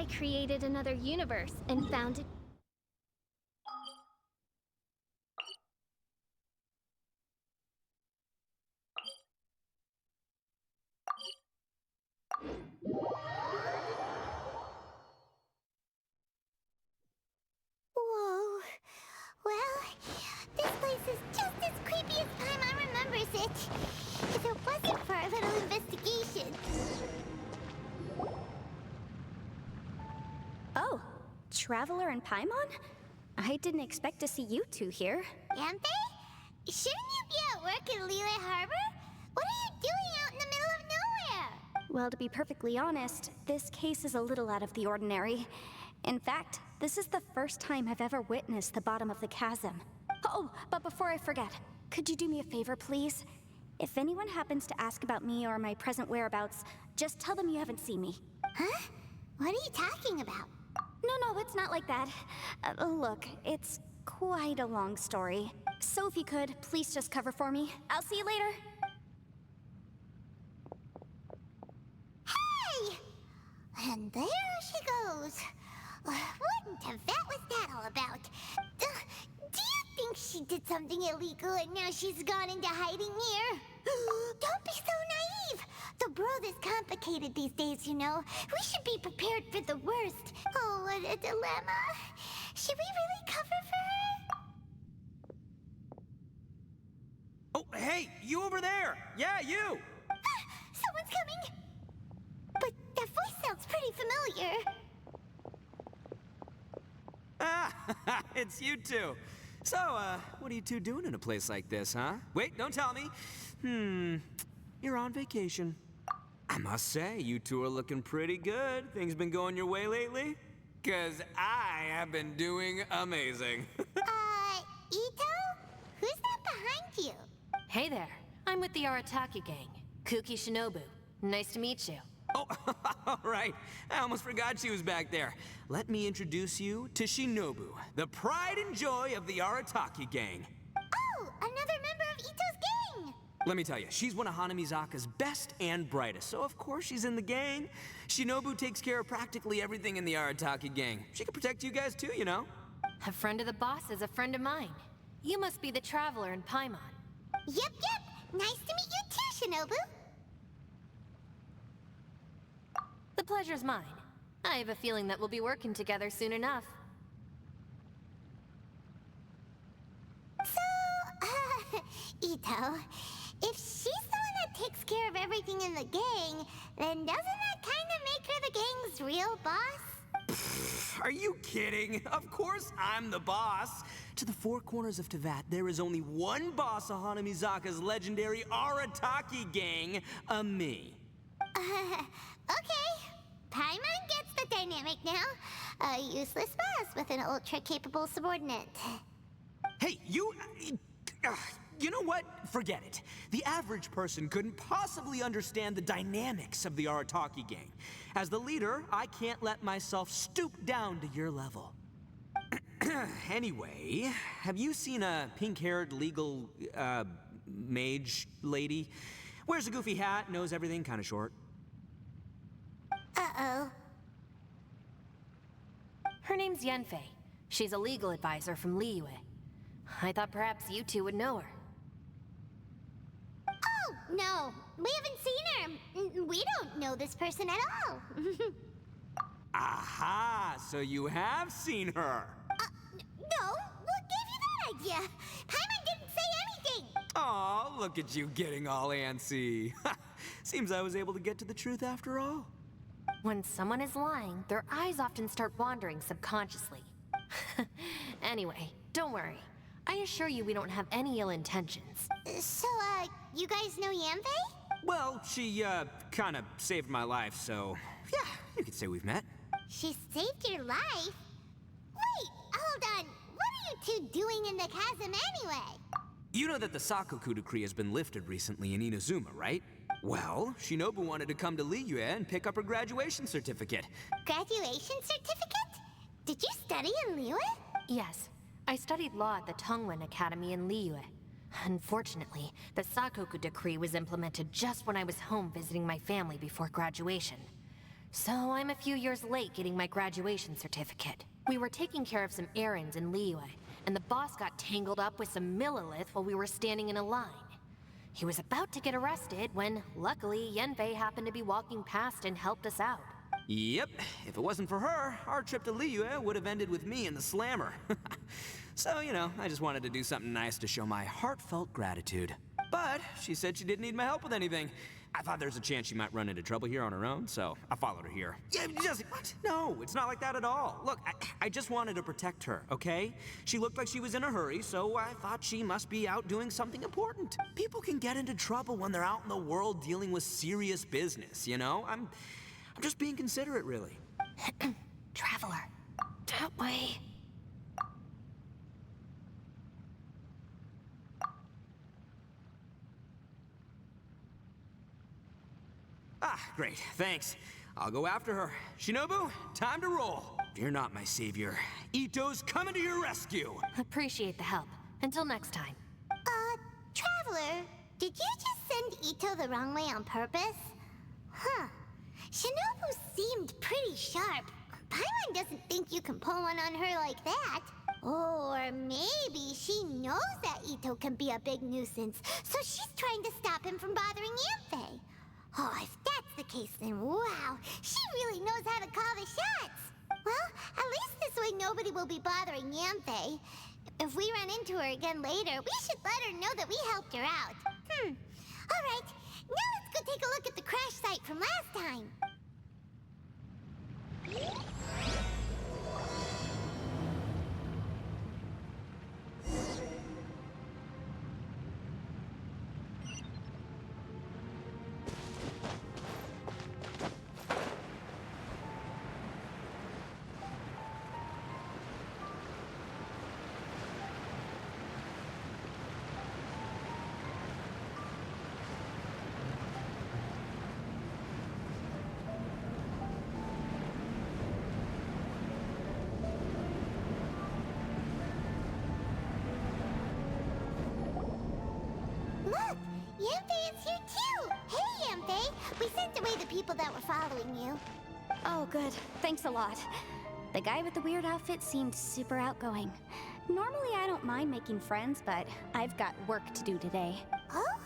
I created another universe and founded... Whoa. Well, this place is just as creepy as Paimon remembers it. If it wasn't for our little investigation. Oh, Traveler and Paimon? I didn't expect to see you two here. Yampe? Shouldn't you be at work in Liyue Harbor? What are you doing out in the middle of nowhere? Well, to be perfectly honest, this case is a little out of the ordinary. In fact, this is the first time I've ever witnessed the bottom of the chasm. Oh, but before I forget, could you do me a favor, please? If anyone happens to ask about me or my present whereabouts, just tell them you haven't seen me. Huh? What are you talking about? No, it's not like that. Look, it's quite a long story. So if you could, please just cover for me. I'll see you later. Hey! And there she goes. What in Tibet was that all about? Do you think she did something illegal and now she's gone into hiding here? Don't be so naive! The world is complicated these days, you know. We should be prepared for the worst. Oh, what a dilemma. Should we really cover for her? Oh, hey, you over there! Yeah, you! Someone's coming! But that voice sounds pretty familiar. Ah, it's you two. So, what are you two doing in a place like this, huh? Wait, don't tell me. You're on vacation. I must say, you two are looking pretty good. Things been going your way lately? 'Cause I have been doing amazing. Ito? Who's that behind you? Hey there, I'm with the Arataki gang. Kuki Shinobu. Nice to meet you. Oh, all right. I almost forgot she was back there. Let me introduce you to Shinobu, the pride and joy of the Arataki gang. Oh, another member of Ito's gang! Let me tell you, she's one of Hanamizaka's best and brightest, so of course she's in the gang. Shinobu takes care of practically everything in the Arataki gang. She can protect you guys too, you know? A friend of the boss is a friend of mine. You must be the Traveler in Paimon. Yep. Nice to meet you too, Shinobu. The pleasure's mine. I have a feeling that we'll be working together soon enough. So, Ito, if she's the one that takes care of everything in the gang, then doesn't that kind of make her the gang's real boss? Are you kidding? Of course I'm the boss. To the four corners of Teyvat, there is only one boss of Hanamizaka's legendary Arataki gang, me. Okay. Paimon gets the dynamic now. A useless boss with an ultra-capable subordinate. Hey, you know what? Forget it. The average person couldn't possibly understand the dynamics of the Arataki gang. As the leader, I can't let myself stoop down to your level. Anyway, have you seen a pink-haired legal, mage lady? Wears a goofy hat, knows everything, kinda short. Uh-oh. Her name's Yanfei. She's a legal advisor from Liyue. I thought perhaps you two would know her. Oh, no. We haven't seen her. We don't know this person at all. Aha! So you have seen her. No, what gave you that idea? Paimon didn't say anything. Aw, look at you getting all antsy. Seems I was able to get to the truth after all. When someone is lying, their eyes often start wandering subconsciously. Anyway, don't worry. I assure you we don't have any ill intentions. So, you guys know Yanfei? Well, she, kinda saved my life, so yeah, you could say we've met. She saved your life? Wait, hold on. What are you two doing in the chasm anyway? You know that the Sakoku decree has been lifted recently in Inazuma, right? Well, Shinobu wanted to come to Liyue and pick up her graduation certificate. Graduation certificate? Did you study in Liyue? Yes, I studied law at the Tongwen Academy in Liyue. Unfortunately, the Sakoku decree was implemented just when I was home visiting my family before graduation. So I'm a few years late getting my graduation certificate. We were taking care of some errands in Liyue, and the boss got tangled up with some Millilith while we were standing in a line. He was about to get arrested when, luckily, Yanfei happened to be walking past and helped us out. Yep, if it wasn't for her, our trip to Liyue would have ended with me and the slammer. So, you know, I just wanted to do something nice to show my heartfelt gratitude. But she said she didn't need my help with anything. I thought there's a chance she might run into trouble here on her own, so I followed her here. Yeah, just, what? No, it's not like that at all. Look, I just wanted to protect her, okay? She looked like she was in a hurry, so I thought she must be out doing something important. People can get into trouble when they're out in the world dealing with serious business, you know? I'm just being considerate, really. Traveler. That way. Ah, great, thanks. I'll go after her. Shinobu, time to roll. Fear not, my savior. Ito's coming to your rescue. Appreciate the help. Until next time. Traveler, did you just send Ito the wrong way on purpose? Huh. Shinobu seemed pretty sharp. Paimon doesn't think you can pull one on her like that. Or maybe she knows that Ito can be a big nuisance, so she's trying to stop him from bothering Yanfei. Oh, if that's the case, then wow, she really knows how to call the shots. Well, at least this way nobody will be bothering Yanfei. If we run into her again later, we should let her know that we helped her out. All right, now let's go take a look at the crash site from last time. Look, Yanfei is here too. Hey, Yanfei, we sent away the people that were following you. Oh, good. Thanks a lot. The guy with the weird outfit seemed super outgoing. Normally, I don't mind making friends, but I've got work to do today. Oh?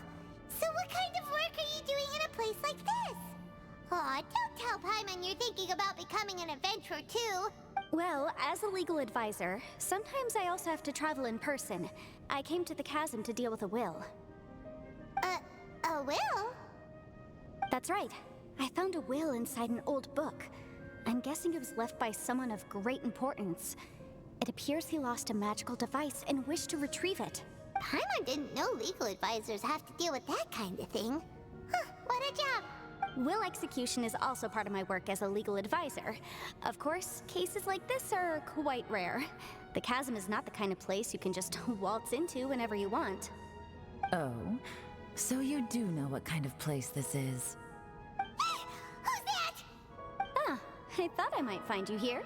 So what kind of work are you doing in a place like this? Aw, don't tell Paimon you're thinking about becoming an adventurer too. Well, as a legal advisor, sometimes I also have to travel in person. I came to the chasm to deal with a will. A will? That's right. I found a will inside an old book. I'm guessing it was left by someone of great importance. It appears he lost a magical device and wished to retrieve it. Paimon didn't know legal advisors have to deal with that kind of thing. Huh, what a job. Will execution is also part of my work as a legal advisor. Of course, cases like this are quite rare. The chasm is not the kind of place you can just waltz into whenever you want. Oh, so you do know what kind of place this is. Who's that? Ah, I thought I might find you here.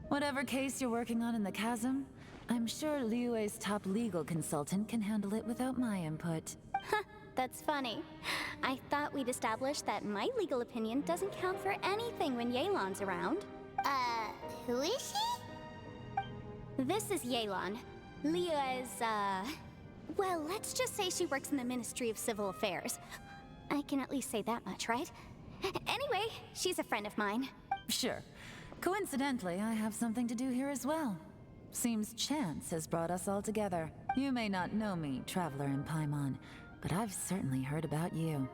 Whatever case you're working on in the chasm, I'm sure Liyue's top legal consultant can handle it without my input. Huh, that's funny. I thought we'd established that my legal opinion doesn't count for anything when Yelan's around. Who is she? This is Yelan. Liyue's, well, let's just say she works in the Ministry of Civil Affairs. I can at least say that much, right? Anyway, she's a friend of mine. Sure. Coincidentally, I have something to do here as well. Seems chance has brought us all together. You may not know me, Traveler in Paimon, but I've certainly heard about you.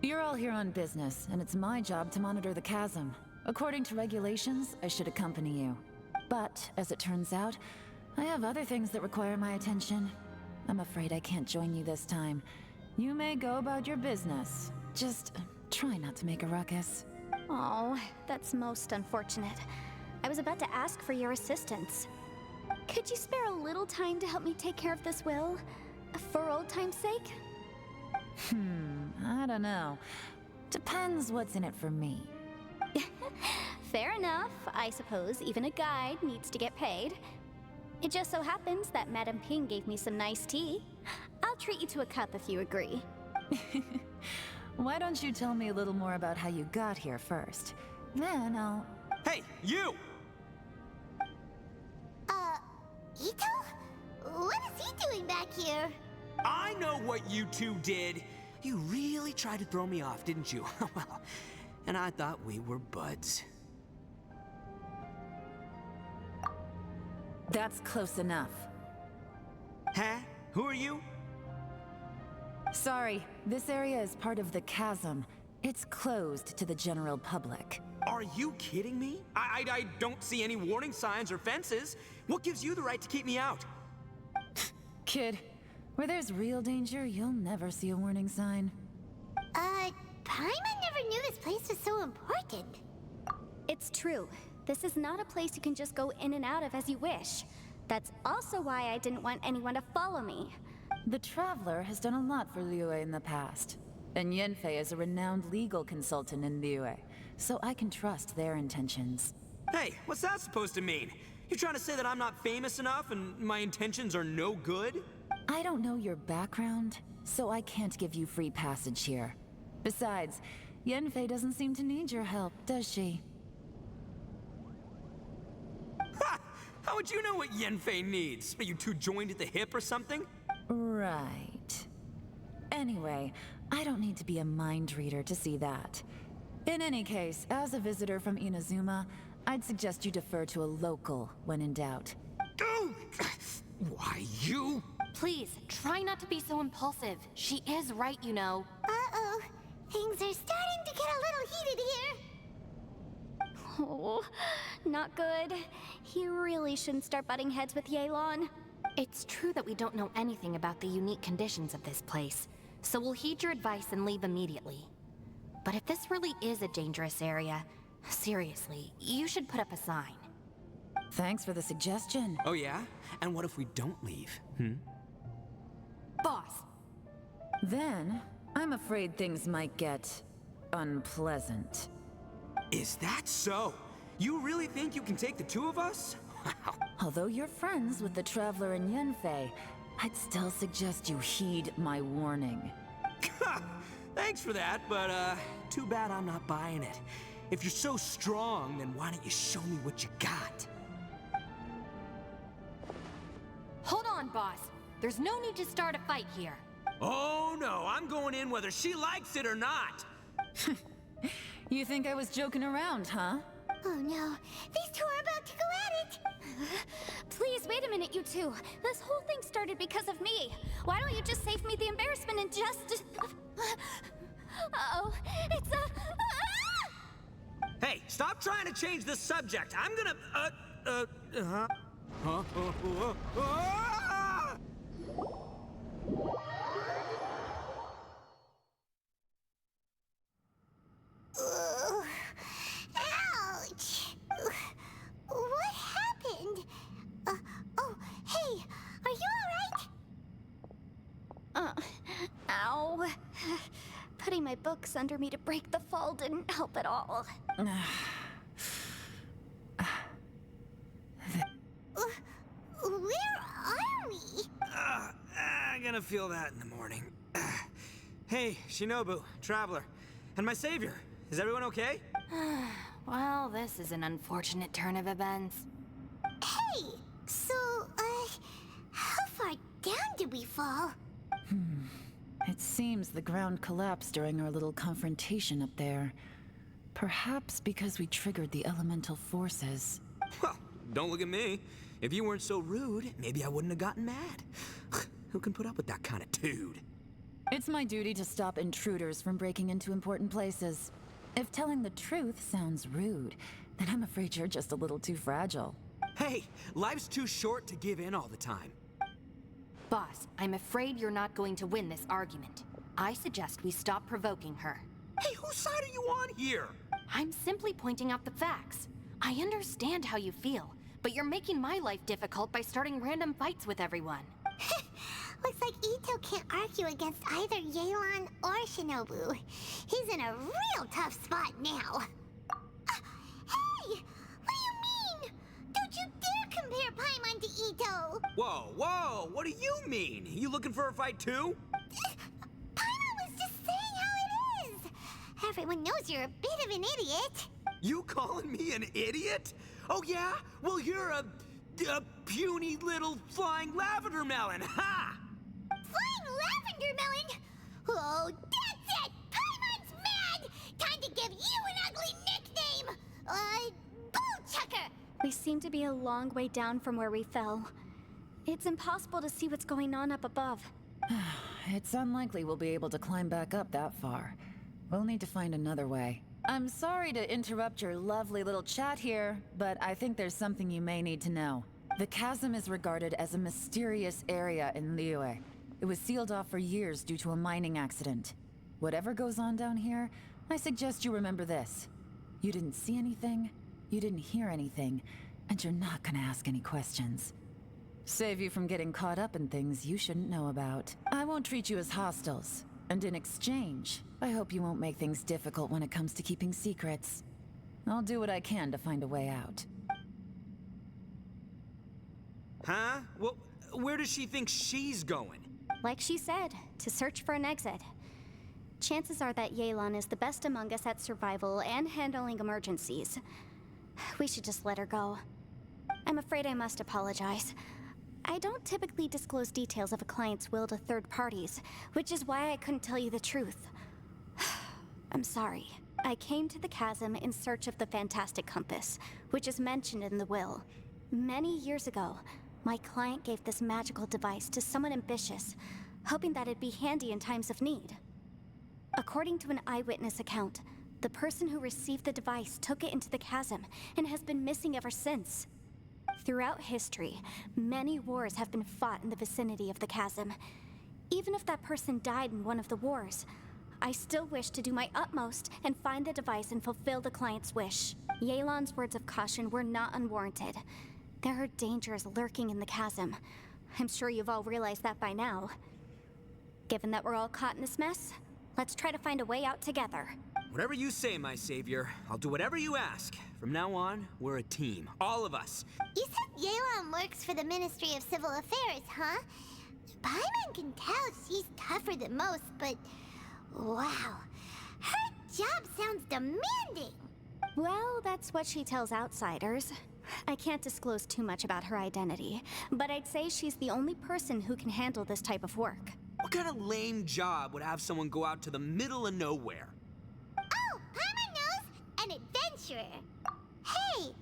You're all here on business, and it's my job to monitor the chasm. According to regulations, I should accompany you. But, as it turns out, I have other things that require my attention. I'm afraid I can't join you this time. You may go about your business. Just try not to make a ruckus. Oh, that's most unfortunate. I was about to ask for your assistance. Could you spare a little time to help me take care of this will? For old time's sake? I don't know. Depends what's in it for me. Fair enough. I suppose even a guide needs to get paid. It just so happens that Madame Ping gave me some nice tea. I'll treat you to a cup if you agree. Why don't you tell me a little more about how you got here first? Then I'll... Hey, you! Ito? What is he doing back here? I know what you two did. You really tried to throw me off, didn't you? Well, and I thought we were buds. That's close enough. Huh? Who are you? Sorry, this area is part of the chasm. It's closed to the general public. Are you kidding me? I don't see any warning signs or fences. What gives you the right to keep me out? Kid, where there's real danger, you'll never see a warning sign. Paimon never knew this place was so important. It's true. This is not a place you can just go in and out of as you wish. That's also why I didn't want anyone to follow me. The Traveler has done a lot for Liyue in the past. And Yanfei is a renowned legal consultant in Liyue, so I can trust their intentions. Hey, what's that supposed to mean? You trying to say that I'm not famous enough and my intentions are no good? I don't know your background, so I can't give you free passage here. Besides, Yanfei doesn't seem to need your help, does she? Ha! How would you know what Yanfei needs? Are you two joined at the hip or something? Right. Anyway, I don't need to be a mind reader to see that. In any case, as a visitor from Inazuma, I'd suggest you defer to a local when in doubt. Oh! Why, you? Please, try not to be so impulsive. She is right, you know. Uh-oh. Things are starting to get a little heated here. Oh, not good. He really shouldn't start butting heads with Yelan. It's true that we don't know anything about the unique conditions of this place, so we'll heed your advice and leave immediately. But if this really is a dangerous area, seriously, you should put up a sign. Thanks for the suggestion. Oh yeah? And what if we don't leave? Boss, Then, I'm afraid things might get unpleasant. Is that so? You really think you can take the two of us? Wow. Although you're friends with the Traveler and Yanfei, I'd still suggest you heed my warning. Thanks for that, but too bad I'm not buying it. If you're so strong, then why don't you show me what you got? hold on, boss. There's no need to start a fight here. Oh no, I'm going in whether she likes it or not. You think I was joking around, huh? Oh no, these two are about to go at it. Please, wait a minute, you two. This whole thing started because of me. Why don't you just save me the embarrassment and just... Uh-oh, it's a... Hey, stop trying to change the subject. I'm gonna, ah! Ouch! What happened? Oh, hey, are you alright? Ow. Putting my books under me to break the fall didn't help at all. Where are we? I'm gonna feel that in the morning. Hey, Shinobu, Traveler, and my savior. Is everyone okay? Well, this is an unfortunate turn of events. Hey, so, how far down did we fall? It seems the ground collapsed during our little confrontation up there. Perhaps because we triggered the elemental forces. Well, don't look at me. If you weren't so rude, maybe I wouldn't have gotten mad. Who can put up with that kind of dude? It's my duty to stop intruders from breaking into important places. If telling the truth sounds rude, then I'm afraid you're just a little too fragile. Hey, life's too short to give in all the time. Boss, I'm afraid you're not going to win this argument. I suggest we stop provoking her. Hey, whose side are you on here? I'm simply pointing out the facts. I understand how you feel, but you're making my life difficult by starting random fights with everyone. Looks like Ito can't argue against either Yelan or Shinobu. He's in a real tough spot now. Hey! Hey! What do you mean? Don't you dare compare Paimon to Ito! Whoa, whoa, what do you mean? You looking for a fight too? Paimon was just saying how it is! Everyone knows you're a bit of an idiot. You calling me an idiot? Oh yeah? Well, you're a puny little flying lavender melon, ha! Flying lavender melon? Oh, that's it! Paimon's mad! Time to give you an ugly nickname! Bullchucker! We seem to be a long way down from where we fell. It's impossible to see what's going on up above. It's unlikely we'll be able to climb back up that far. We'll need to find another way. I'm sorry to interrupt your lovely little chat here, but I think there's something you may need to know. The chasm is regarded as a mysterious area in Liyue. It was sealed off for years due to a mining accident. Whatever goes on down here, I suggest you remember this. You didn't see anything, you didn't hear anything, and you're not gonna ask any questions. Save you from getting caught up in things you shouldn't know about. I won't treat you as hostiles. And in exchange, I hope you won't make things difficult when it comes to keeping secrets. I'll do what I can to find a way out. Huh? Well, where does she think she's going? Like she said, to search for an exit. Chances are that Yelan is the best among us at survival and handling emergencies. We should just let her go. I'm afraid I must apologize. I don't typically disclose details of a client's will to third parties, which is why I couldn't tell you the truth. I'm sorry. I came to the chasm in search of the Fantastic Compass, which is mentioned in the will. Many years ago, my client gave this magical device to someone ambitious, hoping that it'd be handy in times of need. According to an eyewitness account, the person who received the device took it into the chasm and has been missing ever since. Throughout history, many wars have been fought in the vicinity of the chasm. Even if that person died in one of the wars, I still wish to do my utmost and find the device and fulfill the client's wish. Yelan's words of caution were not unwarranted. There are dangers lurking in the chasm. I'm sure you've all realized that by now. Given that we're all caught in this mess, let's try to find a way out together. Whatever you say, my savior. I'll do whatever you ask. From now on, we're a team. All of us. You said Yelan works for the Ministry of Civil Affairs, huh? Paimon can tell she's tougher than most, but... wow. Her job sounds demanding. Well, that's what she tells outsiders. I can't disclose too much about her identity, but I'd say she's the only person who can handle this type of work. What kind of lame job would have someone go out to the middle of nowhere? Oh, Paimon knows! An adventurer. Hey,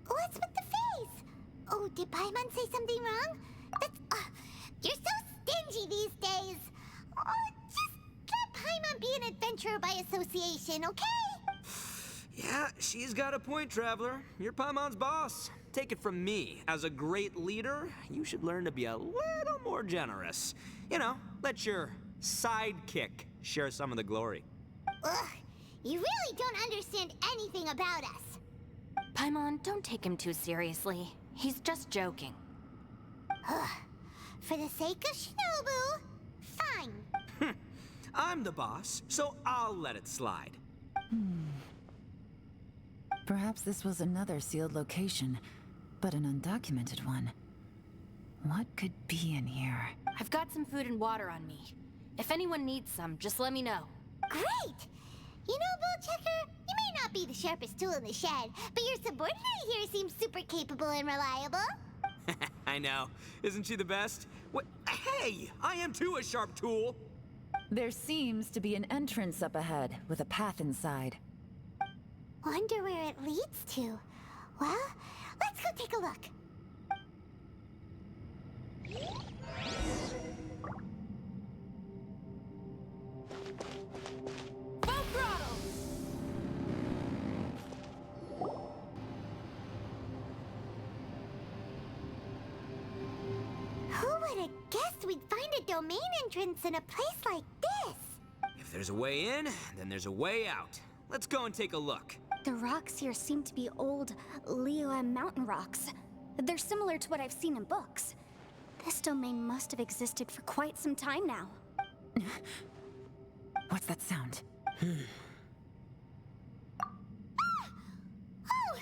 what's with the face? Oh, did Paimon say something wrong? That's... you're so stingy these days. Oh, just let Paimon be an adventurer by association, okay? Yeah, she's got a point, Traveler. You're Paimon's boss. Take it from me. As a great leader, you should learn to be a little more generous. You know, let your sidekick share some of the glory. Ugh, you really don't understand anything about us. Paimon, don't take him too seriously. He's just joking. For the sake of Shinobu, fine. I'm the boss, so I'll let it slide. Perhaps this was another sealed location, but an undocumented one. What could be in here? I've got some food and water on me. If anyone needs some, just let me know. Great! You know, Bullchecker, you may not be the sharpest tool in the shed, but your subordinate here seems super capable and reliable. I know. Isn't she the best? What? Hey! I am too a sharp tool! There seems to be an entrance up ahead, with a path inside. Wonder where it leads to. Well, let's go take a look. Full throttle! Who would have guessed we'd find a domain entrance in a place like this? If there's a way in, then there's a way out. Let's go and take a look. The rocks here seem to be old Liyue mountain rocks. They're similar to what I've seen in books. This domain must have existed for quite some time now. What's that sound? Oh,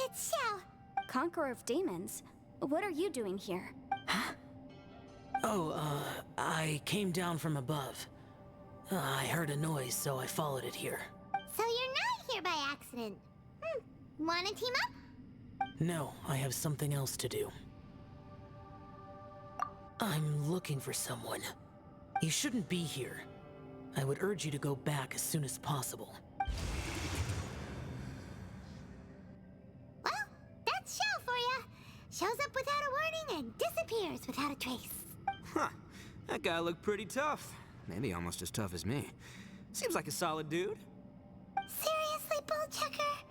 It's Xiao. Conqueror of Demons? What are you doing here? Oh, I came down from above. I heard a noise, so I followed it here. So you're not here by accident. Wanna team up? No, I have something else to do. I'm looking for someone. You shouldn't be here. I would urge you to go back as soon as possible. Well, that's Xiao for ya. Shows up without a warning and disappears without a trace. Huh. That guy looked pretty tough. Maybe almost as tough as me. Seems like a solid dude. Seriously, Bullchucker?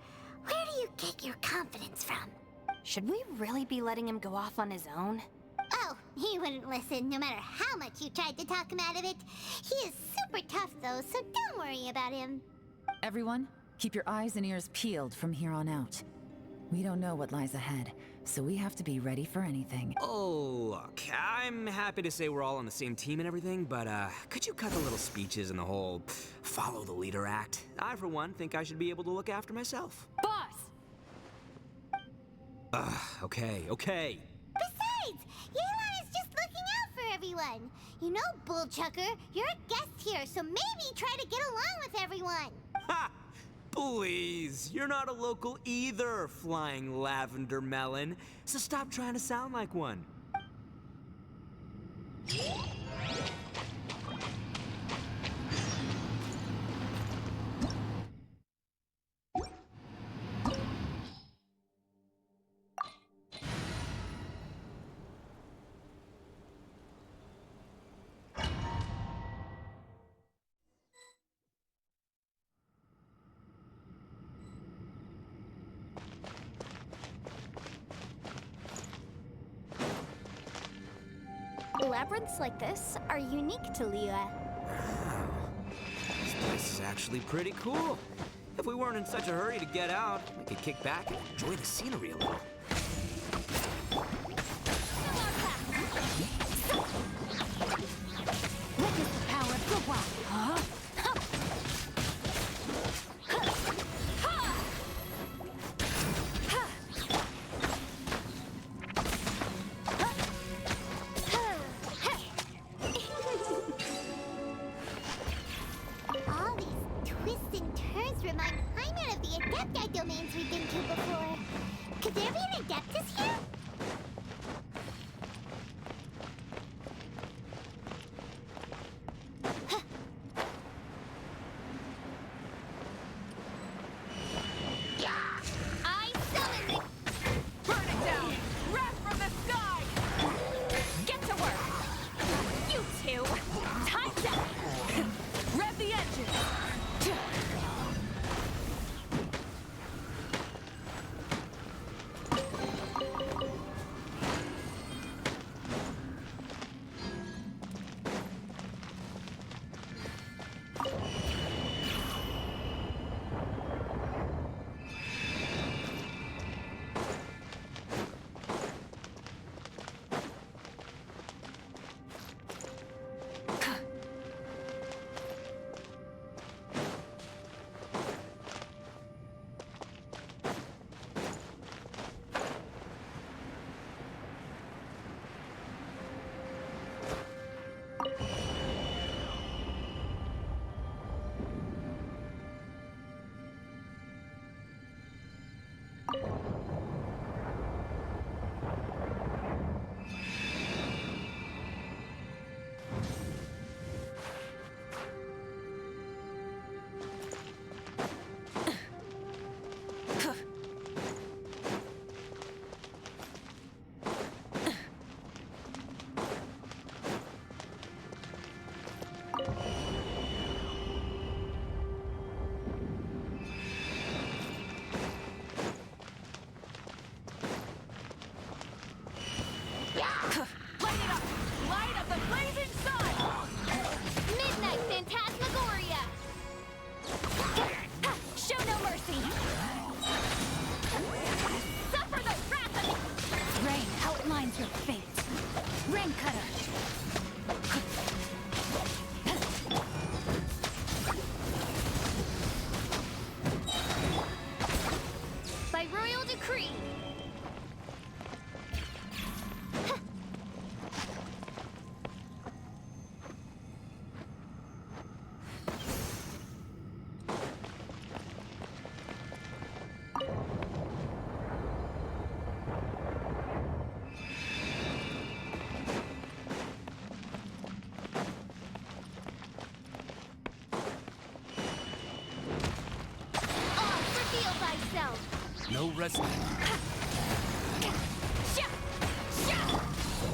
Where do you get your confidence from? Should we really be letting him go off on his own? Oh, he wouldn't listen no matter how much you tried to talk him out of it. He is super tough though, so don't worry about him. Everyone, keep your eyes and ears peeled from here on out. We don't know what lies ahead, so we have to be ready for anything. Oh, look, I'm happy to say we're all on the same team and everything, but could you cut the little speeches and the whole follow the leader act? I, for one, think I should be able to look after myself. Boss! Okay. Besides, Yelan is just looking out for everyone. You know, Bullchucker, you're a guest here, so maybe try to get along with everyone. Ha! Please, you're not a local either, flying lavender melon. So stop trying to sound like one. Labyrinths like this are unique to Liyue. Wow. This place is actually pretty cool. If we weren't in such a hurry to get out, we could kick back and enjoy the scenery a little. Witness the power of the wild, huh? All these twists and turns remind Paimon of the Adepti domains we've been to before. Could there be an Adeptus here? I summon the Burn it down! Wrath from the sky! Get to work! You two! Time's up! Rev the engine! Light it up! Light up the blazing sun! Midnight Phantasmagoria. Show no mercy! Suffer the wrath of Rain outlines your fate. Rain cutter! By royal decree, yourself! No resting.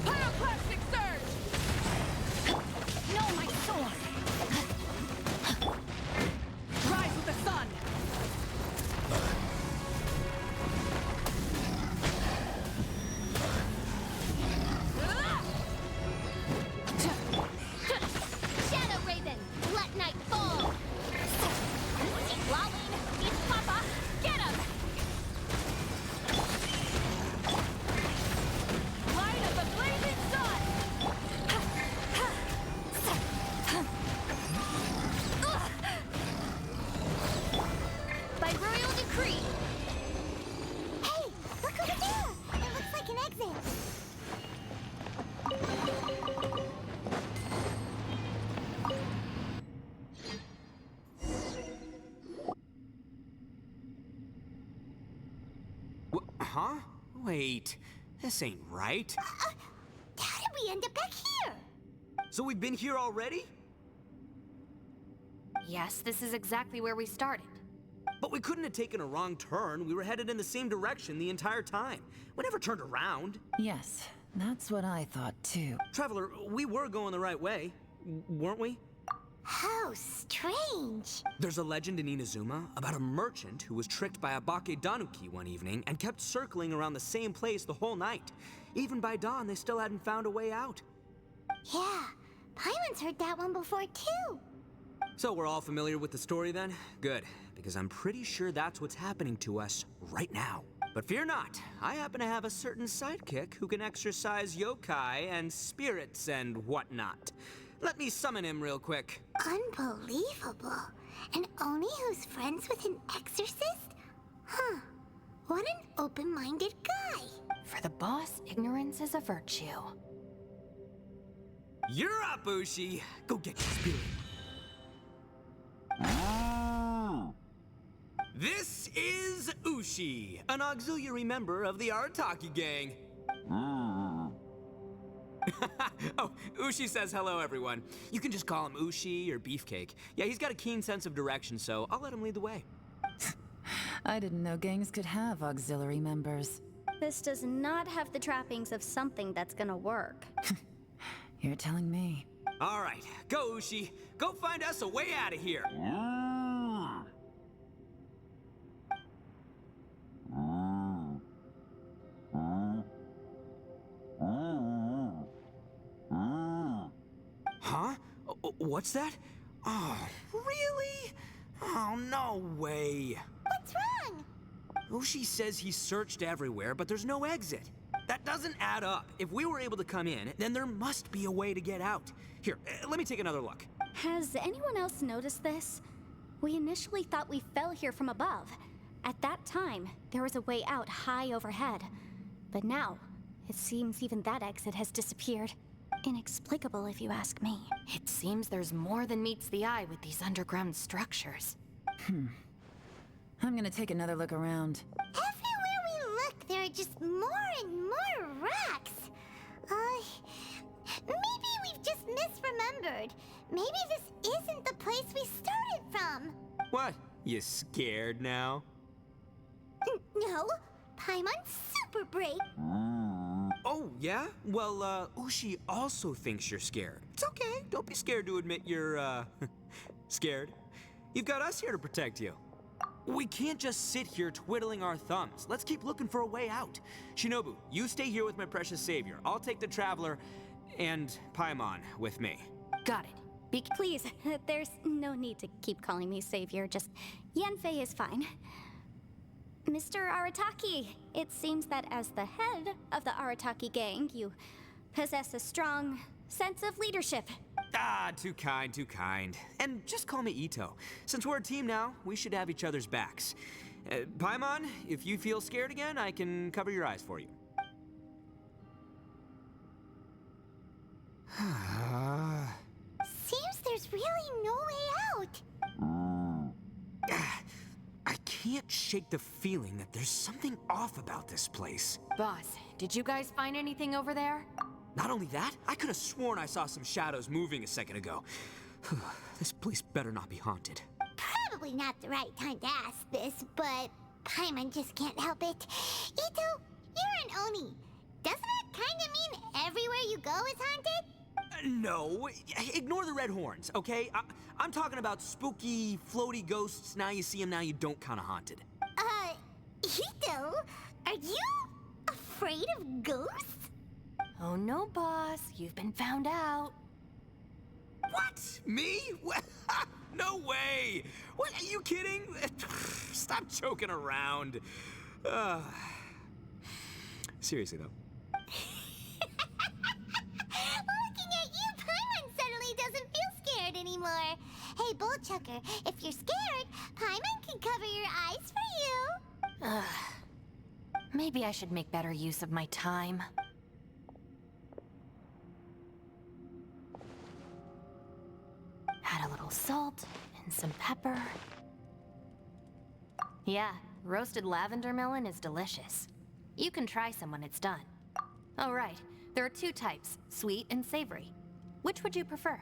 Pyroclastic surge! No, my sword! Rise with the sun! Shadow Raven! Let night fall! Lolling! Eat Papa! Get him! Light of the blazing sun! By royal decree! Hey, look over there! It looks like an exit. Huh? Wait, this ain't right. How did we end up back here? So we've been here already? Yes, this is exactly where we started. But we couldn't have taken a wrong turn. We were headed in the same direction the entire time. We never turned around. Yes, that's what I thought too. Traveler, we were going the right way, weren't we? How strange. There's a legend in Inazuma about a merchant who was tricked by a Bake Danuki one evening and kept circling around the same place the whole night. Even by dawn, they still hadn't found a way out. Yeah, Paimon's heard that one before too. So we're all familiar with the story then? Good, because I'm pretty sure that's what's happening to us right now. But fear not, I happen to have a certain sidekick who can exercise yokai and spirits and whatnot. Let me summon him real quick. Unbelievable. And Oni who's friends with an exorcist? Huh. What an open-minded guy. For the boss, ignorance is a virtue. You're up, Ushi. Go get your spirit. This is Ushi, an auxiliary member of the Arataki gang. Oh, Ushi says hello, everyone. You can just call him Ushi or Beefcake. Yeah, he's got a keen sense of direction, so I'll let him lead the way. I didn't know gangs could have auxiliary members. This does not have the trappings of something that's gonna work. You're telling me. All right, go, Ushi. Go find us a way out of here. Huh? What's that? Oh, really? Oh, no way. What's wrong? Ushi says he searched everywhere, but there's no exit. That doesn't add up. If we were able to come in, then there must be a way to get out. Here, let me take another look. Has anyone else noticed this? We initially thought we fell here from above. At that time, there was a way out high overhead. But now, it seems even that exit has disappeared. Inexplicable, if you ask me. It seems there's more than meets the eye with these underground structures. I'm gonna take another look around. Everywhere we look, there are just more and more rocks. Maybe we've just misremembered. Maybe this isn't the place we started from. What? You scared now? No, Paimon's super brave. Oh, yeah? Well, Ushi also thinks you're scared. It's okay. Don't be scared to admit you're, scared. You've got us here to protect you. We can't just sit here twiddling our thumbs. Let's keep looking for a way out. Shinobu, you stay here with my precious savior. I'll take the Traveler and Paimon with me. Got it. Please, there's no need to keep calling me savior. Just Yanfei is fine. Mr. Arataki, it seems that as the head of the Arataki gang, you possess a strong sense of leadership. Ah, too kind, too kind. And just call me Ito. Since we're a team now, we should have each other's backs. Paimon, if you feel scared again, I can cover your eyes for you. Seems there's really no way out. I can't shake the feeling that there's something off about this place. Boss, did you guys find anything over there? Not only that, I could have sworn I saw some shadows moving a second ago. This place better not be haunted. Probably not the right time to ask this, but Paimon just can't help it. Ito, you're an Oni. Doesn't that kind of mean everywhere you go is haunted? No, ignore the red horns, okay? I'm talking about spooky, floaty ghosts. Now you see them, now you don't kind of haunted. Ito, are you afraid of ghosts? Oh no, boss. You've been found out. What? Me? No way! What, are you kidding? Stop joking around. Seriously, though. Looking at you, Paimon suddenly doesn't feel scared anymore. Hey, Bullchucker, if you're scared, Paimon can cover your eyes for you. Maybe I should make better use of my time. Add a little salt and some pepper. Yeah, roasted lavender melon is delicious. You can try some when it's done. Oh right, there are 2 types, sweet and savory. Which would you prefer?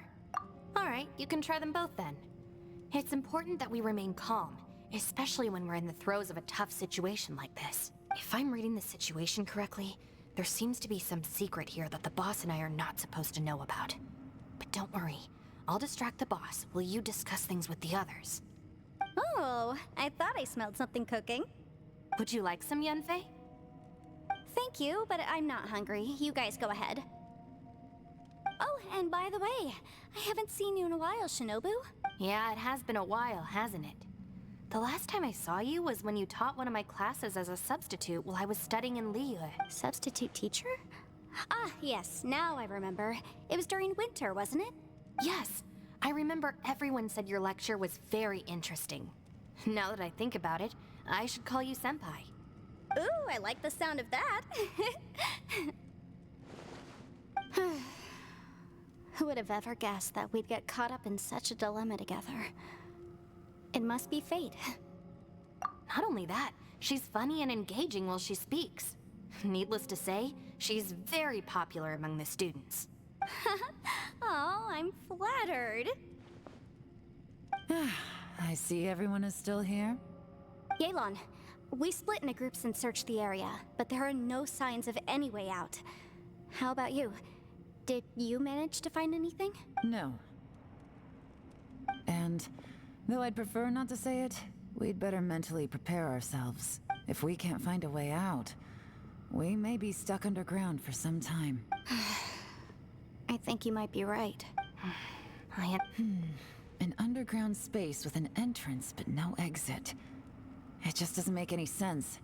Alright, you can try them both then. It's important that we remain calm, especially when we're in the throes of a tough situation like this. If I'm reading the situation correctly, there seems to be some secret here that the boss and I are not supposed to know about. But don't worry, I'll distract the boss while you discuss things with the others. Oh, I thought I smelled something cooking. Would you like some, Yanfei? Thank you, but I'm not hungry. You guys go ahead. Oh, and by the way, I haven't seen you in a while, Shinobu. Yeah, it has been a while, hasn't it? The last time I saw you was when you taught one of my classes as a substitute while I was studying in Liyue. Substitute teacher? Ah, yes, now I remember. It was during winter, wasn't it? Yes, I remember everyone said your lecture was very interesting. Now that I think about it, I should call you Senpai. Ooh, I like the sound of that. Who would have ever guessed that we'd get caught up in such a dilemma together? It must be fate. Not only that, she's funny and engaging while she speaks. Needless to say, she's very popular among the students. Oh, I'm flattered. I see everyone is still here. Yelan, we split into groups and searched the area, but there are no signs of any way out. How about you? Did you manage to find anything? No. And though I'd prefer not to say it, we'd better mentally prepare ourselves. If we can't find a way out, we may be stuck underground for some time. I think you might be right. An underground space with an entrance but no exit. It just doesn't make any sense.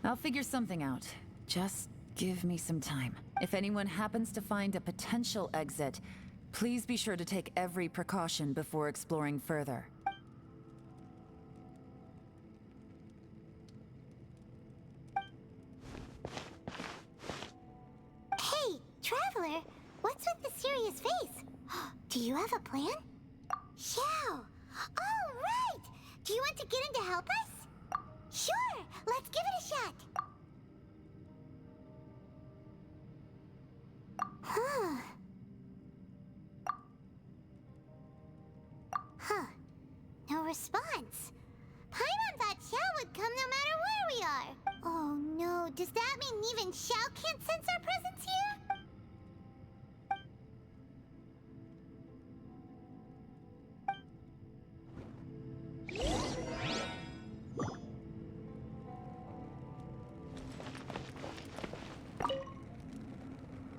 I'll figure something out. Just give me some time. If anyone happens to find a potential exit, please be sure to take every precaution before exploring further. Hey, Traveler, what's with the serious face? Do you have a plan? Xiao! Oh, right! Do you want to get in to help us? Sure! Let's give it a shot! Huh. No response. Paimon thought Xiao would come no matter where we are. Oh no, does that mean even Xiao can't sense our presence here?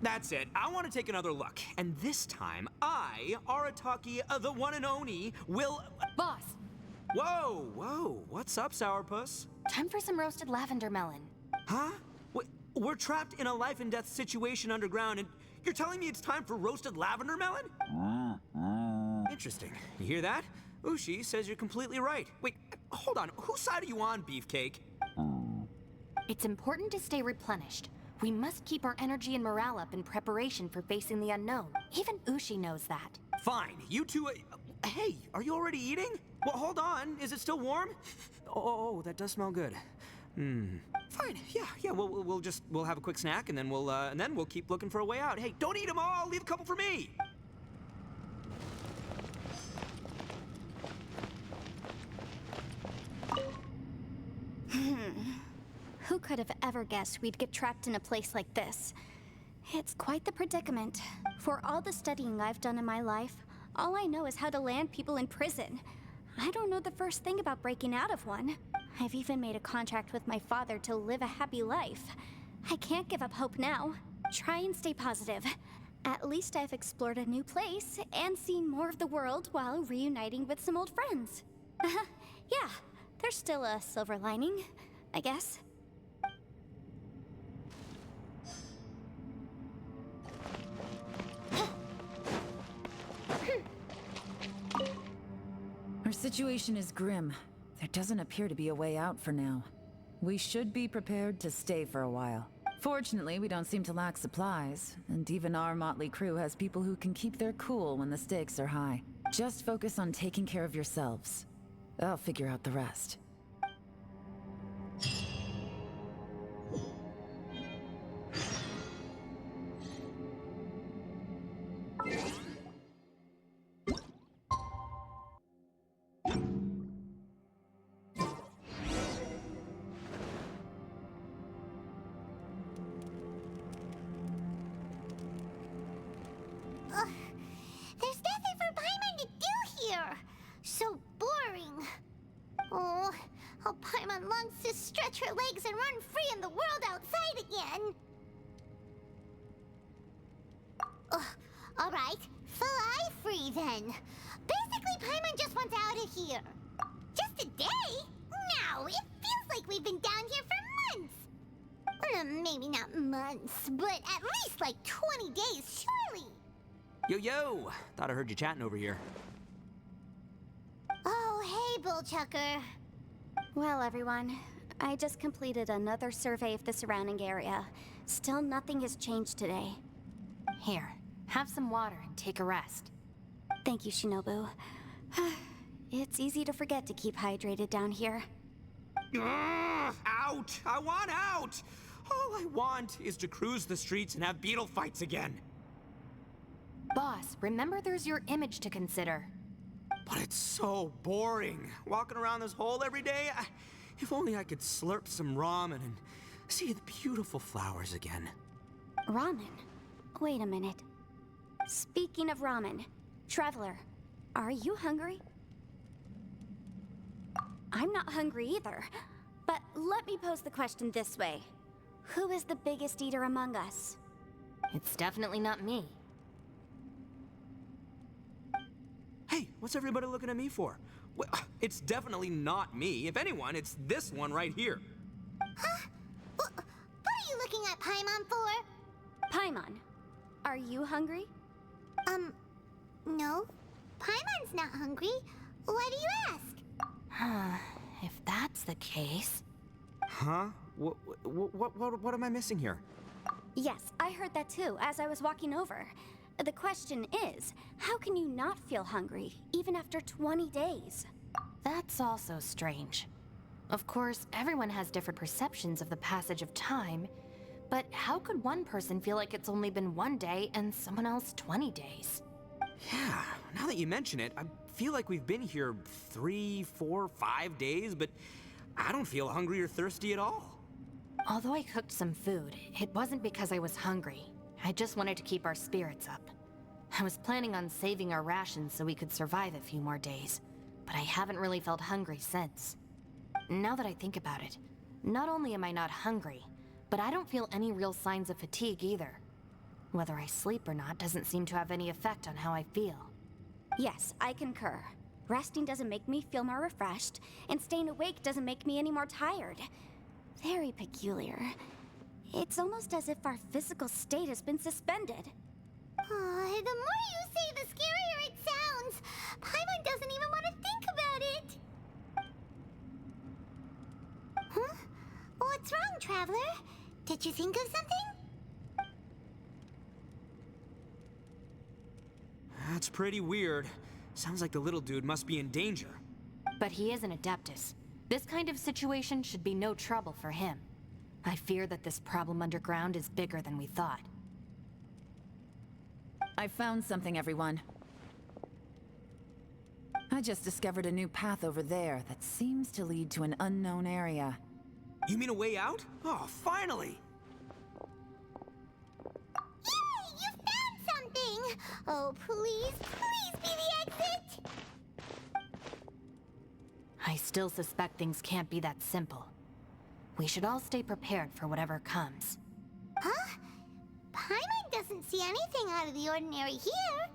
That's it. I want to take another look. And this time, I, Arataki, the one and only, will... Boss, Whoa, whoa. What's up, Sourpuss? time for some roasted lavender melon. Huh? We're trapped in a life and death situation underground, and you're telling me it's time for roasted lavender melon? Interesting. You hear that? Ushi says you're completely right. Wait, hold on. Whose side are you on, Beefcake? It's important to stay replenished. We must keep our energy and morale up in preparation for facing the unknown. Even Ushi knows that. Fine. You two... hey, are you already eating? Well, hold on. Is it still warm? Oh, that does smell good. Fine. Yeah. We'll have a quick snack, and then we'll keep looking for a way out. Hey, don't eat them all. Leave a couple for me. Who could have ever guessed we'd get trapped in a place like this? It's quite the predicament. For all the studying I've done in my life, all I know is how to land people in prison. I don't know the first thing about breaking out of one. I've even made a contract with my father to live a happy life. I can't give up hope now. Try and stay positive. At least I've explored a new place and seen more of the world while reuniting with some old friends. Yeah, there's still a silver lining, I guess. Our situation is grim. There doesn't appear to be a way out for now. We should be prepared to stay for a while. Fortunately, we don't seem to lack supplies, and even our motley crew has people who can keep their cool when the stakes are high. Just focus on taking care of yourselves. I'll figure out the rest. There's nothing for Paimon to do here. So boring. Oh, how Paimon longs to stretch her legs and run free in the world outside again. Alright, fly free then. Basically, Paimon just wants out of here. Just a day? No, it feels like we've been down here for months. Maybe not months, but at least like 20 days, surely. Yo! Thought I heard you chatting over here. Oh, hey, Bullchucker. Well, everyone, I just completed another survey of the surrounding area. Still nothing has changed today. Here, have some water and take a rest. Thank you, Shinobu. It's easy to forget to keep hydrated down here. Ugh, out! I want out! All I want is to cruise the streets and have beetle fights again. Boss, remember there's your image to consider. But it's so boring. Walking around this hole every day. If only I could slurp some ramen and see the beautiful flowers again. Ramen? Wait a minute. Speaking of ramen, Traveler, are you hungry? I'm not hungry either. But let me pose the question this way. Who is the biggest eater among us? It's definitely not me. Hey, what's everybody looking at me for? Well, it's definitely not me. If anyone, it's this one right here. Huh? What are you looking at Paimon for? Paimon, are you hungry? No. Paimon's not hungry. Why do you ask? If that's the case... Huh? What am I missing here? Yes, I heard that too as I was walking over. The question is, how can you not feel hungry, even after 20 days? That's also strange. Of course, everyone has different perceptions of the passage of time, but how could one person feel like it's only been 1 day and someone else 20 days? Yeah, now that you mention it, I feel like we've been here 3, 4, 5 days, but I don't feel hungry or thirsty at all. Although I cooked some food, it wasn't because I was hungry. I just wanted to keep our spirits up. I was planning on saving our rations so we could survive a few more days, but I haven't really felt hungry since. Now that I think about it, not only am I not hungry, but I don't feel any real signs of fatigue either. Whether I sleep or not doesn't seem to have any effect on how I feel. Yes, I concur. Resting doesn't make me feel more refreshed, and staying awake doesn't make me any more tired. Very peculiar. It's almost as if our physical state has been suspended. The more you say, the scarier it sounds. Paimon doesn't even want to think about it. Huh? What's wrong, Traveler? Did you think of something? That's pretty weird. Sounds like the little dude must be in danger. But he is an Adeptus. This kind of situation should be no trouble for him. I fear that this problem underground is bigger than we thought. I found something, everyone. I just discovered a new path over there that seems to lead to an unknown area. You mean a way out? Oh, finally! Yay! You found something! Oh, please, please be the exit! I still suspect things can't be that simple. We should all stay prepared for whatever comes. Huh? Paimon doesn't see anything out of the ordinary here.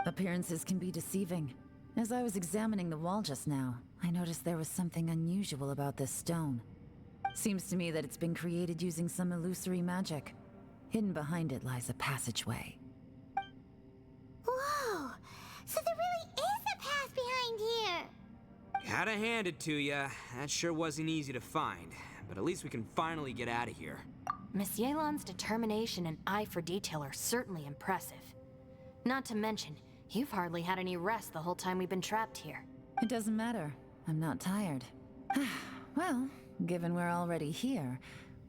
Appearances can be deceiving. As I was examining the wall just now, I noticed there was something unusual about this stone. Seems to me that it's been created using some illusory magic. Hidden behind it lies a passageway. Whoa! So there really is a path behind here! Gotta hand it to ya. That sure wasn't easy to find. But at least we can finally get out of here. Miss Yelan's determination and eye for detail are certainly impressive. Not to mention, you've hardly had any rest the whole time we've been trapped here. It doesn't matter. I'm not tired. Well, given we're already here,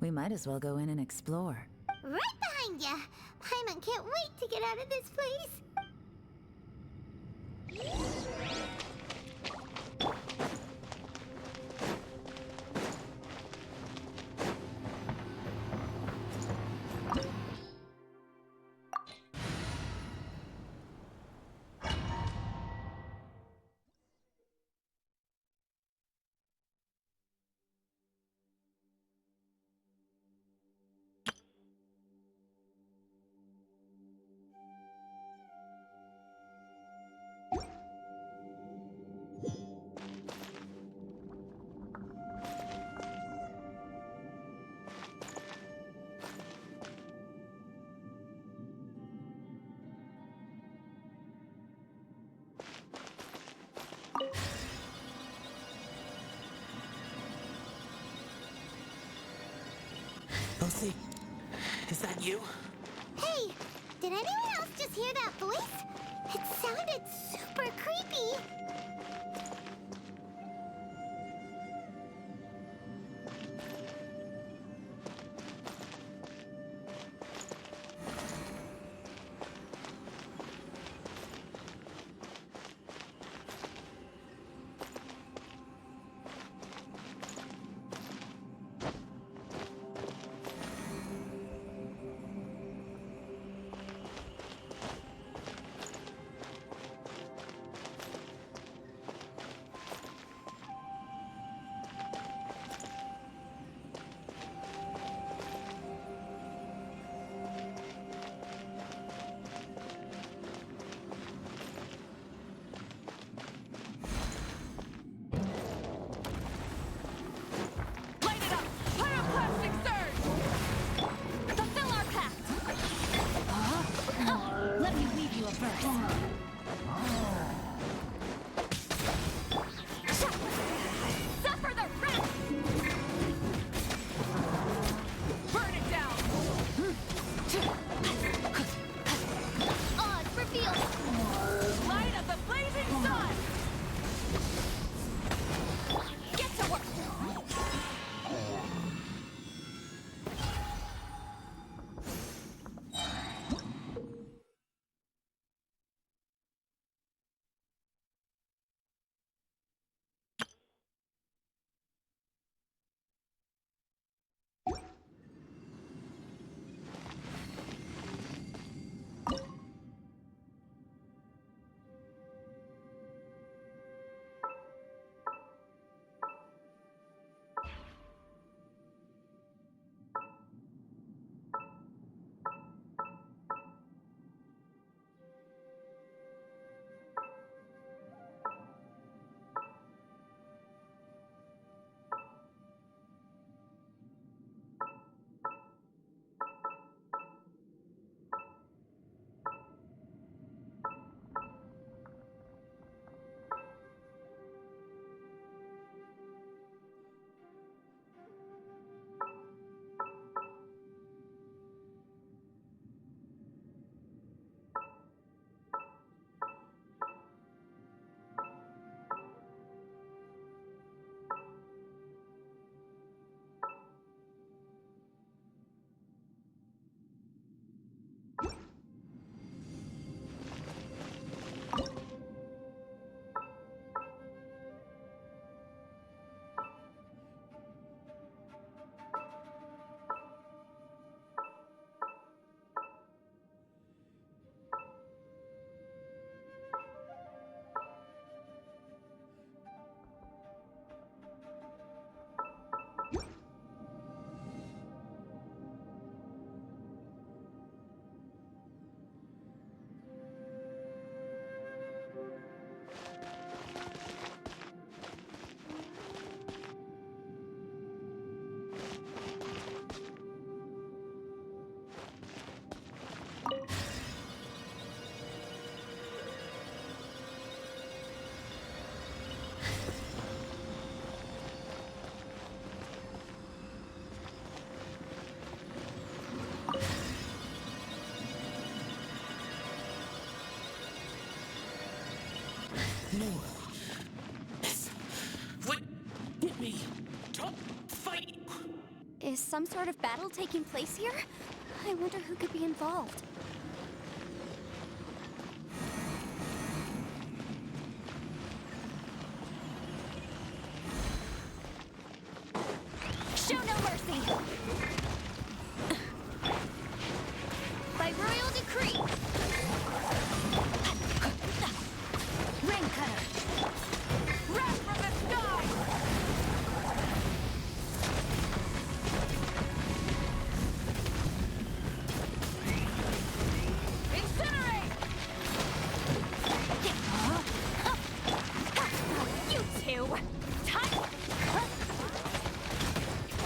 we might as well go in and explore. Right behind ya! Paimon can't wait to get out of this place! Elsie, is that you? Hey, did anyone else just hear that voice? It sounded super creepy. more. This would get me. Don't fight. Is some sort of battle taking place here? I wonder who could be involved. Show no mercy! By royal decree! Rain cutter! Wrath from the sky! Incinerate! You two! Time!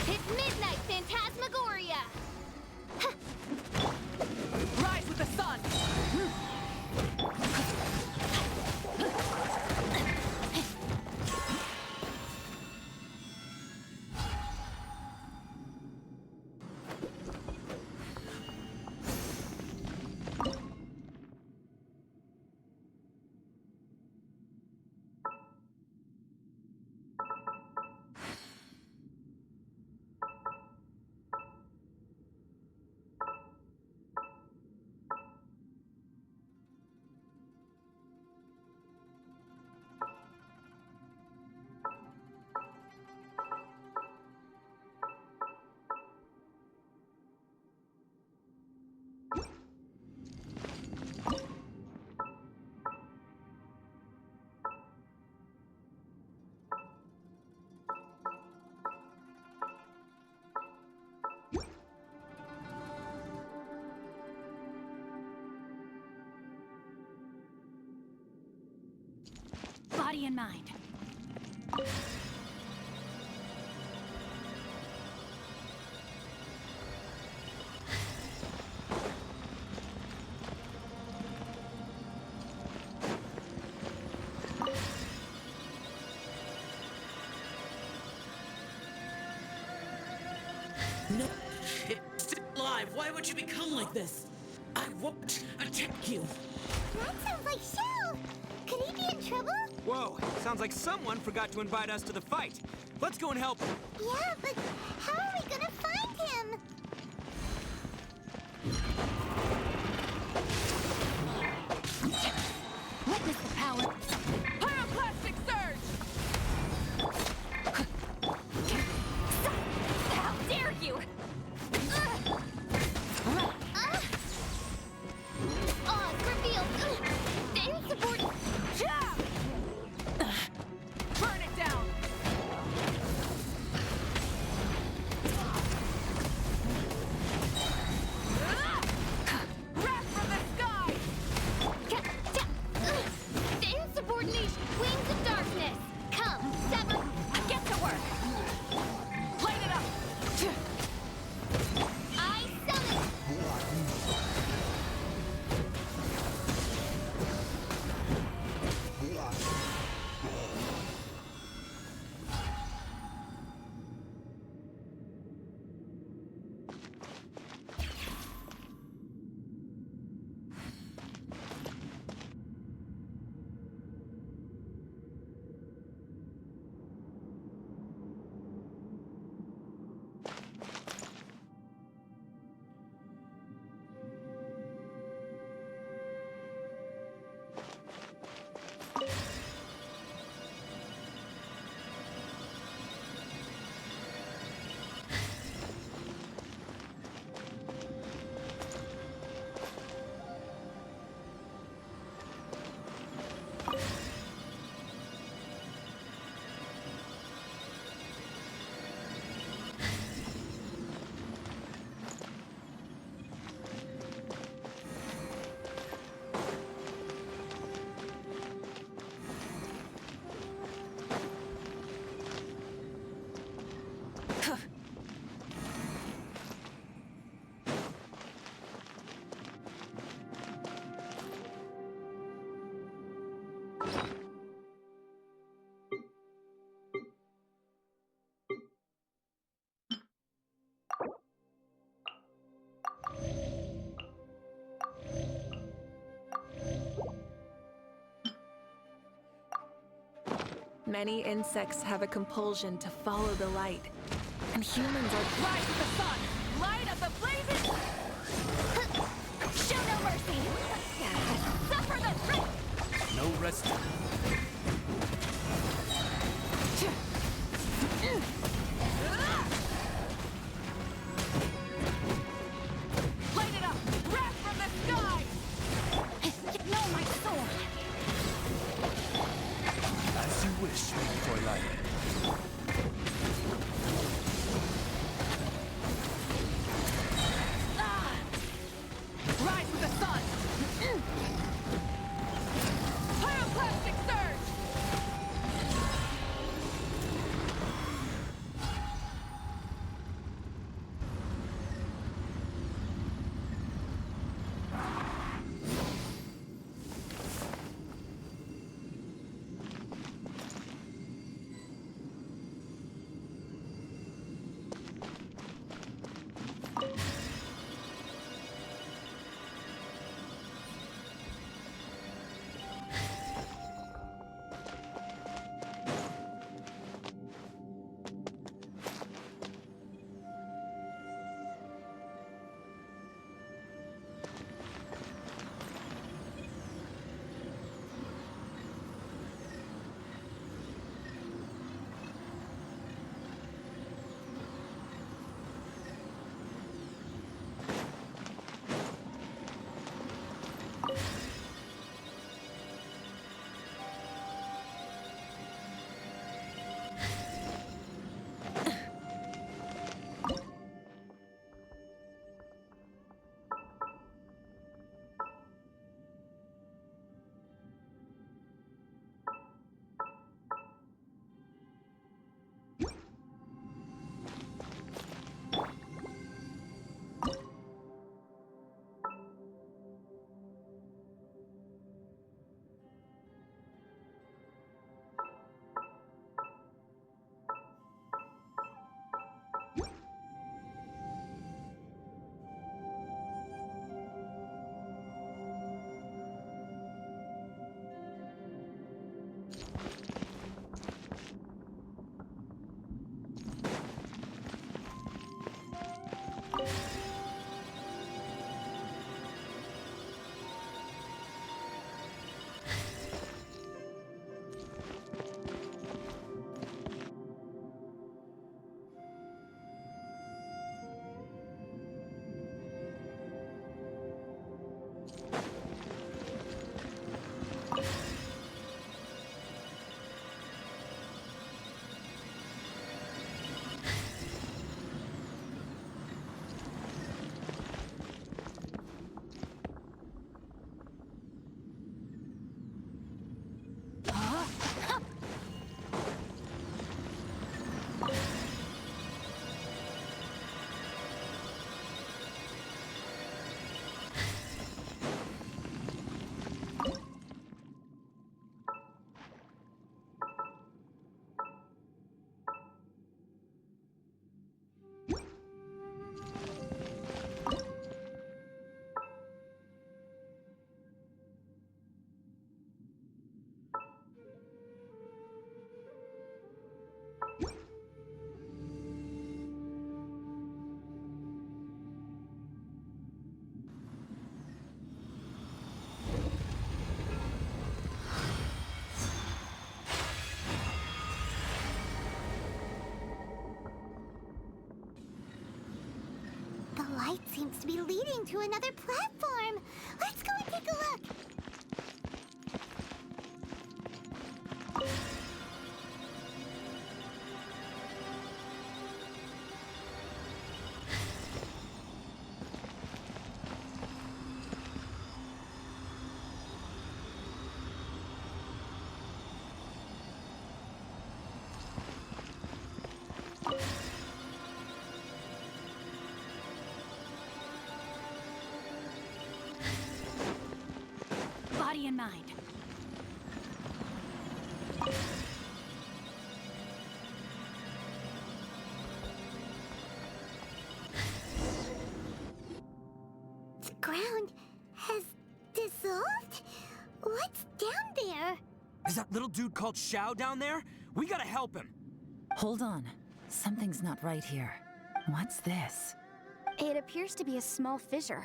It's midnight, Phantasmagoria! Rise with the sun! Body and mind. No. It's still alive. Why would you become like this? I won't attack you. That sounds like Shell. Could he be in trouble? Whoa, sounds like someone forgot to invite us to the fight. Let's go and help him. Yeah, but how are we gonna find him? Witness the power. Pyroclastic surge! How dare you! Oz revealed! Insubordinate! Burn it down! Many insects have a compulsion to follow the light. And humans are rise with the sun! Light of the blazing! Show no mercy! Suffer the rip! No rest. Light it up! Wrath from the sky! Ignore my sword! As you wish, Twilight. Rise with the sun! Pyroclastic surge! light seems to be leading to another platform. Let's go and take a look. Body and mind. The ground has dissolved? What's down there? Is that little dude called Xiao down there? We gotta help him. Hold on. Something's not right here. What's this? It appears to be a small fissure.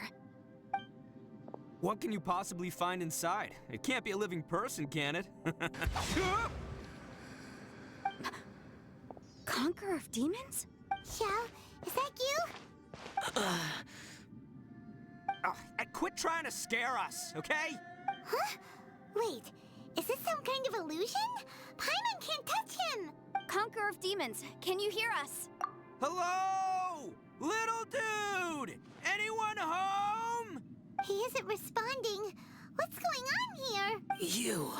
What can you possibly find inside? It can't be a living person, can it? Conqueror of demons? Xiao, is that you? Oh, quit trying to scare us, okay? Huh? Wait, is this some kind of illusion? Paimon can't touch him! Conqueror of demons, can you hear us? Hello? Little dude! Anyone home? He isn't responding. What's going on here? You.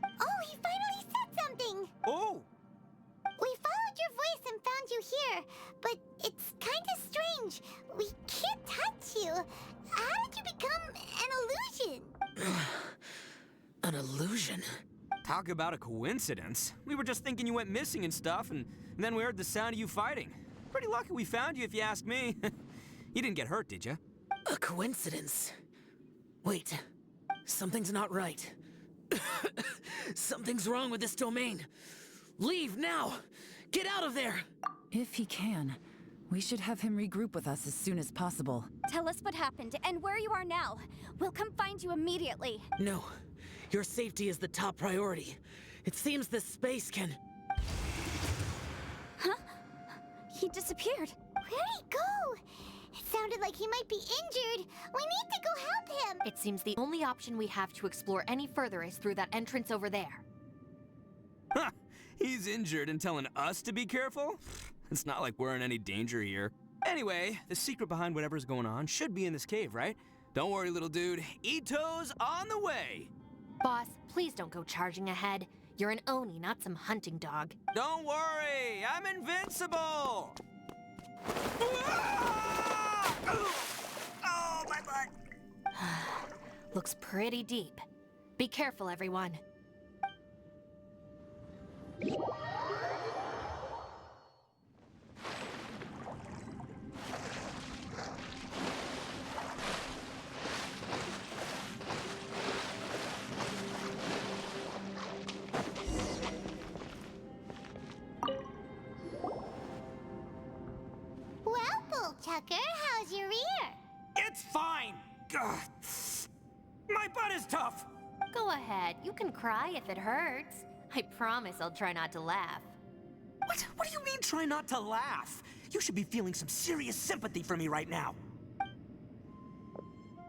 Oh, he finally said something! Oh! We followed your voice and found you here, but it's kind of strange. We can't touch you. How did you become an illusion? An illusion? Talk about a coincidence. We were just thinking you went missing and stuff, and then we heard the sound of you fighting. Pretty lucky we found you, if you ask me. You didn't get hurt, did you? A coincidence? Wait, something's not right. Something's wrong with this domain. Leave now! Get out of there! If he can, we should have him regroup with us as soon as possible. Tell us what happened and where you are now. We'll come find you immediately. No, your safety is the top priority. It seems this space can... Huh? He disappeared. Where'd he go? It sounded like he might be injured. We need to go help him. It seems the only option we have to explore any further is through that entrance over there. Huh! He's injured and telling us to be careful? It's not like we're in any danger here. Anyway, the secret behind whatever's going on should be in this cave, right? Don't worry, little dude. Ito's on the way! Boss, please don't go charging ahead. You're an Oni, not some hunting dog. Don't worry! I'm invincible! Oh, my butt! Looks pretty deep. Be careful, everyone. Well, Bullchucker, how's your ear? It's fine! Ugh. My butt is tough! Go ahead, you can cry if it hurts. I promise I'll try not to laugh. What do you mean, try not to laugh? You should be feeling some serious sympathy for me right now.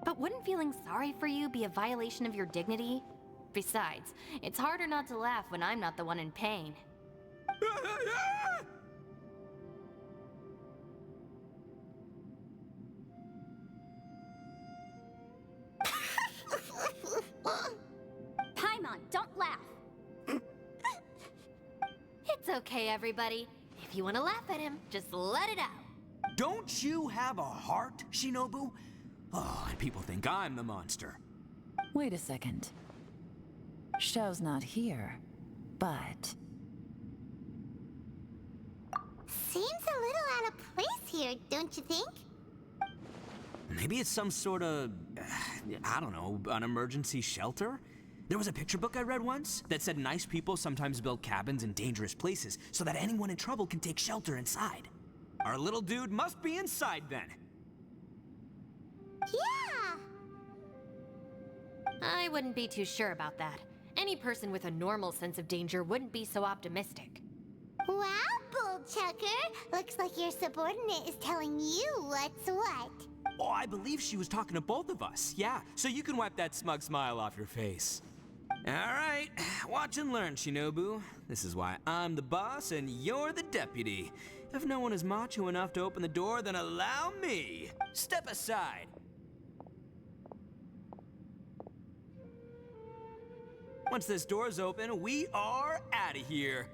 But wouldn't feeling sorry for you be a violation of your dignity? Besides, it's harder not to laugh when I'm not the one in pain. Paimon, don't laugh. It's okay, everybody. If you want to laugh at him, just let it out. Don't you have a heart, Shinobu? Oh, and people think I'm the monster. Wait a second. Xiao's not here, but... Seems a little out of place here, don't you think? Maybe it's some sort of, I don't know, an emergency shelter? There was a picture book I read once that said nice people sometimes build cabins in dangerous places so that anyone in trouble can take shelter inside. Our little dude must be inside then. Yeah! I wouldn't be too sure about that. Any person with a normal sense of danger wouldn't be so optimistic. Wow, Bullchucker! Looks like your subordinate is telling you what's what. Oh, I believe she was talking to both of us. Yeah, so you can wipe that smug smile off your face. All right, watch and learn, Shinobu. This is why I'm the boss and you're the deputy. If no one is macho enough to open the door, then allow me. Step aside. Once this door's open, we are out of here.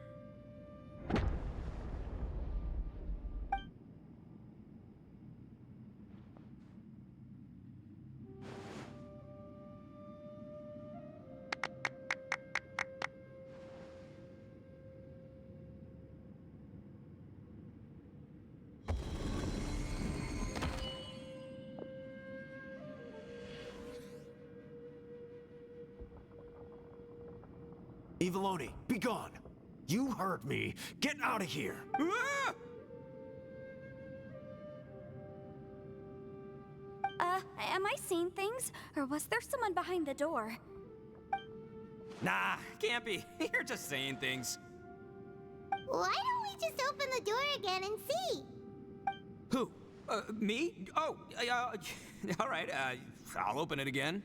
Eviloni, be gone! You heard me. Get out of here. Ah! Am I seeing things? Or was there someone behind the door? Nah, can't be. You're just saying things. Why don't we just open the door again and see? Who? Me? Oh, all right, I'll open it again.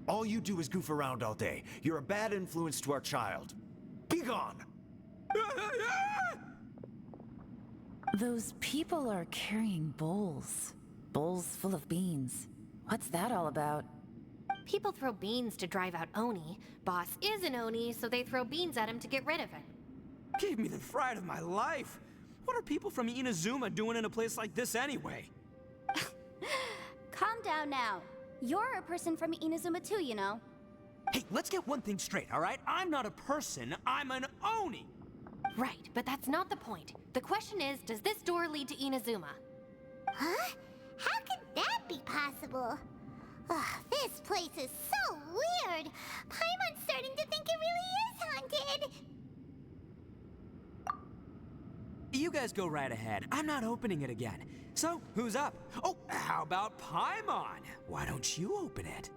All you do is goof around all day. You're a bad influence to our child. Be gone! Those people are carrying bowls. Bowls full of beans. What's that all about? People throw beans to drive out Oni. Boss is an Oni, so they throw beans at him to get rid of him. Gave me the fright of my life. What are people from Inazuma doing in a place like this anyway? Calm down now. You're a person from Inazuma too, you know. Hey, let's get one thing straight, all right? I'm not a person, I'm an Oni! Right, but that's not the point. The question is, does this door lead to Inazuma? Huh? How could that be possible? Ugh, this place is so weird. Paimon's starting to think it really is haunted. You guys go right ahead. I'm not opening it again. So, who's up? Oh, how about Paimon? Why don't you open it?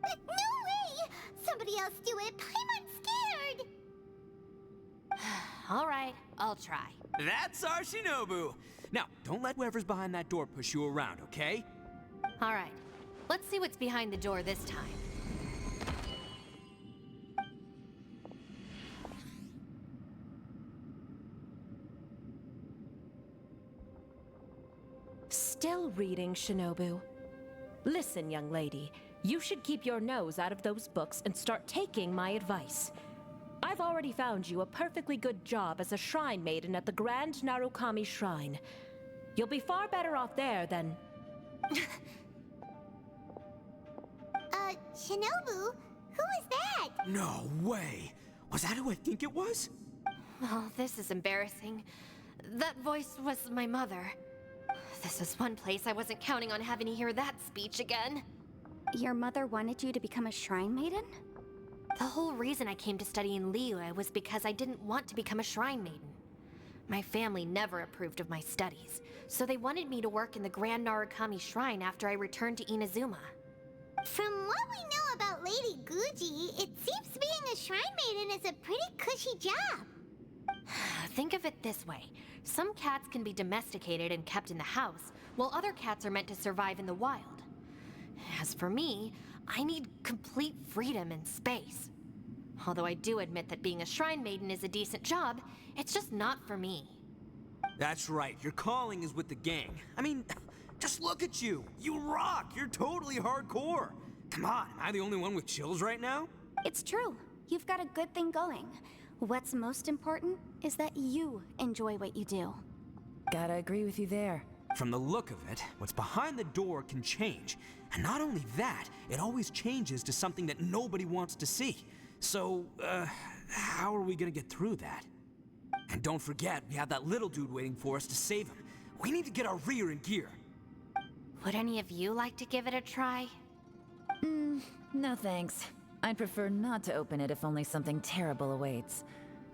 No way! Somebody else do it. Paimon's scared. All right, I'll try. That's our Shinobu! Now, don't let whoever's behind that door push you around, okay? All right, let's see what's behind the door this time. Still reading, Shinobu. Listen, young lady, you should keep your nose out of those books and start taking my advice. I've already found you a perfectly good job as a shrine maiden at the Grand Narukami Shrine. You'll be far better off there than... Shinobu? Who is that? No way! Was that who I think it was? Oh, this is embarrassing. That voice was my mother. This is one place I wasn't counting on having to hear that speech again. Your mother wanted you to become a shrine maiden? The whole reason I came to study in Liyue was because I didn't want to become a shrine maiden. My family never approved of my studies, so they wanted me to work in the Grand Narukami Shrine after I returned to Inazuma. From what we know about Lady Guji, it seems being a shrine maiden is a pretty cushy job. Think of it this way. Some cats can be domesticated and kept in the house, while other cats are meant to survive in the wild. As for me, I need complete freedom and space. Although I do admit that being a shrine maiden is a decent job, it's just not for me. That's right, your calling is with the gang. I mean, just look at you. You rock, you're totally hardcore. Come on, am I the only one with chills right now? It's true. You've got a good thing going. What's most important is that you enjoy what you do. Gotta agree with you there. From the look of it, what's behind the door can change. And not only that, it always changes to something that nobody wants to see. So, how are we gonna get through that? And don't forget, we have that little dude waiting for us to save him. We need to get our rear in gear. Would any of you like to give it a try? No thanks. I'd prefer not to open it if only something terrible awaits.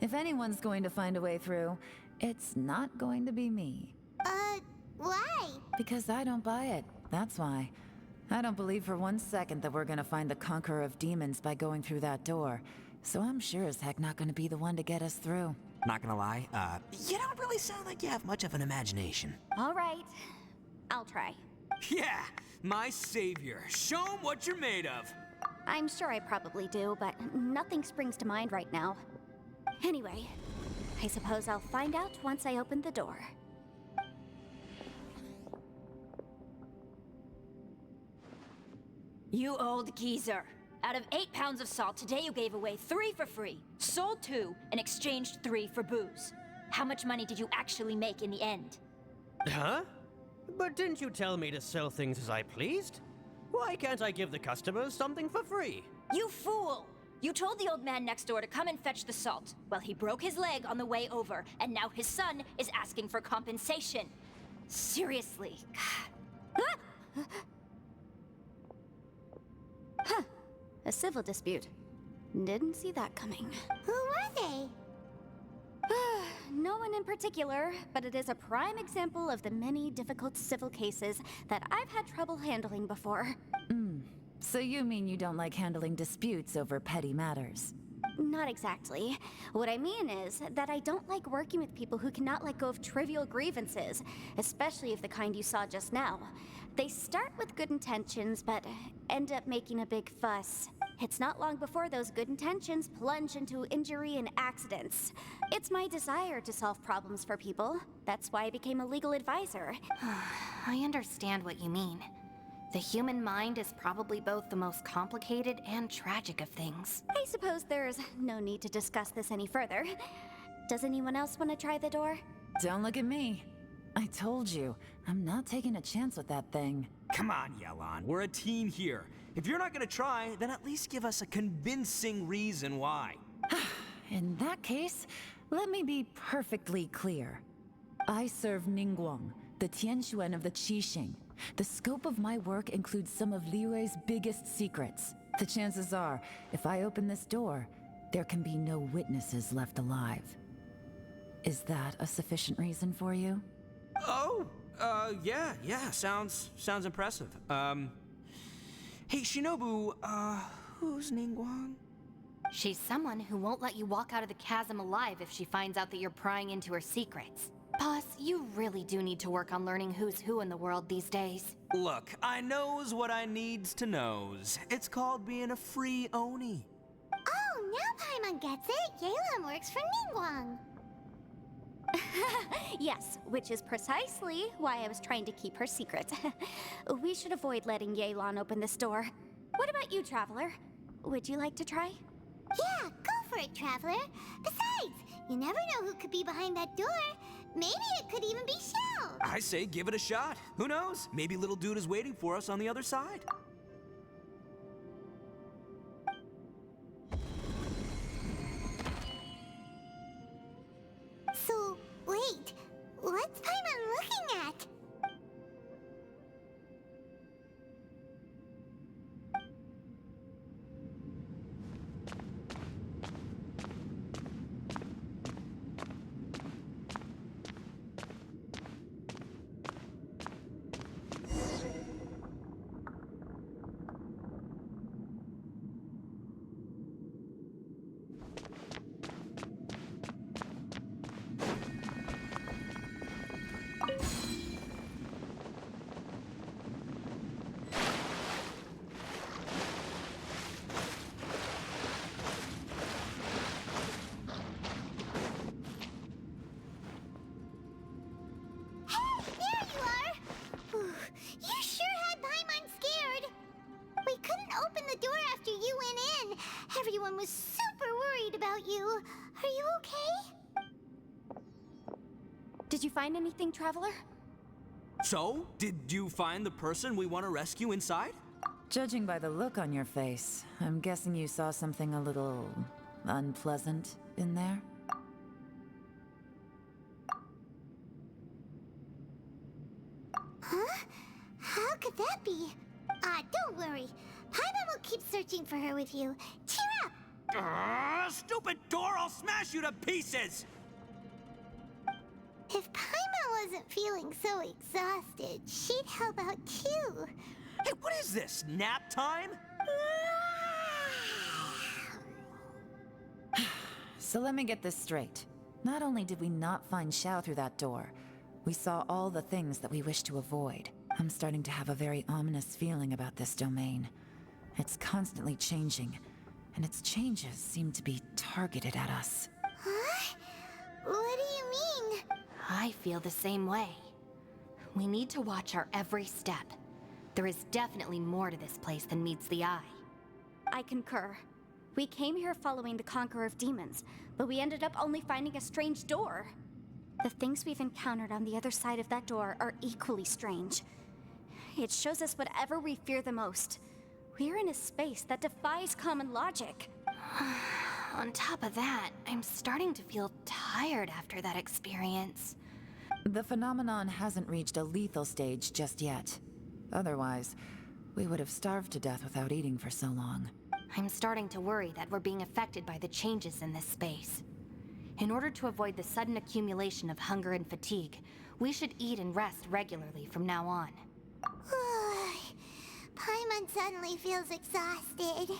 If anyone's going to find a way through, it's not going to be me. Why? Because I don't buy it, that's why. I don't believe for 1 second that we're gonna find the Conqueror of Demons by going through that door. So I'm sure as heck not gonna be the one to get us through. Not gonna lie, you don't really sound like you have much of an imagination. All right. I'll try. Yeah, my savior. Show 'em what you're made of. I'm sure I probably do, but nothing springs to mind right now. Anyway, I suppose I'll find out once I open the door. You old geezer. Out of 8 pounds of salt, today you gave away 3 for free, sold 2, and exchanged 3 for booze. How much money did you actually make in the end? Huh? But didn't you tell me to sell things as I pleased? Why can't I give the customers something for free? You fool! You told the old man next door to come and fetch the salt. Well, he broke his leg on the way over, and now his son is asking for compensation. Seriously. God. Huh. A civil dispute. Didn't see that coming. Who were they? No one in particular, but it is a prime example of the many difficult civil cases that I've had trouble handling before. So you mean you don't like handling disputes over petty matters? Not exactly. What I mean is that I don't like working with people who cannot let go of trivial grievances, especially of the kind you saw just now. They start with good intentions, but end up making a big fuss. It's not long before those good intentions plunge into injury and accidents. It's my desire to solve problems for people. That's why I became a legal advisor. I understand what you mean. The human mind is probably both the most complicated and tragic of things. I suppose there's no need to discuss this any further. Does anyone else want to try the door? Don't look at me. I told you, I'm not taking a chance with that thing. Come on, Yelan, we're a team here. If you're not gonna try, then at least give us a convincing reason why. In that case, let me be perfectly clear. I serve Ningguang, the Tianquan of the Qixing. The scope of my work includes some of Liyue's biggest secrets. The chances are, if I open this door, there can be no witnesses left alive. Is that a sufficient reason for you? Oh, yeah, sounds impressive. Hey, Shinobu, who's Ningguang? She's someone who won't let you walk out of the chasm alive if she finds out that you're prying into her secrets. Boss, you really do need to work on learning who's who in the world these days. Look, I knows what I needs to knows. It's called being a free Oni. Oh, now Paimon gets it. Yelan works for Ningguang. Yes, which is precisely why I was trying to keep her secret. We should avoid letting Yelan open this door. What about you, Traveler? Would you like to try? Yeah, go for it, Traveler. Besides, you never know who could be behind that door. Maybe it could even be Shell. I say give it a shot. Who knows? Maybe little dude is waiting for us on the other side. So, wait. What's Paimon looking at? Everyone was super worried about you. Are you okay? Did you find anything, Traveler? So, did you find the person we want to rescue inside? Judging by the look on your face, I'm guessing you saw something a little unpleasant in there? Huh? How could that be? Don't worry. Paimon will keep searching for her with you. Cheer up! Stupid door! I'll smash you to pieces! If Paimon wasn't feeling so exhausted, she'd help out too. Hey, what is this? Nap time? So let me get this straight. Not only did we not find Xiao through that door, we saw all the things that we wish to avoid. I'm starting to have a very ominous feeling about this domain. It's constantly changing, and its changes seem to be targeted at us. Huh? What do you mean? I feel the same way. We need to watch our every step. There is definitely more to this place than meets the eye. I concur. We came here following the Conqueror of Demons, but we ended up only finding a strange door. The things we've encountered on the other side of that door are equally strange. It shows us whatever we fear the most. We're in a space that defies common logic. On top of that, I'm starting to feel tired after that experience. The phenomenon hasn't reached a lethal stage just yet. Otherwise, we would have starved to death without eating for so long. I'm starting to worry that we're being affected by the changes in this space. In order to avoid the sudden accumulation of hunger and fatigue, we should eat and rest regularly from now on. Paimon suddenly feels exhausted.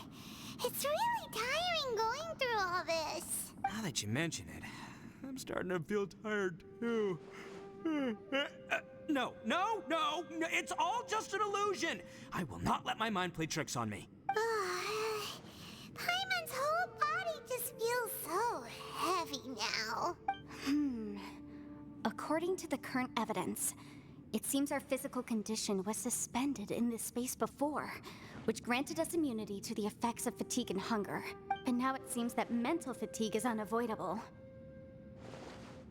It's really tiring going through all this. Now that you mention it, I'm starting to feel tired too. No, it's all just an illusion. I will not let my mind play tricks on me. Paimon's whole body just feels so heavy now. According to the current evidence, it seems our physical condition was suspended in this space before, which granted us immunity to the effects of fatigue and hunger. But now it seems that mental fatigue is unavoidable.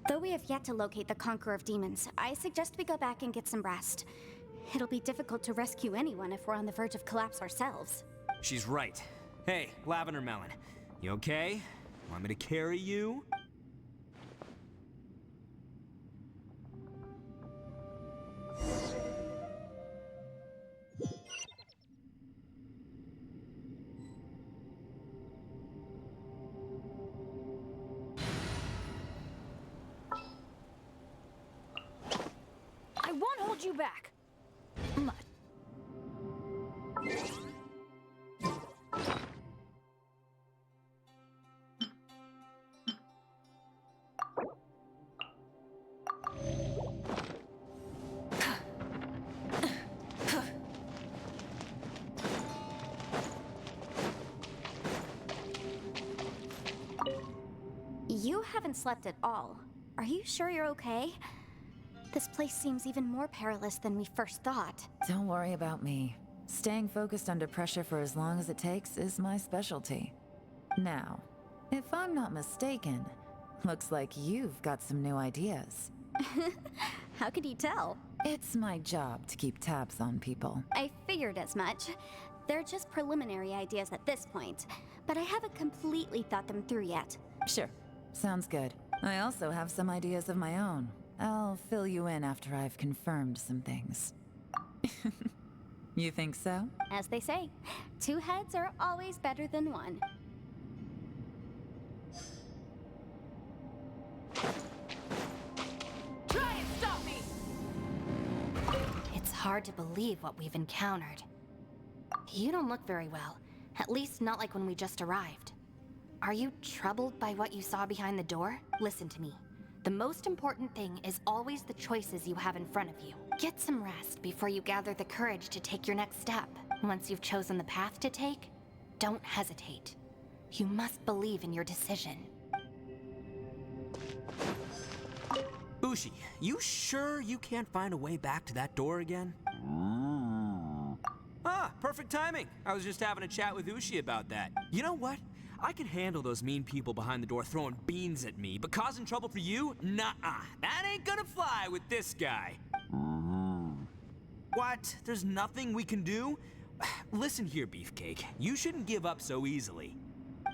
Though we have yet to locate the Conqueror of Demons, I suggest we go back and get some rest. It'll be difficult to rescue anyone if we're on the verge of collapse ourselves. She's right. Hey, Lavender Melon, you okay? Want me to carry you? I won't hold you back. You haven't slept at all. Are you sure you're okay? This place seems even more perilous than we first thought. Don't worry about me. Staying focused under pressure for as long as it takes is my specialty. Now, if I'm not mistaken, looks like you've got some new ideas. How could you tell? It's my job to keep tabs on people. I figured as much. They're just preliminary ideas at this point, but I haven't completely thought them through yet. Sure, sounds good. I also have some ideas of my own. I'll fill you in after I've confirmed some things. You think so? As they say, two heads are always better than one. Try and stop me! It's hard to believe what we've encountered. You don't look very well, at least not like when we just arrived. Are you troubled by what you saw behind the door? Listen to me. The most important thing is always the choices you have in front of you. Get some rest before you gather the courage to take your next step. Once you've chosen the path to take, don't hesitate. You must believe in your decision. Bushi, you sure you can't find a way back to that door again? Ah, perfect timing. I was just having a chat with Ushi about that. You know what? I can handle those mean people behind the door throwing beans at me, but causing trouble for you? Nuh-uh. That ain't gonna fly with this guy. What? There's nothing we can do? Listen here, Beefcake. You shouldn't give up so easily.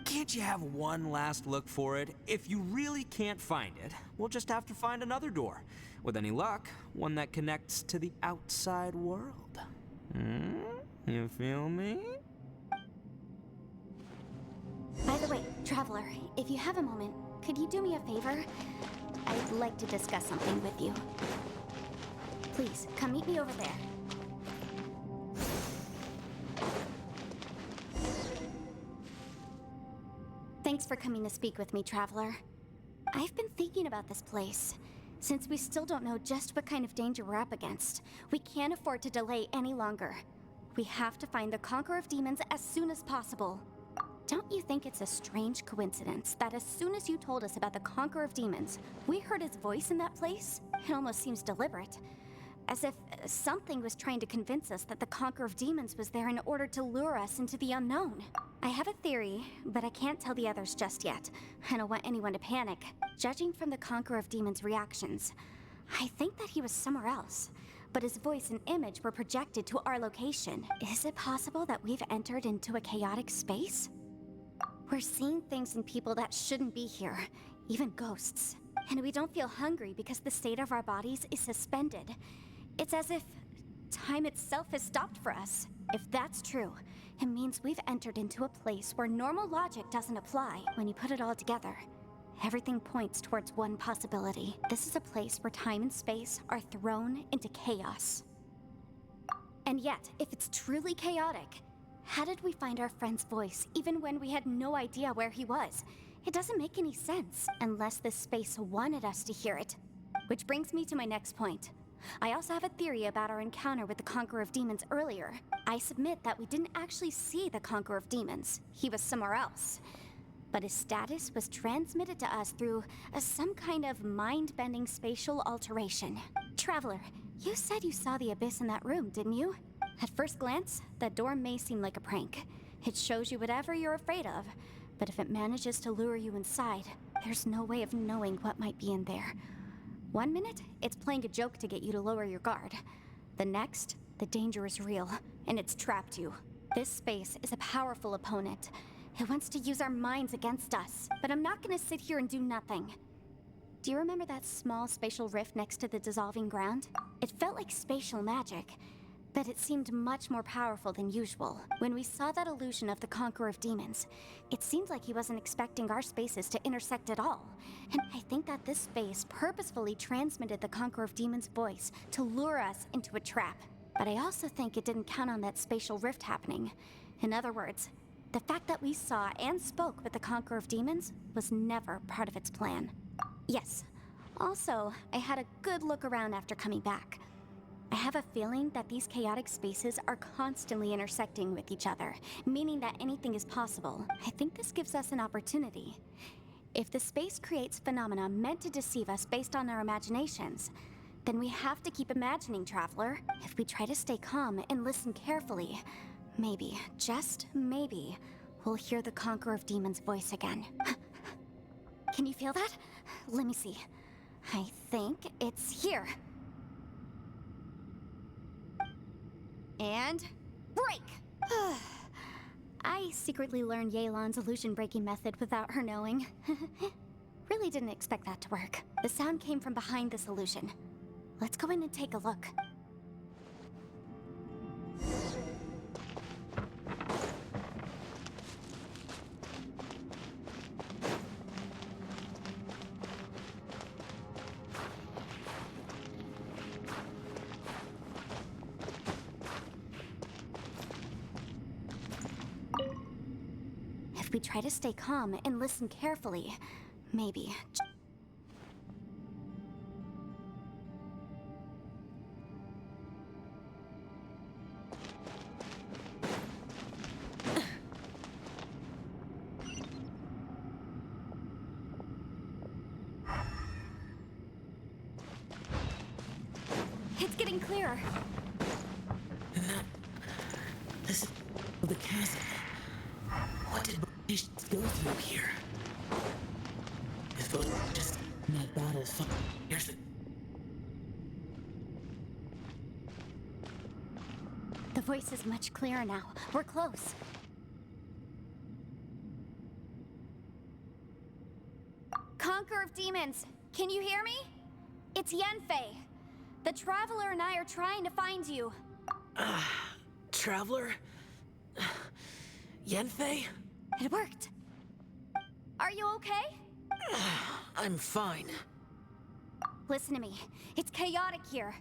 Can't you have one last look for it? If you really can't find it, we'll just have to find another door. With any luck, one that connects to the outside world. You feel me? By the way, Traveler, if you have a moment, could you do me a favor? I'd like to discuss something with you. Please, come meet me over there. Thanks for coming to speak with me, Traveler. I've been thinking about this place. Since we still don't know just what kind of danger we're up against, we can't afford to delay any longer. We have to find the Conqueror of Demons as soon as possible. Don't you think it's a strange coincidence that as soon as you told us about the Conqueror of Demons, we heard his voice in that place? It almost seems deliberate. As if something was trying to convince us that the Conqueror of Demons was there in order to lure us into the unknown. I have a theory, but I can't tell the others just yet. I don't want anyone to panic. Judging from the Conqueror of Demons' reactions, I think that he was somewhere else. But his voice and image were projected to our location. Is it possible that we've entered into a chaotic space? We're seeing things in people that shouldn't be here, even ghosts. And we don't feel hungry because the state of our bodies is suspended. It's as if time itself has stopped for us. If that's true, it means we've entered into a place where normal logic doesn't apply. When you put it all together, everything points towards one possibility. This is a place where time and space are thrown into chaos. And yet, if it's truly chaotic, how did we find our friend's voice even when we had no idea where he was? It doesn't make any sense unless this space wanted us to hear it. Which brings me to my next point. I also have a theory about our encounter with the Conqueror of Demons earlier. I submit that we didn't actually see the Conqueror of Demons. He was somewhere else. But his status was transmitted to us through some kind of mind-bending spatial alteration. Traveler, you said you saw the abyss in that room, didn't you? At first glance, that door may seem like a prank. It shows you whatever you're afraid of. But if it manages to lure you inside, there's no way of knowing what might be in there. One minute, it's playing a joke to get you to lower your guard. The next, the danger is real, and it's trapped you. This space is a powerful opponent. It wants to use our minds against us, but I'm not gonna sit here and do nothing. Do you remember that small spatial rift next to the dissolving ground? It felt like spatial magic, but it seemed much more powerful than usual. When we saw that illusion of the Conqueror of Demons, it seemed like he wasn't expecting our spaces to intersect at all. And I think that this space purposefully transmitted the Conqueror of Demons' voice to lure us into a trap. But I also think it didn't count on that spatial rift happening. In other words, the fact that we saw and spoke with the Conqueror of Demons was never part of its plan. Yes. Also, I had a good look around after coming back. I have a feeling that these chaotic spaces are constantly intersecting with each other, meaning that anything is possible. I think this gives us an opportunity. If the space creates phenomena meant to deceive us based on our imaginations, then we have to keep imagining, Traveler. If we try to stay calm and listen carefully, maybe, just maybe, we'll hear the Conqueror of Demons' voice again. Can you feel that? Let me see. I think it's here. And break! I secretly learned Yelan's illusion-breaking method without her knowing. Really didn't expect that to work. The sound came from behind this illusion. Let's go in and take a look. If we try to stay calm and listen carefully, maybe. It's getting clearer. This is the chasm. What did British go through here? If it was just not bad as fuck years ago. The voice is much clearer now. We're close. Conqueror of Demons, can you hear me? It's Yanfei. The Traveler and I are trying to find you. Traveler? Yanfei? It worked. Are you okay? I'm fine. Listen to me. It's chaotic here.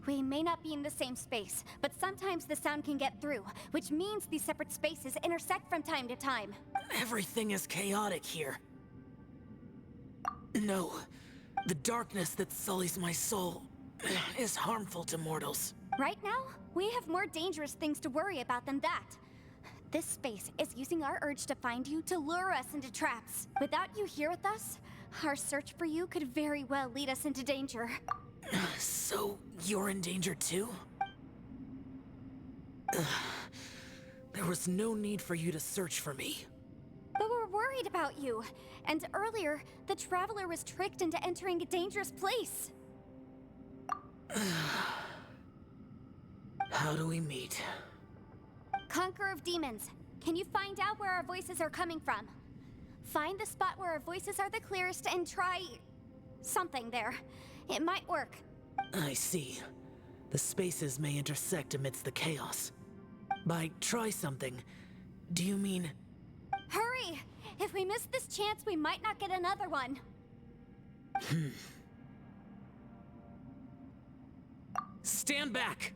We may not be in the same space, but sometimes the sound can get through, which means these separate spaces intersect from time to time. Everything is chaotic here. No. The darkness that sullies my soul is harmful to mortals. Right now, we have more dangerous things to worry about than that. This space is using our urge to find you to lure us into traps. Without you here with us, our search for you could very well lead us into danger. So, you're in danger too? There was no need for you to search for me. But we're worried about you. And earlier, the Traveler was tricked into entering a dangerous place. How do we meet? Conqueror of Demons, can you find out where our voices are coming from? Find the spot where our voices are the clearest and try something there. It might work. I see. The spaces may intersect amidst the chaos. By try something, do you mean... Hurry! If we miss this chance, we might not get another one. Stand back!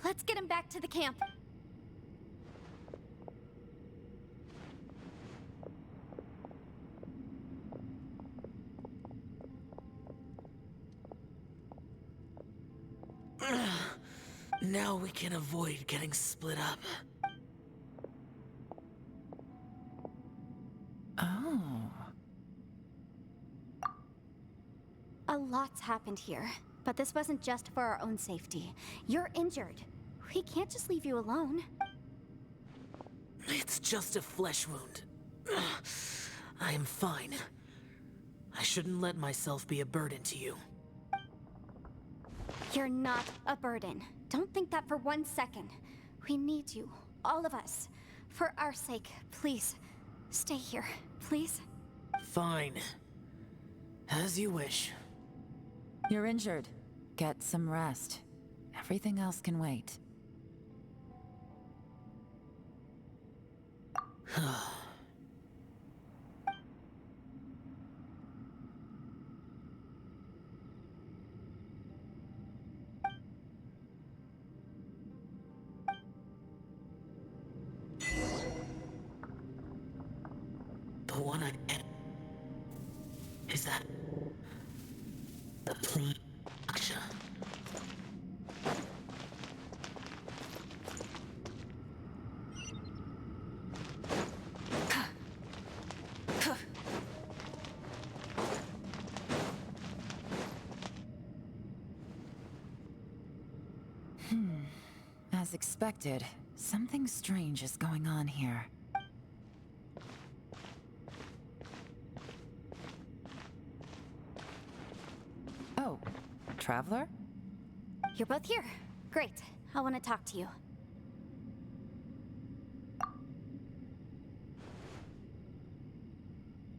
Let's get him back to the camp. Now we can avoid getting split up. Oh. A lot's happened here, but this wasn't just for our own safety. You're injured. We can't just leave you alone. It's just a flesh wound. I am fine. I shouldn't let myself be a burden to you. You're not a burden. Don't think that for 1 second. We need you, all of us. For our sake, please, stay here, please. Fine. As you wish. You're injured. Get some rest. Everything else can wait. The one I am. Is that the plea? As expected, something strange is going on here. Oh, Traveler? You're both here. Great. I want to talk to you.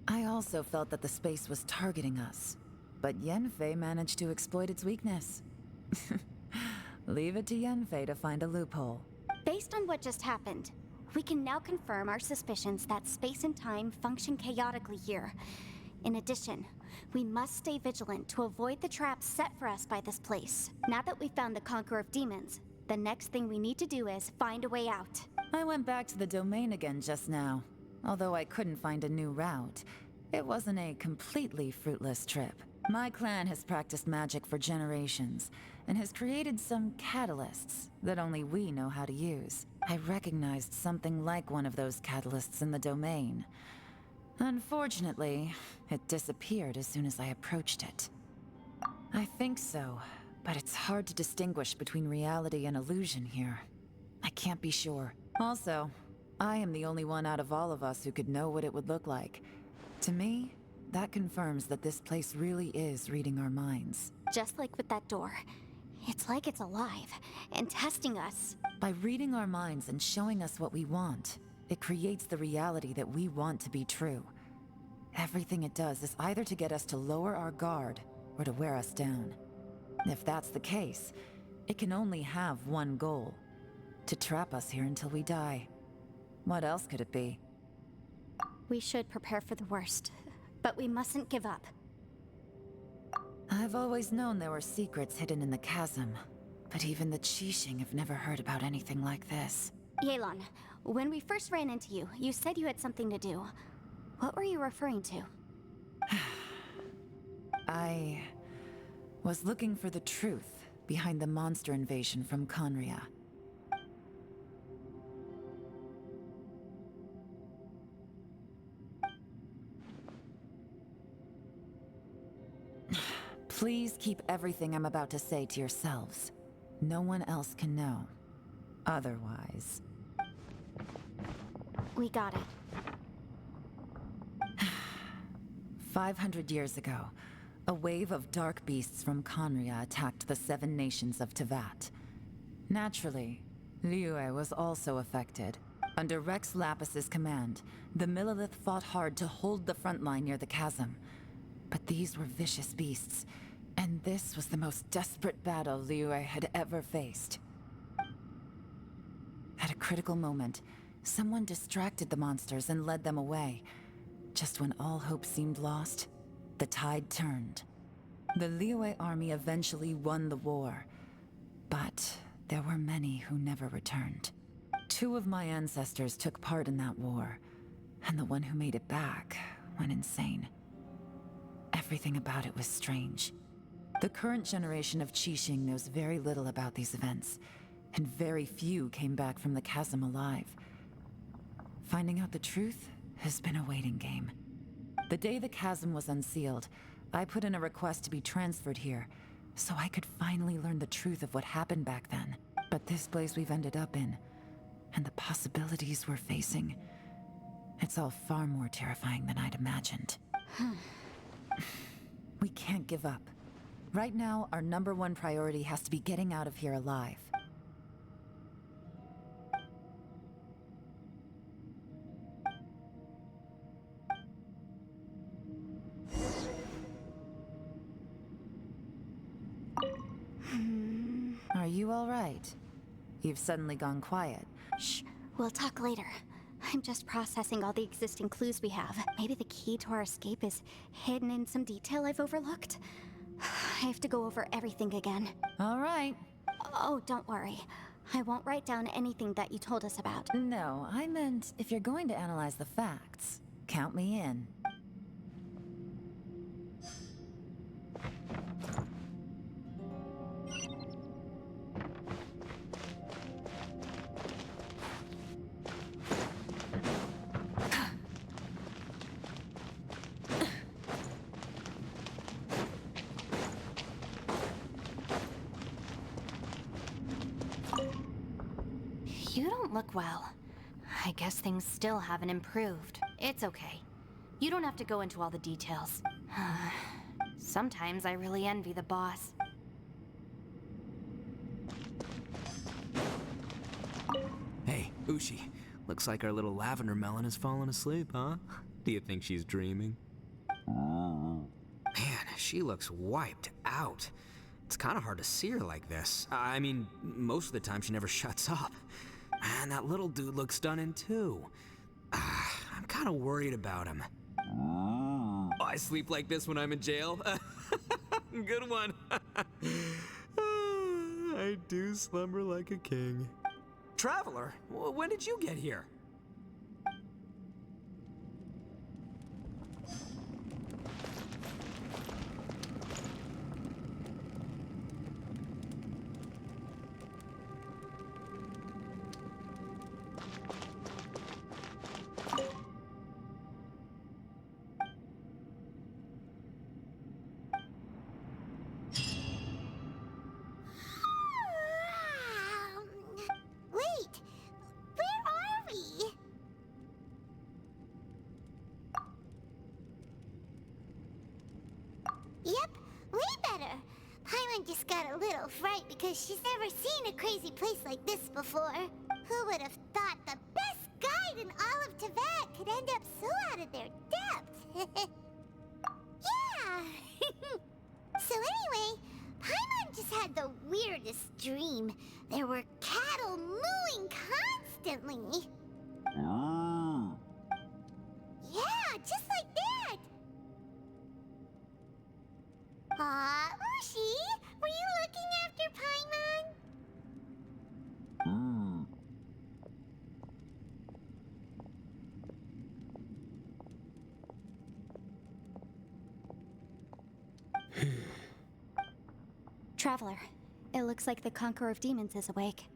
I also felt that the space was targeting us, but Yenfei managed to exploit its weakness. Leave it to Yenfei to find a loophole. Based on what just happened, we can now confirm our suspicions that space and time function chaotically here. In addition, we must stay vigilant to avoid the traps set for us by this place. Now that we've found the Conqueror of Demons, the next thing we need to do is find a way out. I went back to the domain again just now. Although I couldn't find a new route, it wasn't a completely fruitless trip. My clan has practiced magic for generations, and has created some catalysts that only we know how to use. I recognized something like one of those catalysts in the domain. Unfortunately, it disappeared as soon as I approached it. I think so, but it's hard to distinguish between reality and illusion here. I can't be sure. Also, I am the only one out of all of us who could know what it would look like. To me, that confirms that this place really is reading our minds. Just like with that door. It's like it's alive, and testing us. By reading our minds and showing us what we want, it creates the reality that we want to be true. Everything it does is either to get us to lower our guard, or to wear us down. If that's the case, it can only have one goal: to trap us here until we die. What else could it be? We should prepare for the worst, but we mustn't give up. I've always known there were secrets hidden in the chasm, but even the Qixing have never heard about anything like this. Yelan, when we first ran into you, you said you had something to do. What were you referring to? I was looking for the truth behind the monster invasion from Conria. Please keep everything I'm about to say to yourselves. No one else can know. Otherwise... We got it. 500 years ago, a wave of dark beasts from Conria attacked the 7 nations of Tevat. Naturally, Liyue was also affected. Under Rex Lapis's command, the Millelith fought hard to hold the front line near the chasm. But these were vicious beasts, and this was the most desperate battle Liyue had ever faced. At a critical moment, someone distracted the monsters and led them away. Just when all hope seemed lost, the tide turned. The Liyue army eventually won the war, but there were many who never returned. 2 of my ancestors took part in that war, and the one who made it back went insane. Everything about it was strange. The current generation of Qixing knows very little about these events, and very few came back from the chasm alive. Finding out the truth has been a waiting game. The day the chasm was unsealed, I put in a request to be transferred here, so I could finally learn the truth of what happened back then. But this place we've ended up in, and the possibilities we're facing, it's all far more terrifying than I'd imagined. We can't give up. Right now, our #1 priority has to be getting out of here alive. Are you all right? You've suddenly gone quiet. Shh, we'll talk later. I'm just processing all the existing clues we have. Maybe the key to our escape is hidden in some detail I've overlooked. I have to go over everything again. All right. Oh, don't worry. I won't write down anything that you told us about. No, I meant if you're going to analyze the facts, count me in. You don't look well. I guess things still haven't improved. It's okay. You don't have to go into all the details. Sometimes I really envy the boss. Hey, Ushi. Looks like our little lavender melon has fallen asleep, huh? Do you think she's dreaming? Man, she looks wiped out. It's kind of hard to see her like this. I mean, most of the time she never shuts up. And that little dude looks stunning too. I'm kind of worried about him. Oh, I sleep like this when I'm in jail? Good one. I do slumber like a king. Traveler, when did you get here? Wait, where are we? Yep, way better. Paimon just got a little fright because she's never seen a crazy place like this before. Who would have thought the best guide in all of Tevat could end up so out of their depth? Yeah! So anyway, Paimon just had the weirdest dream. There were cattle mooing constantly. Yeah, just like that. Aw, Ushi, were you looking after Paimon? Traveler, it looks like the Conqueror of Demons is awake.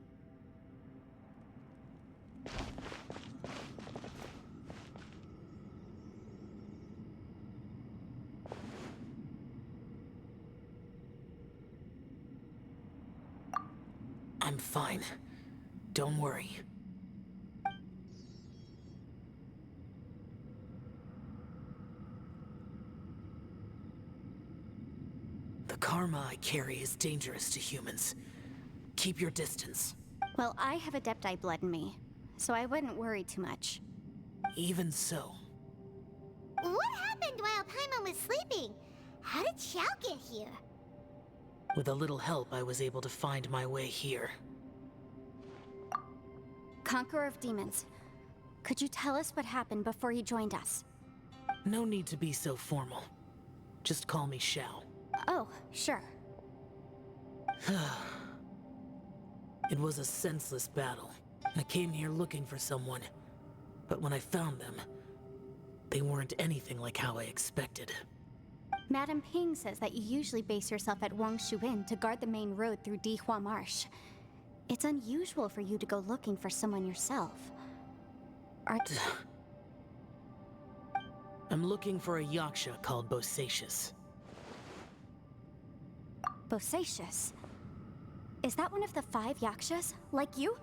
I'm fine. Don't worry. The karma I carry is dangerous to humans. Keep your distance. Well, I have Adepti blood in me, so I wouldn't worry too much. Even so. What happened while Paimon was sleeping? How did Xiao get here? With a little help, I was able to find my way here. Conqueror of Demons, could you tell us what happened before you joined us? No need to be so formal. Just call me Xiao. Oh, sure. It was a senseless battle. I came here looking for someone, but when I found them, they weren't anything like how I expected. Madame Ping says that you usually base yourself at Wangshu Inn to guard the main road through Dihua Marsh. It's unusual for you to go looking for someone yourself. I'm looking for a yaksha called Bosacius. Bosacius? Is that one of the 5 yakshas, like you?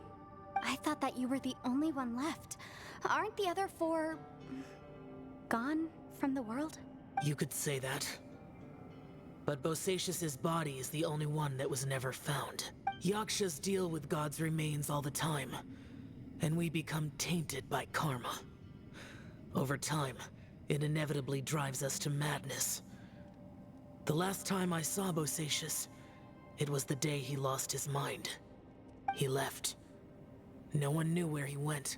I thought that you were the only one left. Aren't the other 4... gone from the world? You could say that. But Bosacius's body is the only one that was never found. Yakshas deal with God's remains all the time, and we become tainted by karma. Over time, it inevitably drives us to madness. The last time I saw Bosacius, it was the day he lost his mind. He left. No one knew where he went,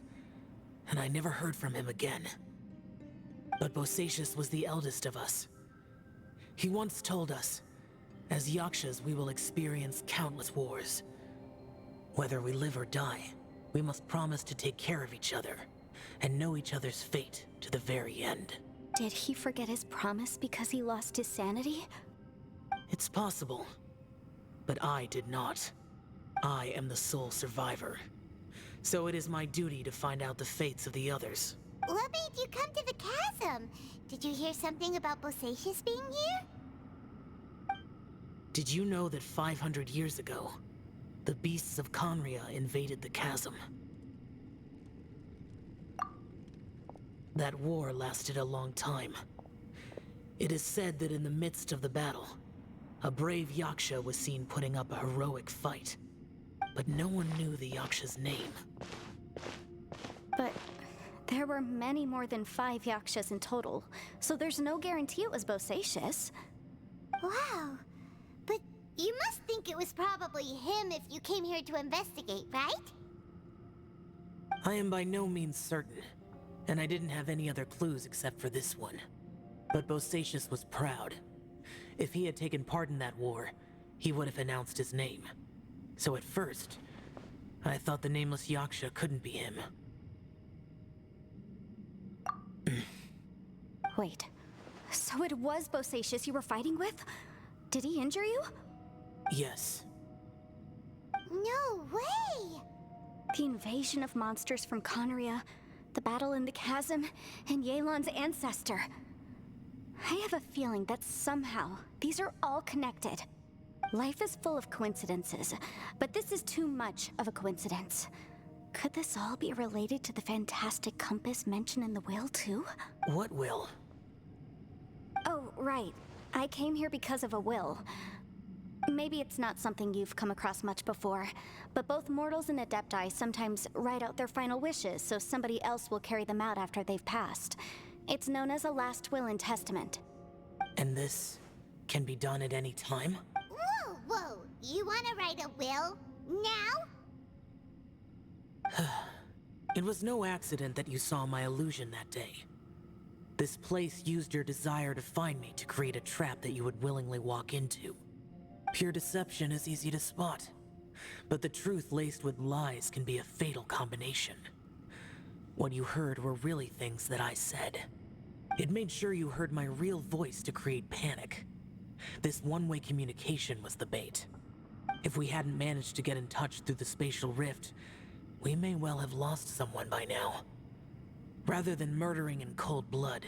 and I never heard from him again. But Bosacius was the eldest of us. He once told us, as Yakshas we will experience countless wars. Whether we live or die, we must promise to take care of each other, and know each other's fate to the very end. Did he forget his promise because he lost his sanity? It's possible, but I did not. I am the sole survivor. So it is my duty to find out the fates of the others. What made you come to the chasm? Did you hear something about Bosacius being here? Did you know that 500 years ago, the beasts of Conria invaded the chasm? That war lasted a long time. It is said that in the midst of the battle, a brave Yaksha was seen putting up a heroic fight. But no one knew the Yaksha's name. But there were many more than 5 yakshas in total, so there's no guarantee it was Bosacius. Wow. But you must think it was probably him if you came here to investigate, right? I am by no means certain, and I didn't have any other clues except for this one. But Bosacius was proud. If he had taken part in that war, he would have announced his name. So at first, I thought the nameless Yaksha couldn't be him. Wait, so it was Bosacius you were fighting with? Did he injure you? Yes. No way! The invasion of monsters from Conria, the battle in the chasm, and Yelan's ancestor. I have a feeling that somehow these are all connected. Life is full of coincidences, but this is too much of a coincidence. Could this all be related to the fantastic compass mentioned in the will, too? What will? Oh, right. I came here because of a will. Maybe it's not something you've come across much before, but both mortals and Adepti sometimes write out their final wishes so somebody else will carry them out after they've passed. It's known as a last will and testament. And this can be done at any time? Whoa, whoa! You wanna write a will? Now? It was no accident that you saw my illusion that day. This place used your desire to find me to create a trap that you would willingly walk into. Pure deception is easy to spot, but the truth laced with lies can be a fatal combination. What you heard were really things that I said. It made sure you heard my real voice to create panic. This one-way communication was the bait. If we hadn't managed to get in touch through the spatial rift, we may well have lost someone by now. Rather than murdering in cold blood,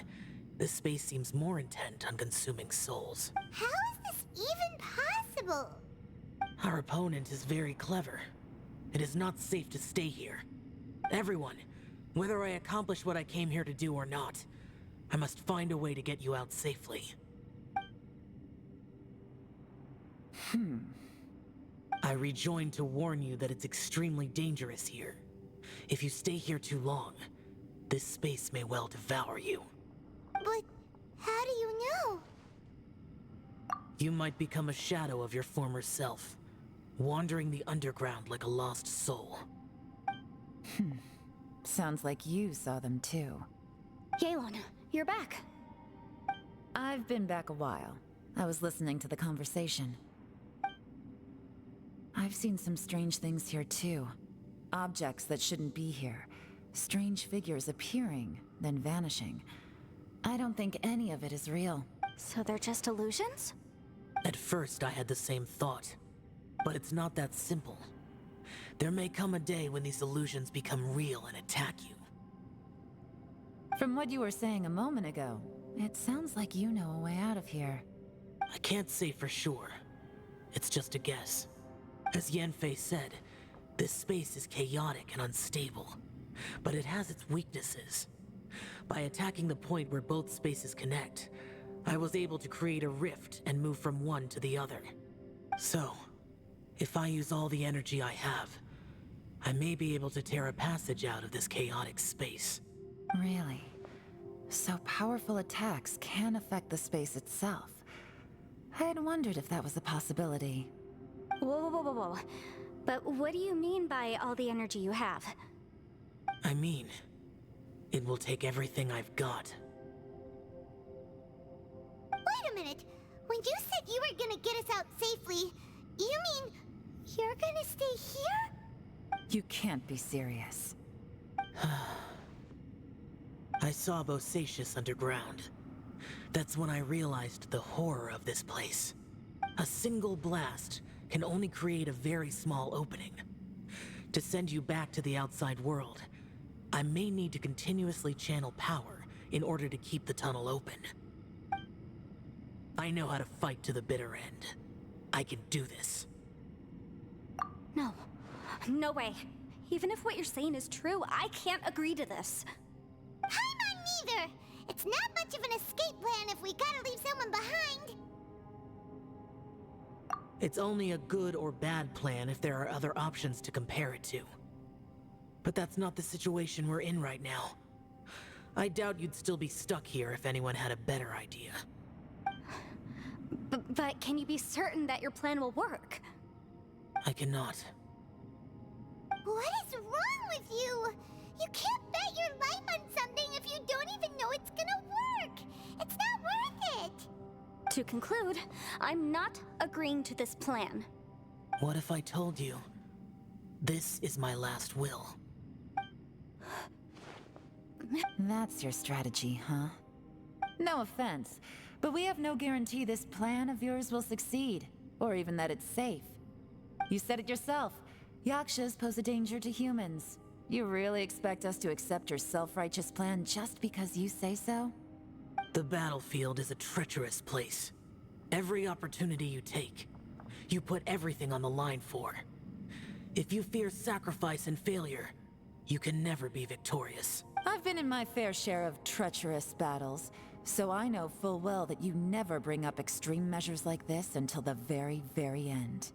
this space seems more intent on consuming souls. How is this even possible? Our opponent is very clever. It is not safe to stay here. Everyone, whether I accomplish what I came here to do or not, I must find a way to get you out safely. I rejoined to warn you that it's extremely dangerous here. If you stay here too long, this space may well devour you. But how do you know? You might become a shadow of your former self, wandering the underground like a lost soul. Sounds like you saw them too. Yelan, you're back. I've been back a while. I was listening to the conversation. I've seen some strange things here too. Objects that shouldn't be here. Strange figures appearing, then vanishing. I don't think any of it is real. So they're just illusions? At first, I had the same thought. But it's not that simple. There may come a day when these illusions become real and attack you. From what you were saying a moment ago, it sounds like you know a way out of here. I can't say for sure. It's just a guess. As Yanfei said, this space is chaotic and unstable, but it has its weaknesses. By attacking the point where both spaces connect, I was able to create a rift and move from one to the other. So, if I use all the energy I have, I may be able to tear a passage out of this chaotic space. Really? So powerful attacks can affect the space itself. I had wondered if that was a possibility. Whoa. But what do you mean by all the energy you have? I mean, it will take everything I've got. Wait a minute. When you said you were gonna get us out safely, you mean you're gonna stay here? You can't be serious. I saw Bosacius underground. That's when I realized the horror of this place. A single blast can only create a very small opening. To send you back to the outside world, I may need to continuously channel power in order to keep the tunnel open. I know how to fight to the bitter end. I can do this. No way. Even if what you're saying is true, I can't agree to this. Paimon neither! It's not much of an escape plan if we gotta leave someone behind. It's only a good or bad plan if there are other options to compare it to. But that's not the situation we're in right now. I doubt you'd still be stuck here if anyone had a better idea. But can you be certain that your plan will work? I cannot. What is wrong with you? You can't bet your life on something if you don't even know it's gonna work. It's not worth it. To conclude, I'm not agreeing to this plan. What if I told you, this is my last will? That's your strategy, huh? No offense, but we have no guarantee this plan of yours will succeed, or even that it's safe. You said it yourself. Yakshas pose a danger to humans. You really expect us to accept your self-righteous plan just because you say so? The battlefield is a treacherous place. Every opportunity you take, you put everything on the line for. If you fear sacrifice and failure, you can never be victorious. I've been in my fair share of treacherous battles, so I know full well that you never bring up extreme measures like this until the very, very end.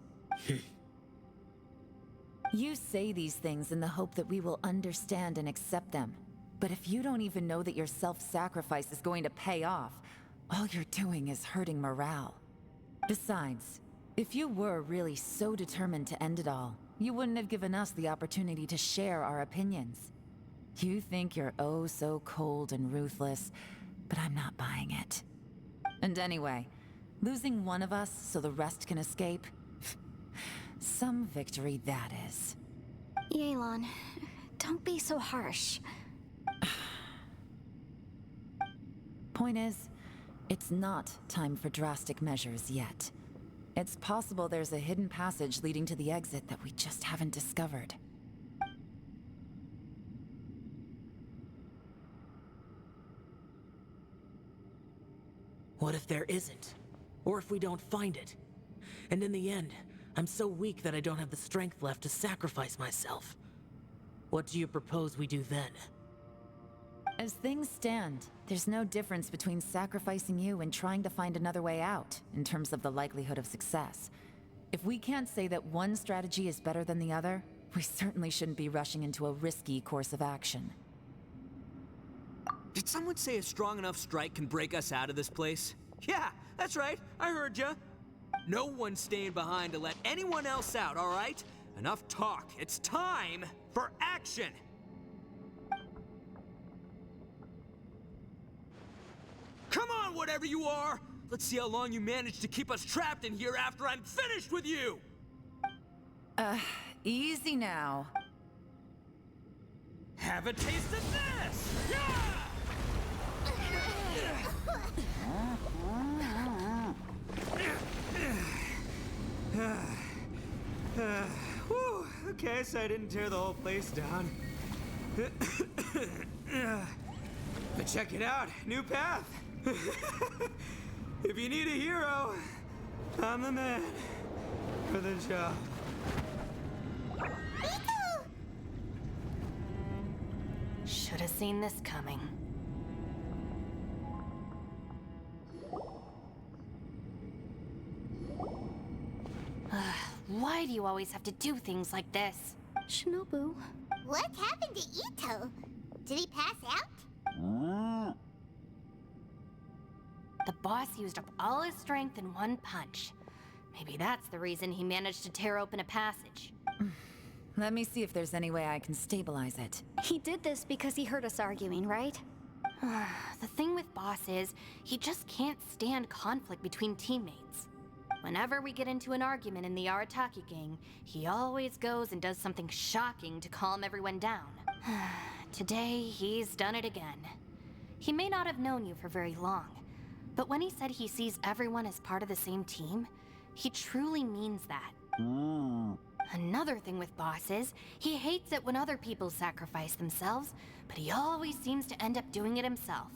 You say these things in the hope that we will understand and accept them. But if you don't even know that your self-sacrifice is going to pay off, all you're doing is hurting morale. Besides, if you were really so determined to end it all, you wouldn't have given us the opportunity to share our opinions. You think you're oh so cold and ruthless, but I'm not buying it. And anyway, losing one of us so the rest can escape? Some victory that is. Yelan, don't be so harsh. Point is, it's not time for drastic measures yet. It's possible there's a hidden passage leading to the exit that we just haven't discovered. What if there isn't? Or if we don't find it? And in the end, I'm so weak that I don't have the strength left to sacrifice myself. What do you propose we do then? As things stand, there's no difference between sacrificing you and trying to find another way out, in terms of the likelihood of success. If we can't say that one strategy is better than the other, we certainly shouldn't be rushing into a risky course of action. Did someone say a strong enough strike can break us out of this place? Yeah, that's right. I heard ya. No one's staying behind to let anyone else out, all right? Enough talk. It's time for action! Come on, whatever you are! Let's see how long you manage to keep us trapped in here after I'm finished with you! Easy now. Have a taste of this! Yeah! Whew, okay, so I didn't tear the whole place down. But check it out, new path. If you need a hero, I'm the man for the job. Should have seen this coming. Why do you always have to do things like this? Shinobu. What happened to Ito? Did he pass out? The boss used up all his strength in one punch. Maybe that's the reason he managed to tear open a passage. Let me see if there's any way I can stabilize it. He did this because he heard us arguing, right? The thing with Boss is, he just can't stand conflict between teammates. Whenever we get into an argument in the Arataki gang, he always goes and does something shocking to calm everyone down. Today, he's done it again. He may not have known you for very long, but when he said he sees everyone as part of the same team, he truly means that. Another thing with Boss is, he hates it when other people sacrifice themselves, but he always seems to end up doing it himself.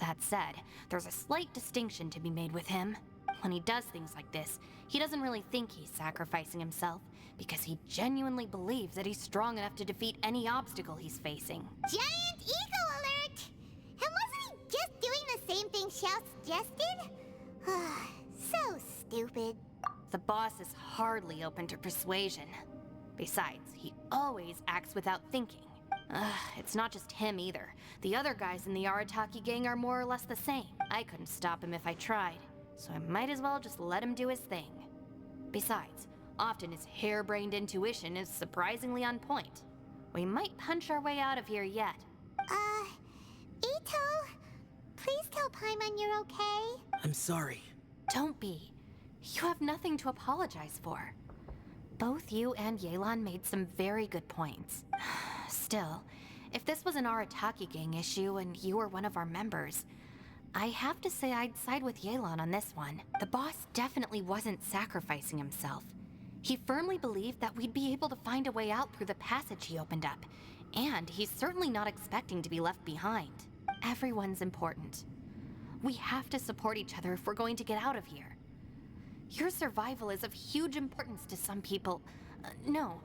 That said, there's a slight distinction to be made with him. When he does things like this, he doesn't really think he's sacrificing himself, because he genuinely believes that he's strong enough to defeat any obstacle he's facing. Giant ego alert! And wasn't he just doing the same thing Xiao suggested? So stupid. The boss is hardly open to persuasion. Besides, he always acts without thinking. It's not just him either. The other guys in the Arataki gang are more or less the same. I couldn't stop him if I tried, so I might as well just let him do his thing. Besides, often his harebrained intuition is surprisingly on point. We might punch our way out of here yet. Ito, please tell Paimon you're okay. I'm sorry. Don't be. You have nothing to apologize for. Both you and Yelan made some very good points. Still, if this was an Arataki gang issue and you were one of our members, I have to say I'd side with Yelan on this one. The boss definitely wasn't sacrificing himself. He firmly believed that we'd be able to find a way out through the passage he opened up, and he's certainly not expecting to be left behind. Everyone's important. We have to support each other if we're going to get out of here. Your survival is of huge importance to some people. No,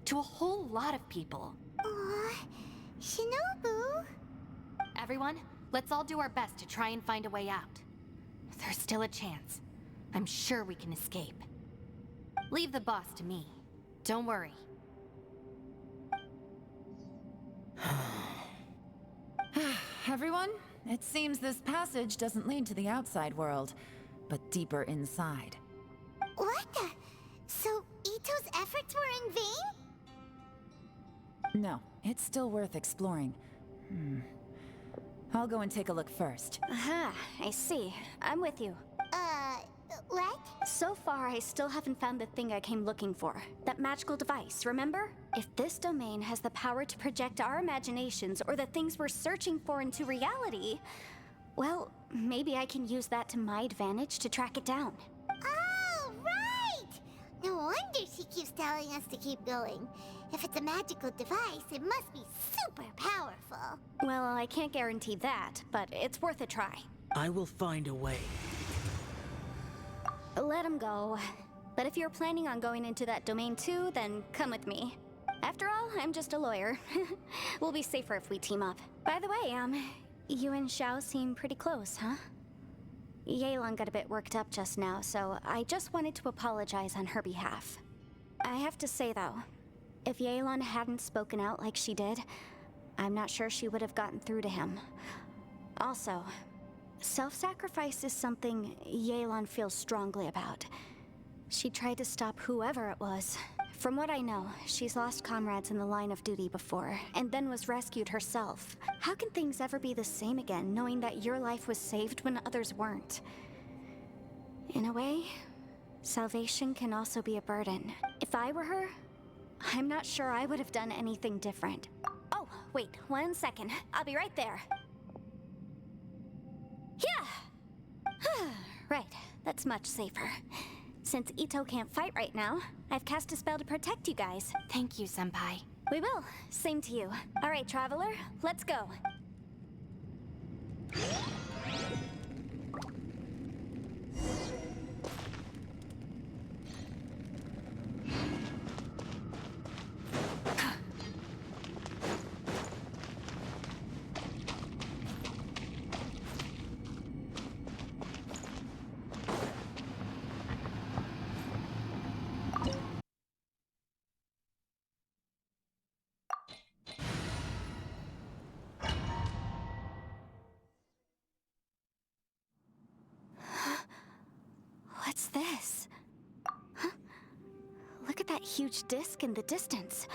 to a whole lot of people. Shinobu? Everyone, let's all do our best to try and find a way out. There's still a chance. I'm sure we can escape. Leave the boss to me. Don't worry. Everyone, it seems this passage doesn't lead to the outside world, but deeper inside. What the? So Ito's efforts were in vain? No, it's still worth exploring. I'll go and take a look first. Aha, I see. I'm with you. What? So far, I still haven't found the thing I came looking for. That magical device, remember? If this domain has the power to project our imaginations or the things we're searching for into reality, well, maybe I can use that to my advantage to track it down. Oh, right! No wonder she keeps telling us to keep going. If it's a magical device, it must be super powerful. Well, I can't guarantee that, but it's worth a try. I will find a way. Let him go. But if you're planning on going into that domain too, then come with me. After all, I'm just a lawyer. We'll be safer if we team up. By the way, you and Xiao seem pretty close, huh? Yelan got a bit worked up just now, so I just wanted to apologize on her behalf. I have to say though, if Yelan hadn't spoken out like she did, I'm not sure she would have gotten through to him. Also, self-sacrifice is something Yelan feels strongly about. She tried to stop whoever it was. From what I know, she's lost comrades in the line of duty before, and then was rescued herself. How can things ever be the same again, knowing that your life was saved when others weren't? In a way, salvation can also be a burden. If I were her, I'm not sure I would have done anything different. Oh, wait, 1 second. I'll be right there. Yeah! Right, that's much safer. Since Ito can't fight right now, I've cast a spell to protect you guys. Thank you, Senpai. We will. Same to you. All right, Traveler, let's go. What's this? Huh? Look at that huge disc in the distance.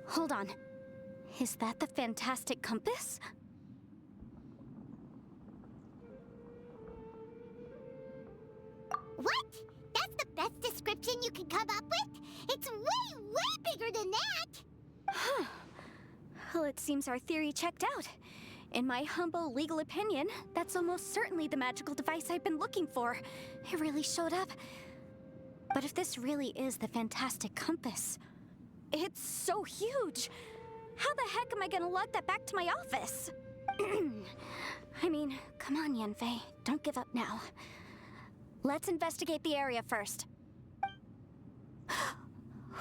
Hold on. Is that the fantastic compass? What? That's the best description you can come up with? It's way, way bigger than that! Huh. Well, it seems our theory checked out. In my humble legal opinion, that's almost certainly the magical device I've been looking for. It really showed up. But if this really is the fantastic compass, it's so huge! How the heck am I gonna lug that back to my office? I mean, come on, Yanfei. Don't give up now. Let's investigate the area first.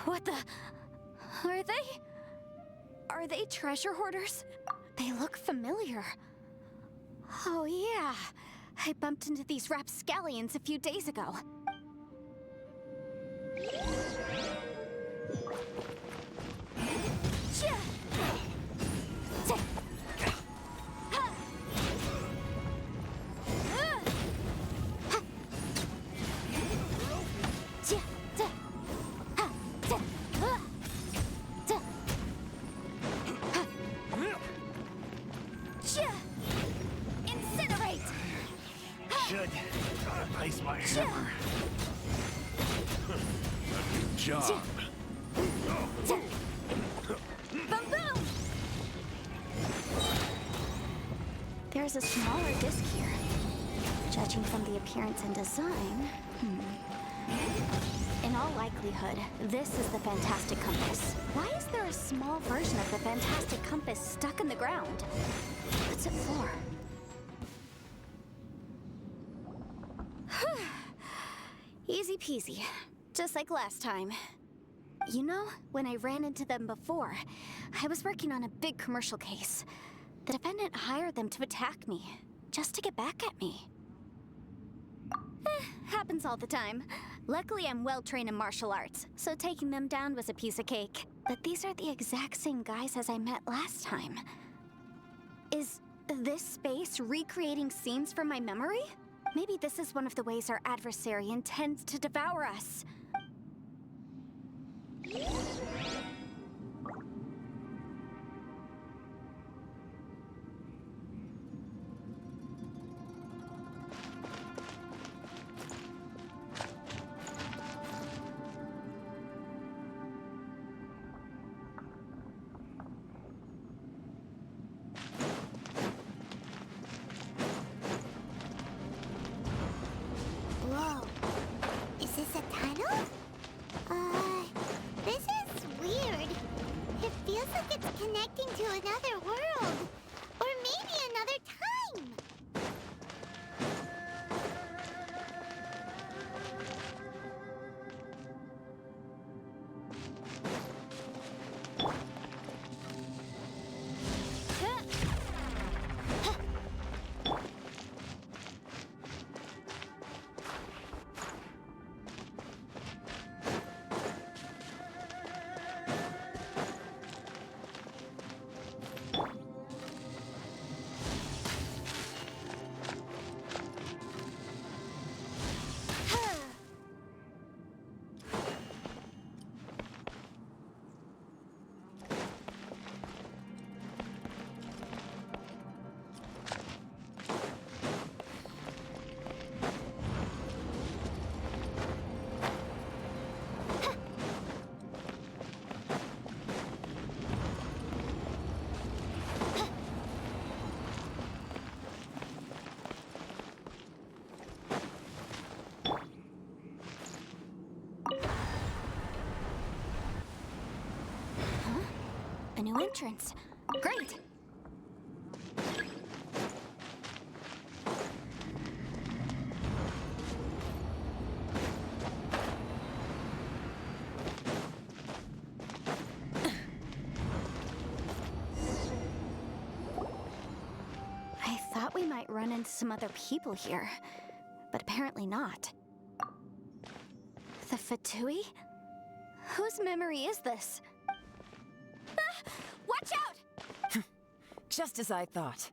What the... Are they... Are they treasure hoarders? They look familiar. Oh yeah, I bumped into these rapscallions a few days ago. Should replace my hammer. Good job. Boom boom! There's a smaller disc here. Judging from the appearance and design, in all likelihood, this is the fantastic compass. Why is there a small version of the fantastic compass stuck in the ground? What's it for? Easy peasy, just like last time. You know, when I ran into them before, I was working on a big commercial case. The defendant hired them to attack me, just to get back at me. Happens all the time. Luckily, I'm well-trained in martial arts, so taking them down was a piece of cake. But these are the exact same guys as I met last time. Is this space recreating scenes from my memory? Maybe this is one of the ways our adversary intends to devour us. Whoa. Is this a tunnel? This is weird. It feels like it's connecting to another world. Or maybe another time. new entrance. Great! I thought we might run into some other people here, but apparently not. The F2P? Whose memory is this? Ah! Watch out! Just as I thought.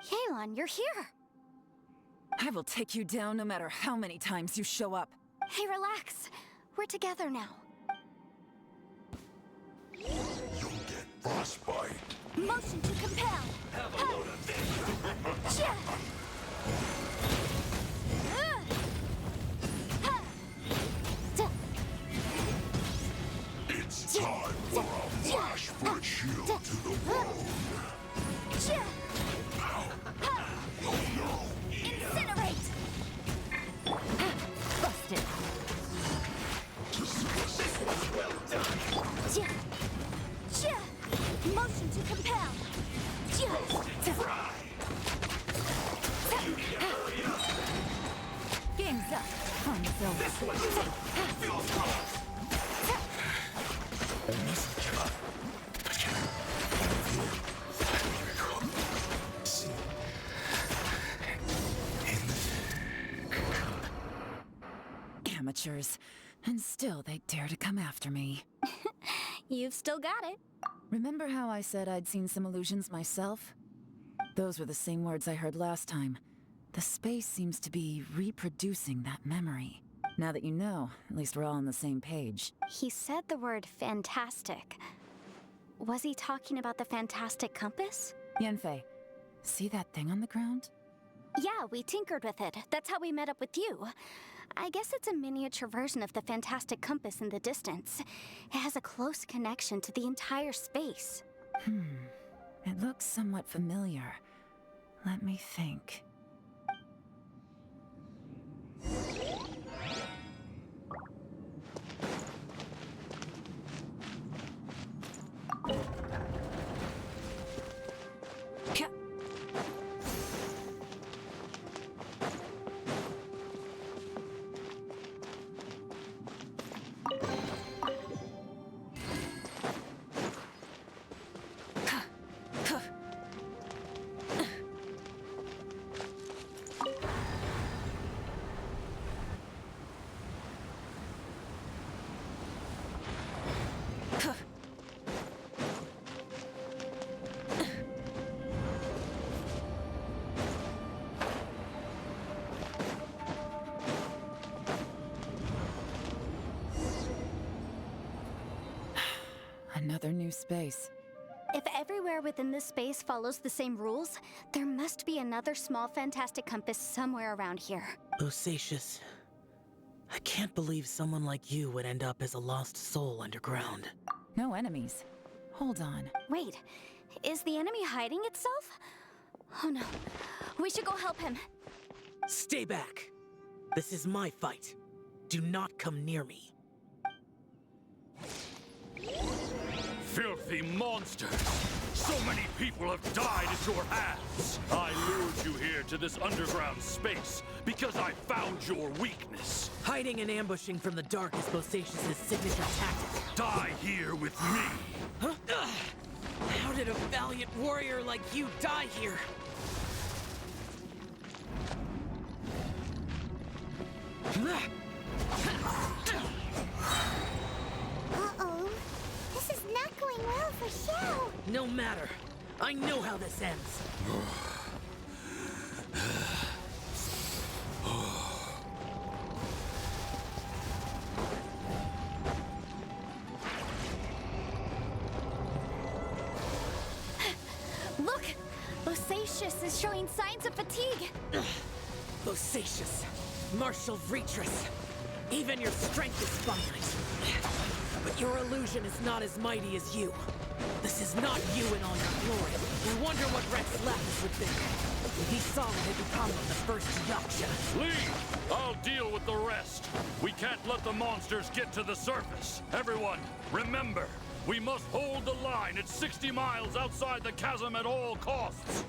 Yelan, you're here! I will take you down no matter how many times you show up. Hey, relax. We're together now. You'll get frostbite. Motion to compel! Have a load of this. It's time for a flash foot shield to the bone. Incinerate! Busted. Well done. Motion to compel! Game's up. Fun's over. This one feels close. Amateurs. And still they dare to come after me. You've still got it. Remember how I said I'd seen some illusions myself? Those were the same words I heard last time. The space seems to be reproducing that memory. Now that you know, at least we're all on the same page. He said the word fantastic. Was he talking about the fantastic compass? Yanfei, see that thing on the ground? Yeah, we tinkered with it. That's how we met up with you. I guess it's a miniature version of the fantastic compass in the distance. It has a close connection to the entire space. It looks somewhat familiar. Let me think. Another new space. If everywhere within this space follows the same rules, there must be another small fantastic compass somewhere around here. Bosacious. I can't believe someone like you would end up as a lost soul underground. No enemies. Hold on. Wait, is the enemy hiding itself? Oh no, we should go help him. Stay back. This is my fight. Do not come near me. Filthy monsters! So many people have died at your hands! I lured you here to this underground space because I found your weakness. Hiding and ambushing from the dark is Bosacious' signature tactic. Die here with me! Huh? How did a valiant warrior like you die here? Uh-oh. This is not going well for Xiao. No matter. I know how this ends. Look! Bosacious is showing signs of fatigue. Bosacious. Martial Retris. Even your strength is finite. But your illusion is not as mighty as you. This is not you in all your glory. I wonder what Rex Lapis would think. He saw what had become of the first Yaksha. Leave! I'll deal with the rest. We can't let the monsters get to the surface. Everyone, remember, we must hold the line at 60 miles outside the chasm at all costs.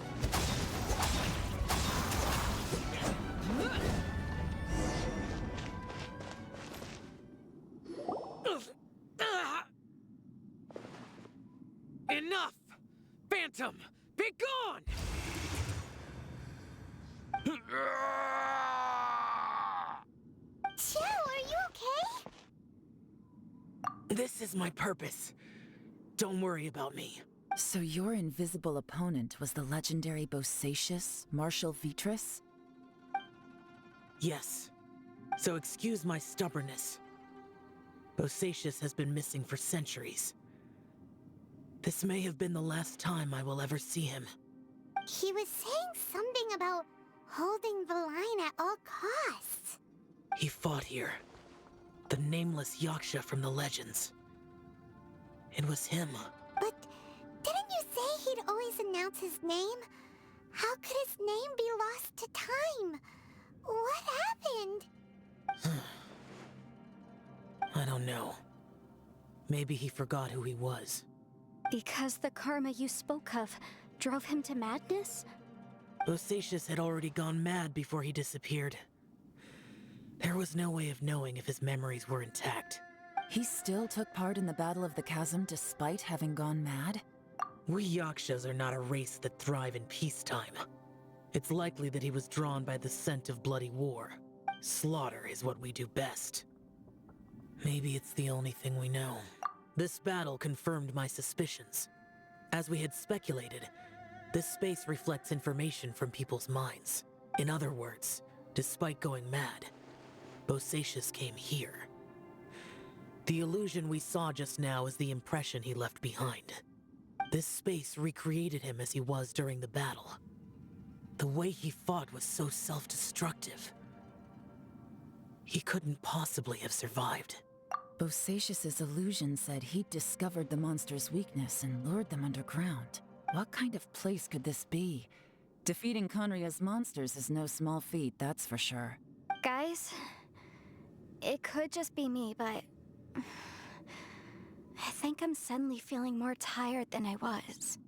Enough! Phantom, be gone! Joe, are you okay? This is my purpose. Don't worry about me. So your invisible opponent was the legendary Bosacius, Marshal Vitris? Yes. So excuse my stubbornness. Bosacius has been missing for centuries. This may have been the last time I will ever see him. He was saying something about holding the line at all costs. He fought here. The nameless Yaksha from the legends. It was him. But didn't you say he'd always announce his name? How could his name be lost to time? What happened? I don't know. Maybe he forgot who he was. Because the karma you spoke of drove him to madness? Bosacius had already gone mad before he disappeared. There was no way of knowing if his memories were intact. He still took part in the Battle of the Chasm despite having gone mad? We Yakshas are not a race that thrive in peacetime. It's likely that he was drawn by the scent of bloody war. Slaughter is what we do best. Maybe it's the only thing we know. This battle confirmed my suspicions. As we had speculated, this space reflects information from people's minds. In other words, despite going mad, Bosacius came here. The illusion we saw just now is the impression he left behind. This space recreated him as he was during the battle. The way he fought was so self-destructive. He couldn't possibly have survived. Bosacius's illusion said he'd discovered the monster's weakness and lured them underground. What kind of place could this be? Defeating Conria's monsters is no small feat, that's for sure. Guys, it could just be me, but I think I'm suddenly feeling more tired than I was.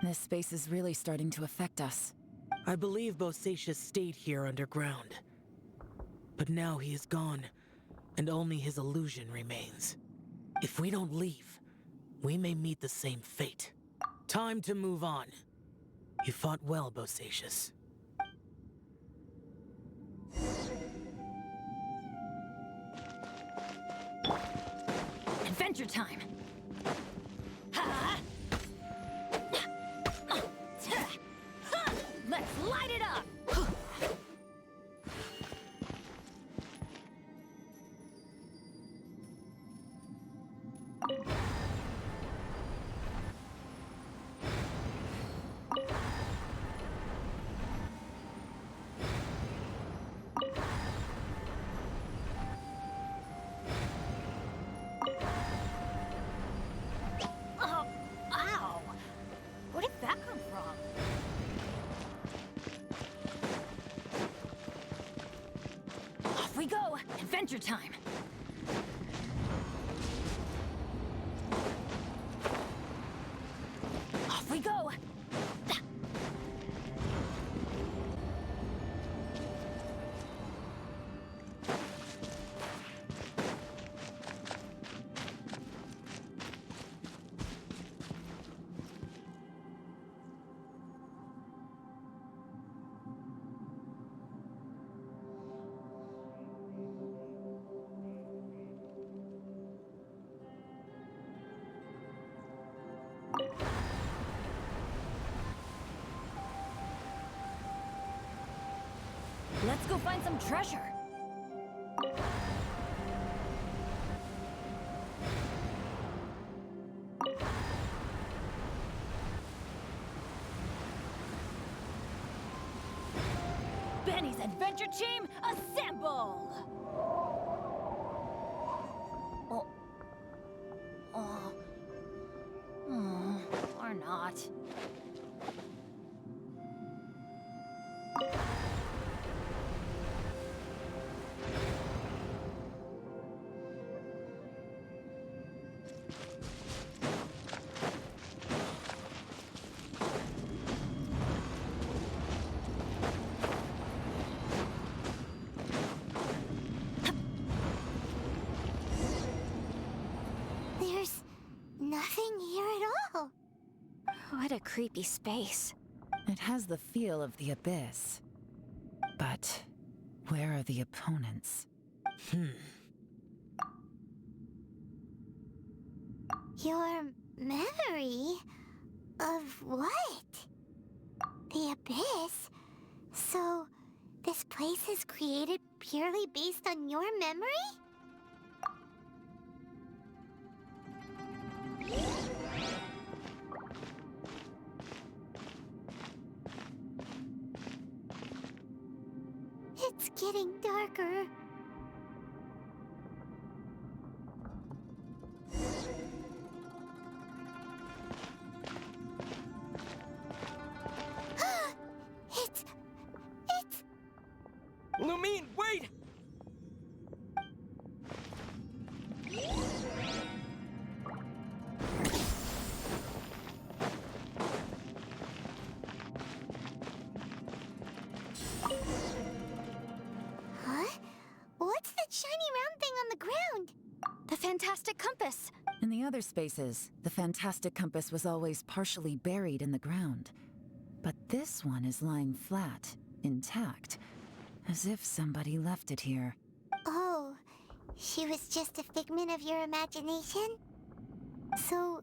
This space is really starting to affect us. I believe Bosacius stayed here underground. But now he is gone, and only his illusion remains. If we don't leave, we may meet the same fate. Time to move on. You fought well, Bosacius. Adventure time! Let's light it up! Ow! Where did that come from? Off we go! Adventure time! Off we go! Let's go find some treasure. Benny's Adventure Team, assemble! Or not. There's nothing here at all. What a creepy space. It has the feel of the abyss. But where are the opponents? Your memory of what? The abyss? So, this place is created purely based on your memory? It's getting darker. It's... Lumine, wait! Huh? What's that shiny round thing on the ground? The fantastic compass. In the other spaces, the fantastic compass was always partially buried in the ground. But this one is lying flat, intact, as if somebody left it here. Oh, she was just a figment of your imagination? So,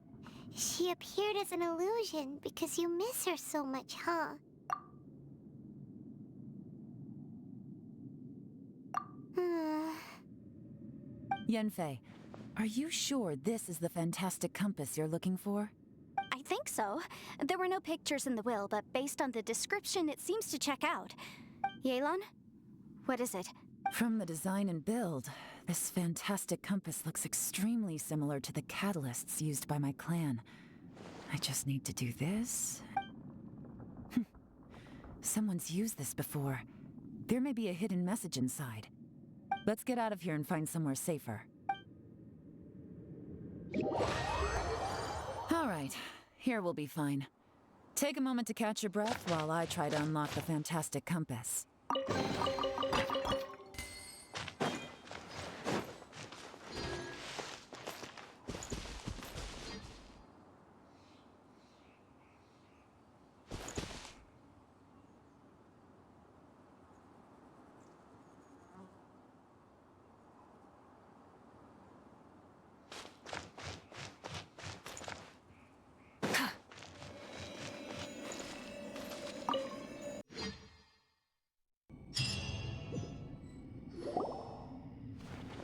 she appeared as an illusion because you miss her so much, huh? Yanfei, are you sure this is the fantastic compass you're looking for? I think so. There were no pictures in the will, but based on the description, it seems to check out. Yelan? What is it? From the design and build, this fantastic compass looks extremely similar to the catalysts used by my clan. I just need to do this. Someone's used this before. There may be a hidden message inside. Let's get out of here and find somewhere safer. All right, here we'll be fine. Take a moment to catch your breath while I try to unlock the fantastic compass.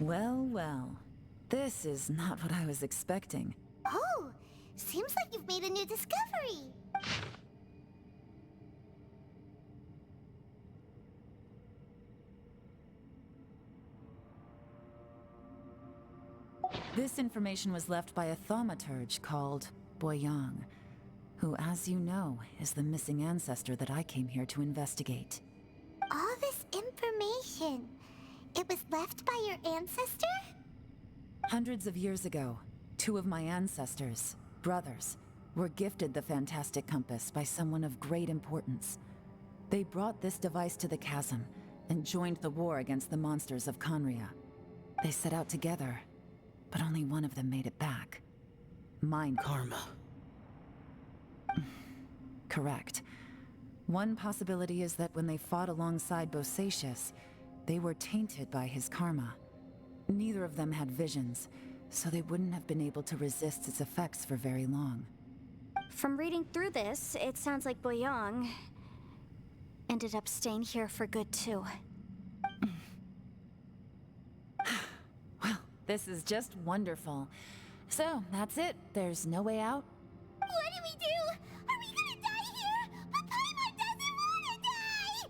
Well, well. This is not what I was expecting. Oh, seems like you've made a new discovery. This information was left by a thaumaturge called Boyang, who, as you know, is the missing ancestor that I came here to investigate. All this information, it was left by your ancestor? Hundreds of years ago, two of my ancestors, brothers, were gifted the fantastic compass by someone of great importance. They brought this device to the chasm and joined the war against the monsters of Conria. They set out together, but only one of them made it back. Mine. Karma. Correct. One possibility is that when they fought alongside Bosacius, they were tainted by his karma. Neither of them had visions, so they wouldn't have been able to resist its effects for very long. From reading through this, it sounds like Boyang ended up staying here for good too. Well, this is just wonderful. So, that's it. There's no way out? What do we do? Are we gonna die here? But Paimon doesn't wanna die!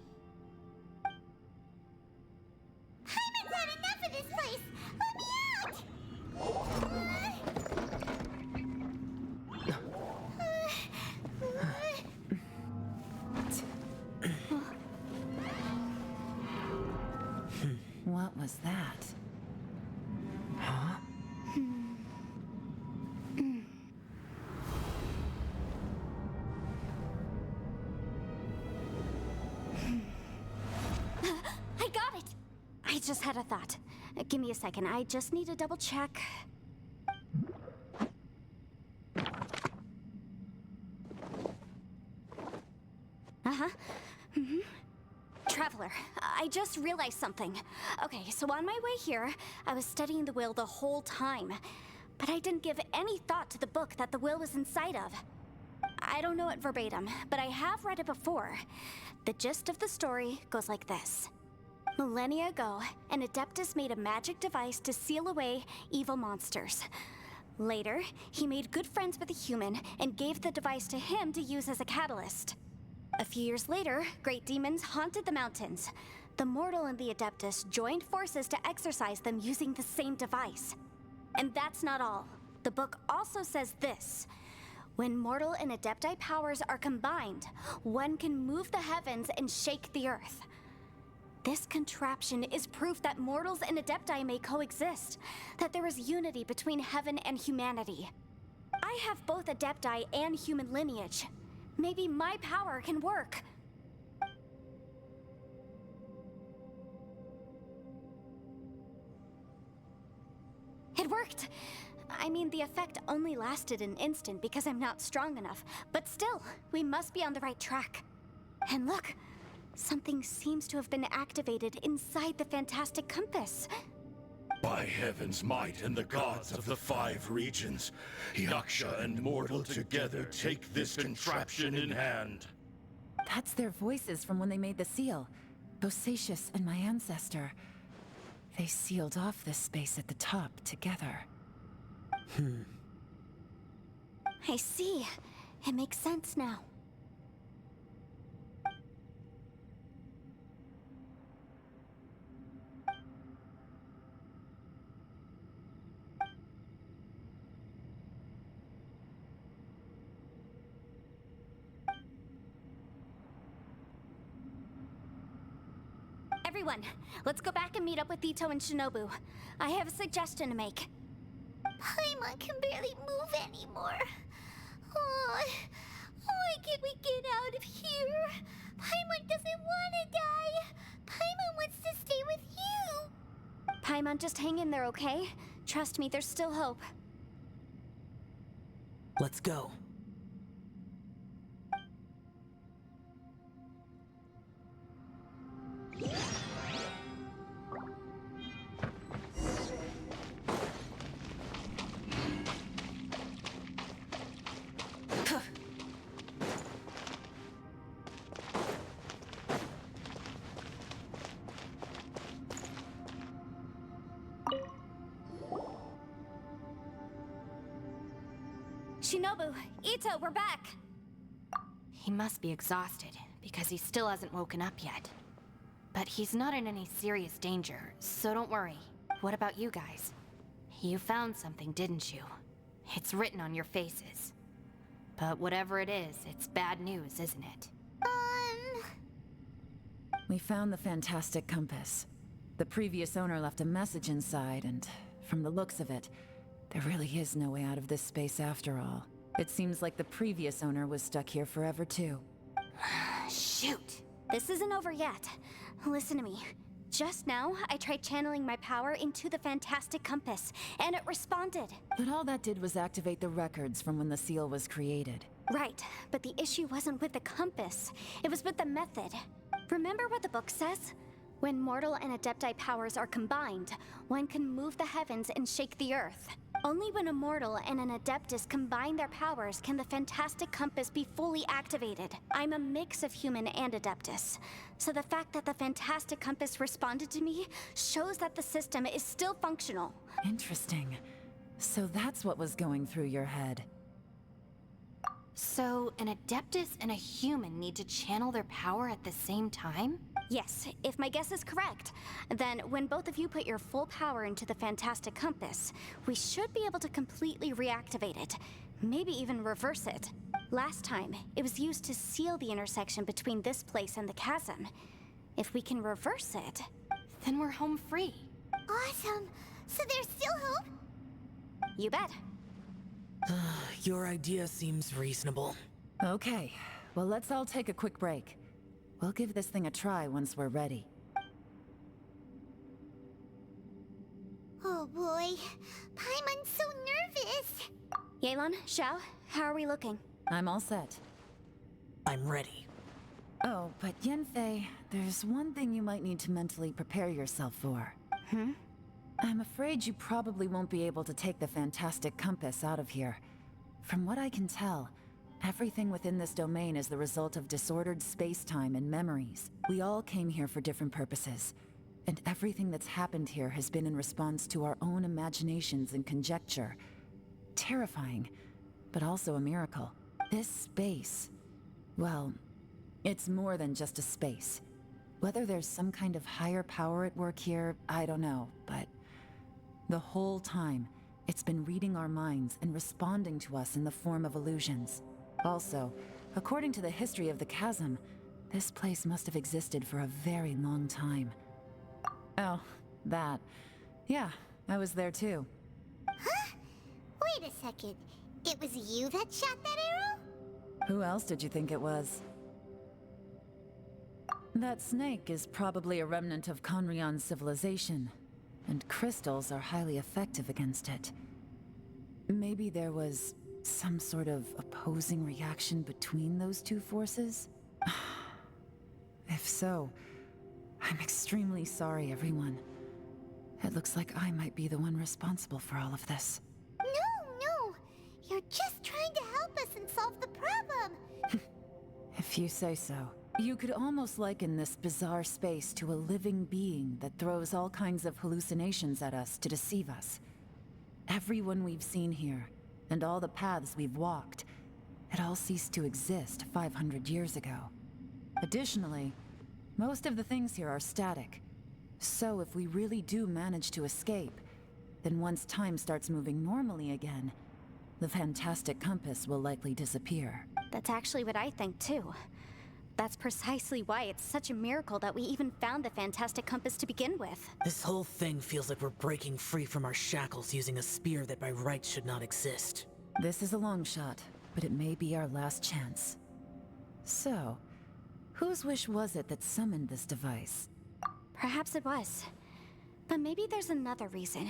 Paimon's had enough of this place! Let me out! What was that? Huh? I got it! I just had a thought. Give me a second, I just need to double check. Traveler, I just realized something. Okay, so on my way here, I was studying the will the whole time. But I didn't give any thought to the book that the will was inside of. I don't know it verbatim, but I have read it before. The gist of the story goes like this. Millennia ago, an Adeptus made a magic device to seal away evil monsters. Later, he made good friends with a human and gave the device to him to use as a catalyst. A few years later, great demons haunted the mountains. The mortal and the Adeptus joined forces to exorcise them using the same device. And that's not all. The book also says this. When mortal and Adepti powers are combined, one can move the heavens and shake the earth. This contraption is proof that mortals and Adepti may coexist, that there is unity between heaven and humanity. I have both Adepti and human lineage. Maybe my power can work. It worked! I mean, the effect only lasted an instant because I'm not strong enough, but still, we must be on the right track. And look, something seems to have been activated inside the fantastic compass. By heaven's might and the gods of the 5 regions, Yaksha and mortal together take this contraption in hand. That's their voices from when they made the seal. Bosacius and my ancestor. They sealed off this space at the top together. I see. It makes sense now. Everyone, let's go back and meet up with Ito and Shinobu. I have a suggestion to make. Paimon can barely move anymore. Oh, why can't we get out of here? Paimon doesn't want to die. Paimon wants to stay with you. Paimon, just hang in there, okay? Trust me, there's still hope. Let's go. Shinobu, Ito, we're back! He must be exhausted, because he still hasn't woken up yet. But he's not in any serious danger, so don't worry. What about you guys? You found something, didn't you? It's written on your faces. But whatever it is, it's bad news, isn't it? We found the fantastic compass. The previous owner left a message inside, and from the looks of it, there really is no way out of this space after all. It seems like the previous owner was stuck here forever too. Shoot! This isn't over yet. Listen to me. Just now, I tried channeling my power into the fantastic compass, and it responded. But all that did was activate the records from when the seal was created. Right, but the issue wasn't with the compass. It was with the method. Remember what the book says? When mortal and Adepti powers are combined, one can move the heavens and shake the earth. Only when a mortal and an Adeptus combine their powers can the fantastic compass be fully activated. I'm a mix of human and Adeptus, so the fact that the fantastic compass responded to me shows that the system is still functional. Interesting. So that's what was going through your head. So, an Adeptus and a human need to channel their power at the same time? Yes, if my guess is correct. Then, when both of you put your full power into the fantastic compass, we should be able to completely reactivate it. Maybe even reverse it. Last time, it was used to seal the intersection between this place and the chasm. If we can reverse it, Then we're home free. Awesome. So there's still hope? You bet. Your idea seems reasonable. Okay, well, let's all take a quick break. We'll give this thing a try once we're ready. Oh boy, Paimon's so nervous. Yelan, Xiao, how are we looking? I'm all set. I'm ready. Oh, but Yanfei, there's one thing you might need to mentally prepare yourself for. I'm afraid you probably won't be able to take the fantastic compass out of here. From what I can tell, everything within this domain is the result of disordered space-time and memories. We all came here for different purposes, and everything that's happened here has been in response to our own imaginations and conjecture. Terrifying, but also a miracle. This space, well, it's more than just a space. Whether there's some kind of higher power at work here, I don't know, but the whole time, it's been reading our minds and responding to us in the form of illusions. Also, according to the history of the chasm, this place must have existed for a very long time. Oh, that. Yeah, I was there too. Huh? Wait a second. It was you that shot that arrow? Who else did you think it was? That snake is probably a remnant of Conrion's civilization, and crystals are highly effective against it. Maybe there was some sort of opposing reaction between those two forces? If so, I'm extremely sorry, everyone. It looks like I might be the one responsible for all of this. No. You're just trying to help us and solve the problem. If you say so. You could almost liken this bizarre space to a living being that throws all kinds of hallucinations at us to deceive us. Everyone we've seen here, and all the paths we've walked, it all ceased to exist 500 years ago. Additionally, most of the things here are static. So if we really do manage to escape, then once time starts moving normally again, the fantastic compass will likely disappear. That's actually what I think too. That's precisely why it's such a miracle that we even found the fantastic compass to begin with. This whole thing feels like we're breaking free from our shackles using a spear that by rights should not exist. This is a long shot, but it may be our last chance. So, whose wish was it that summoned this device? Perhaps it was. But maybe there's another reason.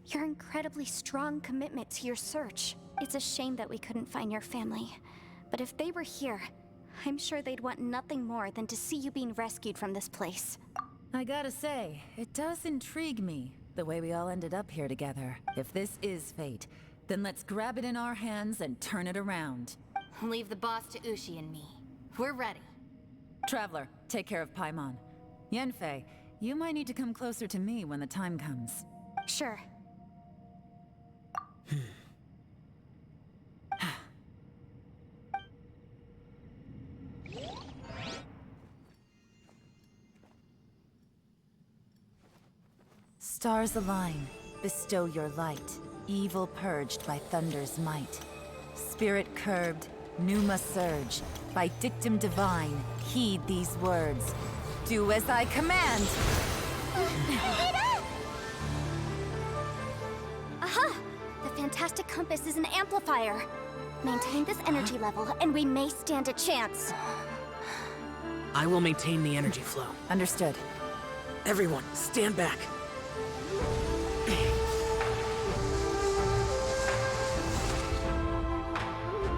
Your incredibly strong commitment to your search. It's a shame that we couldn't find your family. But if they were here, I'm sure they'd want nothing more than to see you being rescued from this place. I gotta say, it does intrigue me, the way we all ended up here together. If this is fate, then let's grab it in our hands and turn it around. Leave the boss to Ushi and me. We're ready. Traveler, take care of Paimon. Yanfei, you might need to come closer to me when the time comes. Sure. Stars align, bestow your light, evil purged by thunder's might. Spirit curbed, pneuma surge, by dictum divine, heed these words. Do as I command! Aha! The fantastic compass is an amplifier. Maintain this energy level, and we may stand a chance. I will maintain the energy flow. Understood. Everyone, stand back.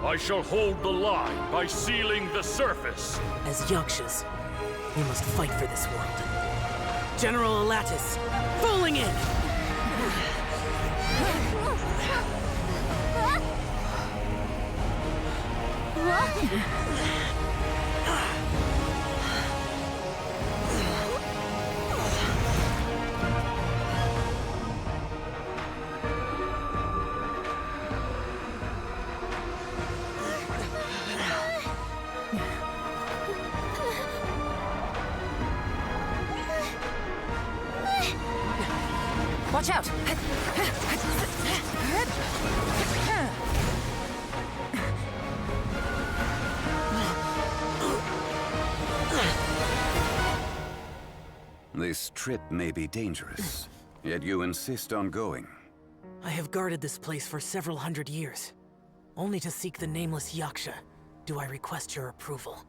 I shall hold the line by sealing the surface. As Yakshas, we must fight for this world. General Alatus, falling in! Watch out! This trip may be dangerous, yet you insist on going. I have guarded this place for several hundred years. Only to seek the nameless Yaksha, do I request your approval.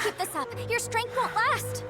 Keep this up. Your strength won't last.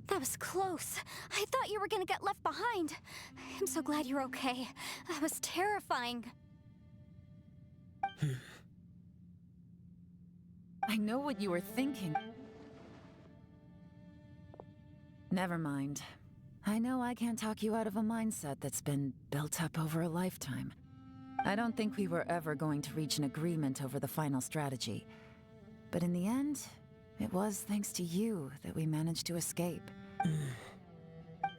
That was close. I thought you were gonna get left behind. I'm so glad you're okay. That was terrifying. I know what you were thinking. Never mind. I know I can't talk you out of a mindset that's been built up over a lifetime. I don't think we were ever going to reach an agreement over the final strategy. But in the end, it was thanks to you that we managed to escape.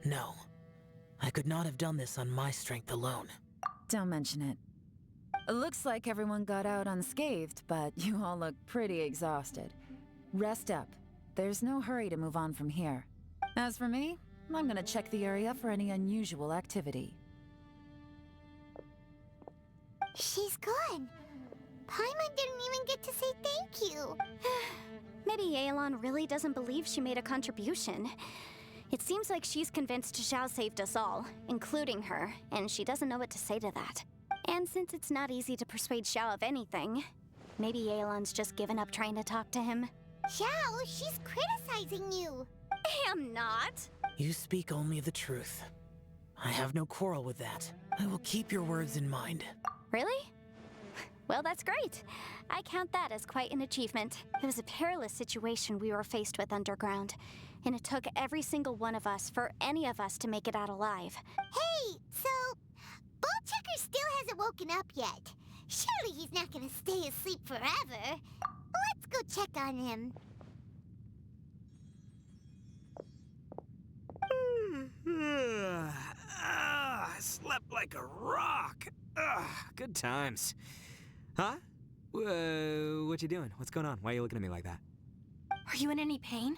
No. I could not have done this on my strength alone. Don't mention it. It looks like everyone got out unscathed, but you all look pretty exhausted. Rest up. There's no hurry to move on from here. As for me, I'm gonna check the area for any unusual activity. She's gone. Paimon didn't even get to say thank you. Maybe Yelan really doesn't believe she made a contribution. It seems like she's convinced Xiao saved us all, including her, and she doesn't know what to say to that. And since it's not easy to persuade Xiao of anything, maybe Yelan's just given up trying to talk to him. Xiao, she's criticizing you. I am not. You speak only the truth. I have no quarrel with that. I will keep your words in mind. Really? Well, that's great. I count that as quite an achievement. It was a perilous situation we were faced with underground, and it took every single one of us for any of us to make it out alive. Hey, so Ballchecker still hasn't woken up yet. Surely he's not gonna stay asleep forever. Let's go check on him. I slept like a rock. Good times. Huh? What you doing? What's going on? Why are you looking at me like that? Are you in any pain?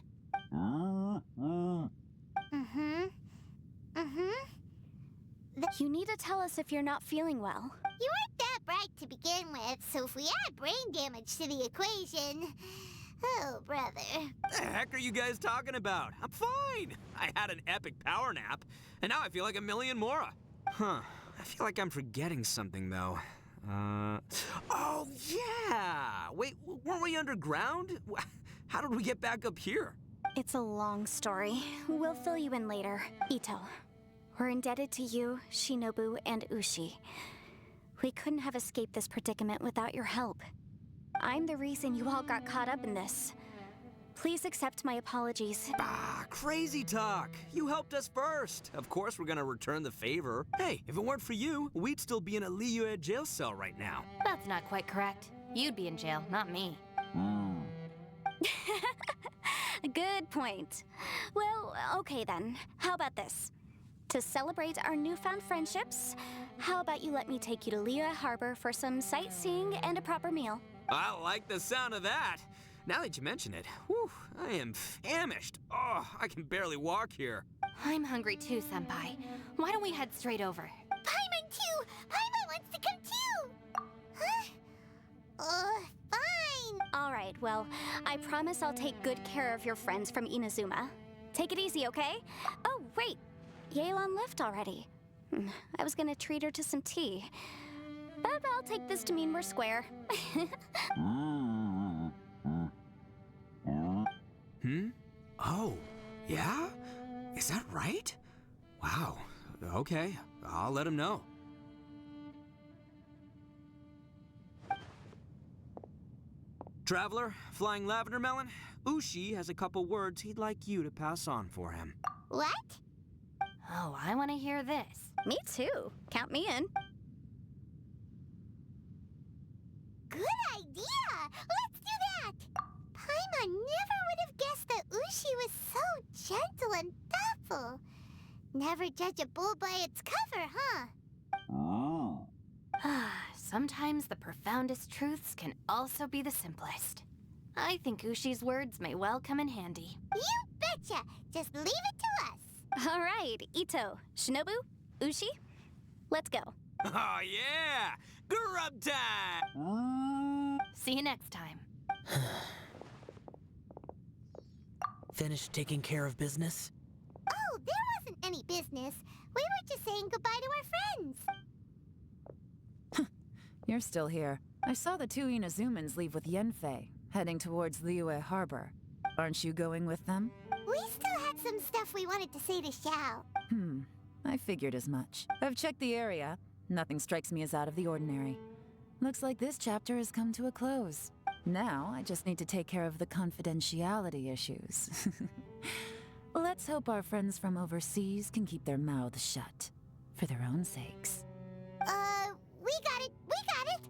You need to tell us if you're not feeling well. You weren't that bright to begin with, so if we add brain damage to the equation... Oh, brother. The heck are you guys talking about? I'm fine. I had an epic power nap, and now I feel like a million more. Huh. I feel like I'm forgetting something, though. Oh, yeah! Wait, weren't we underground? How did we get back up here? It's a long story. We'll fill you in later. Ito, we're indebted to you, Shinobu, and Ushi. We couldn't have escaped this predicament without your help. I'm the reason you all got caught up in this. Please accept my apologies. Ah, crazy talk! You helped us first! Of course we're gonna return the favor. Hey, if it weren't for you, we'd still be in a Liyue jail cell right now. That's not quite correct. You'd be in jail, not me. Good point. Well, okay then. How about this? To celebrate our newfound friendships, how about you let me take you to Liyue Harbor for some sightseeing and a proper meal? I like the sound of that! Now that you mention it, whew, I am famished. Oh, I can barely walk here. I'm hungry too, Senpai. Why don't we head straight over? Paimon too! Paimon wants to come too! Huh? Fine! Alright, well, I promise I'll take good care of your friends from Inazuma. Take it easy, okay? Oh, wait! Yelan left already. I was gonna treat her to some tea. But I'll take this to mean we're square. Oh, yeah? Is that right? Wow. Okay, I'll let him know. Traveler, Flying Lavender Melon, Ushi has a couple words he'd like you to pass on for him. What? Oh, I want to hear this. Me too. Count me in. Good idea! Let's do that! Paimon never would have guessed that Ushi was so gentle and thoughtful. Never judge a bull by its cover, huh? Sometimes the profoundest truths can also be the simplest. I think Ushi's words may well come in handy. You betcha! Just leave it to us! All right, Ito, Shinobu, Ushi, let's go. Oh, yeah! Grub time! See you next time. Finished taking care of business? Oh, there wasn't any business. We were just saying goodbye to our friends. You're still here. I saw the two Inazumans leave with Yenfei, heading towards Liyue Harbor. Aren't you going with them? We still had some stuff we wanted to say to Xiao. I figured as much. I've checked the area. Nothing strikes me as out of the ordinary. Looks like this chapter has come to a close. Now, I just need to take care of the confidentiality issues. Let's hope our friends from overseas can keep their mouths shut. For their own sakes. We got it! We got it!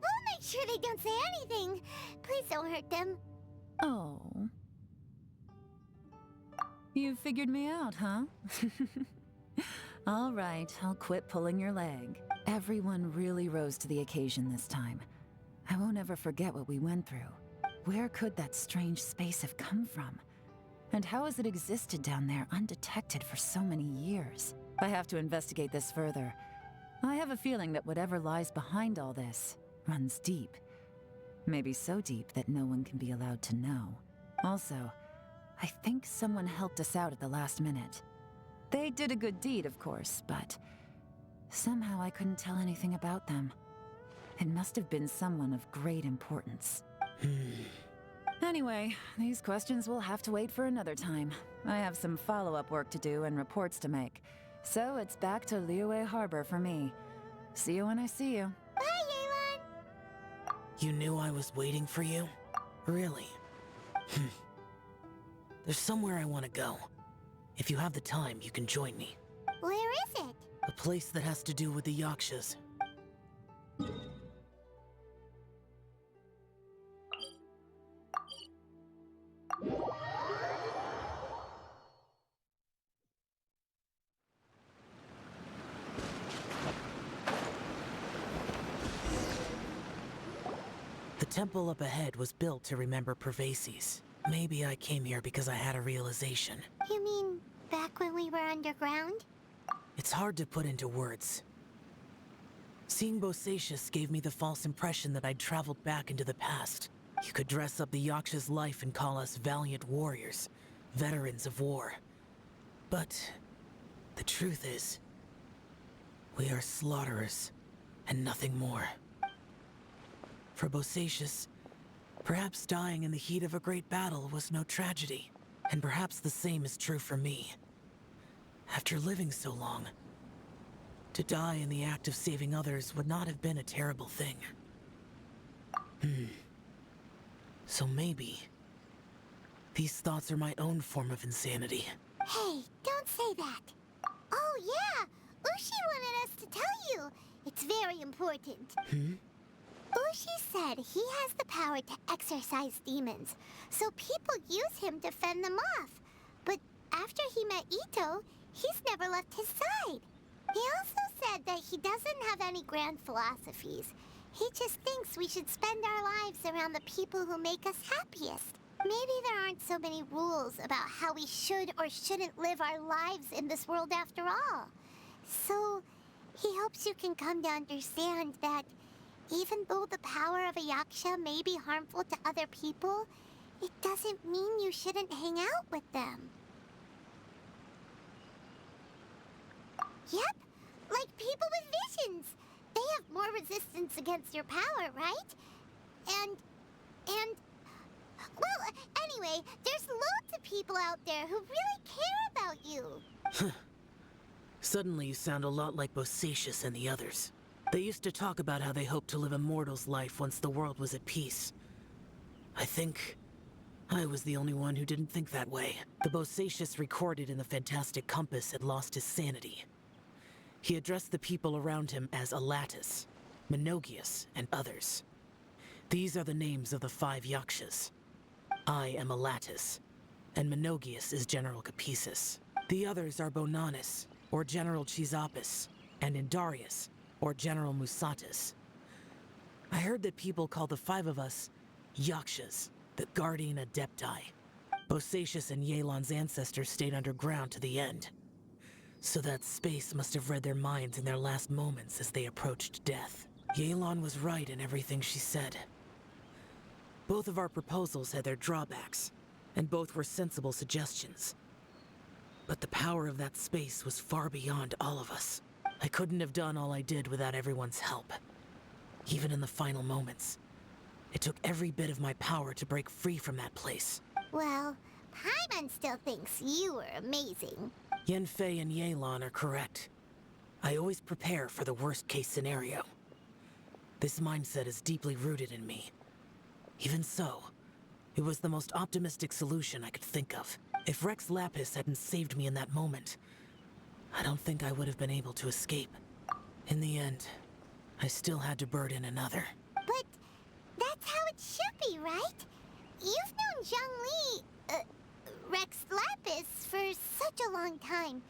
We'll make sure they don't say anything. Please don't hurt them. Oh. You figured me out, huh? All right, I'll quit pulling your leg. Everyone really rose to the occasion this time. I won't ever forget what we went through. Where could that strange space have come from? And how has it existed down there undetected for so many years? I have to investigate this further. I have a feeling that whatever lies behind all this runs deep. Maybe so deep that no one can be allowed to know. Also, I think someone helped us out at the last minute. They did a good deed, of course, but somehow I couldn't tell anything about them. It must have been someone of great importance. Anyway, these questions will have to wait for another time. I have some follow-up work to do and reports to make. So it's back to Liyue Harbor for me. See you when I see you. Bye, Yelan! You knew I was waiting for you? Really? There's somewhere I want to go. If you have the time, you can join me. Where is it? A place that has to do with the Yakshas. The temple up ahead was built to remember Pervases. Maybe I came here because I had a realization. You mean back when we were underground? It's hard to put into words. Seeing Bosacius gave me the false impression that I'd traveled back into the past. You could dress up the Yaksha's life and call us valiant warriors, veterans of war. But the truth is, We are slaughterers, and nothing more. For Bosacius, perhaps dying in the heat of a great battle was no tragedy, and perhaps the same is true for me. After living so long, to die in the act of saving others would not have been a terrible thing. So maybe these thoughts are my own form of insanity. Hey, don't say that. Oh yeah, Ushi wanted us to tell you. It's very important. Ushi said he has the power to exorcise demons, so people use him to fend them off. But after he met Ito, he's never left his side. He also said that he doesn't have any grand philosophies. He just thinks we should spend our lives around the people who make us happiest. Maybe there aren't so many rules about how we should or shouldn't live our lives in this world after all. So, he hopes you can come to understand that even though the power of a yaksha may be harmful to other people, it doesn't mean you shouldn't hang out with them. Yep, like people with visions. They have more resistance against your power, right? And, well, anyway, there's loads of people out there who really care about you. Suddenly you sound a lot like Bosacius and the others. They used to talk about how they hoped to live a mortal's life once the world was at peace. I think I was the only one who didn't think that way. The Bosacius recorded in the Fantastic Compass had lost his sanity. He addressed the people around him as Alatus, Menogius, and others. These are the names of the 5 yakshas. I am Alatus, and Menogius is General Capisis. The others are Bonanis, or General Chisapis, and Indarius, or General Musatus. I heard that people call the 5 of us yakshas, the Guardian Adepti. Bosacius and Yelan's ancestors stayed underground to the end. So that space must have read their minds in their last moments as they approached death. Yelan was right in everything she said. Both of our proposals had their drawbacks, and both were sensible suggestions. But the power of that space was far beyond all of us. I couldn't have done all I did without everyone's help. Even in the final moments, it took every bit of my power to break free from that place. Well, Paimon still thinks you were amazing. Yanfei and Yelan are correct. I always prepare for the worst-case scenario. This mindset is deeply rooted in me. Even so, it was the most optimistic solution I could think of. If Rex Lapis hadn't saved me in that moment, I don't think I would have been able to escape. In the end, I still had to burden another. But that's how it should be, right? You've known Zhang Li, Rex Lapis, for such a long time.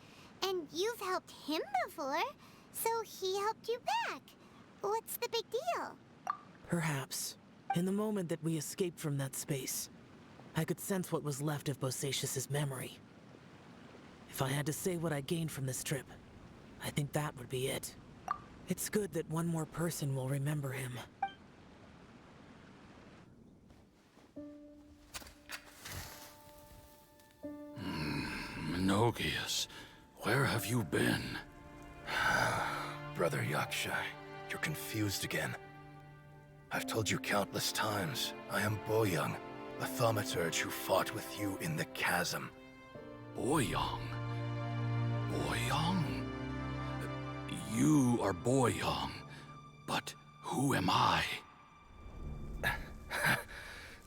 And you've helped him before, so he helped you back. What's the big deal? Perhaps. In the moment that we escaped from that space, I could sense what was left of Bosacius's memory. If I had to say what I gained from this trip, I think that would be it. It's good that one more person will remember him. Menogius, where have you been? Brother Yaksha, you're confused again. I've told you countless times, I am Boyoung, the thaumaturge who fought with you in the chasm. Boyoung? Boyoung? You are Boyoung, but who am I?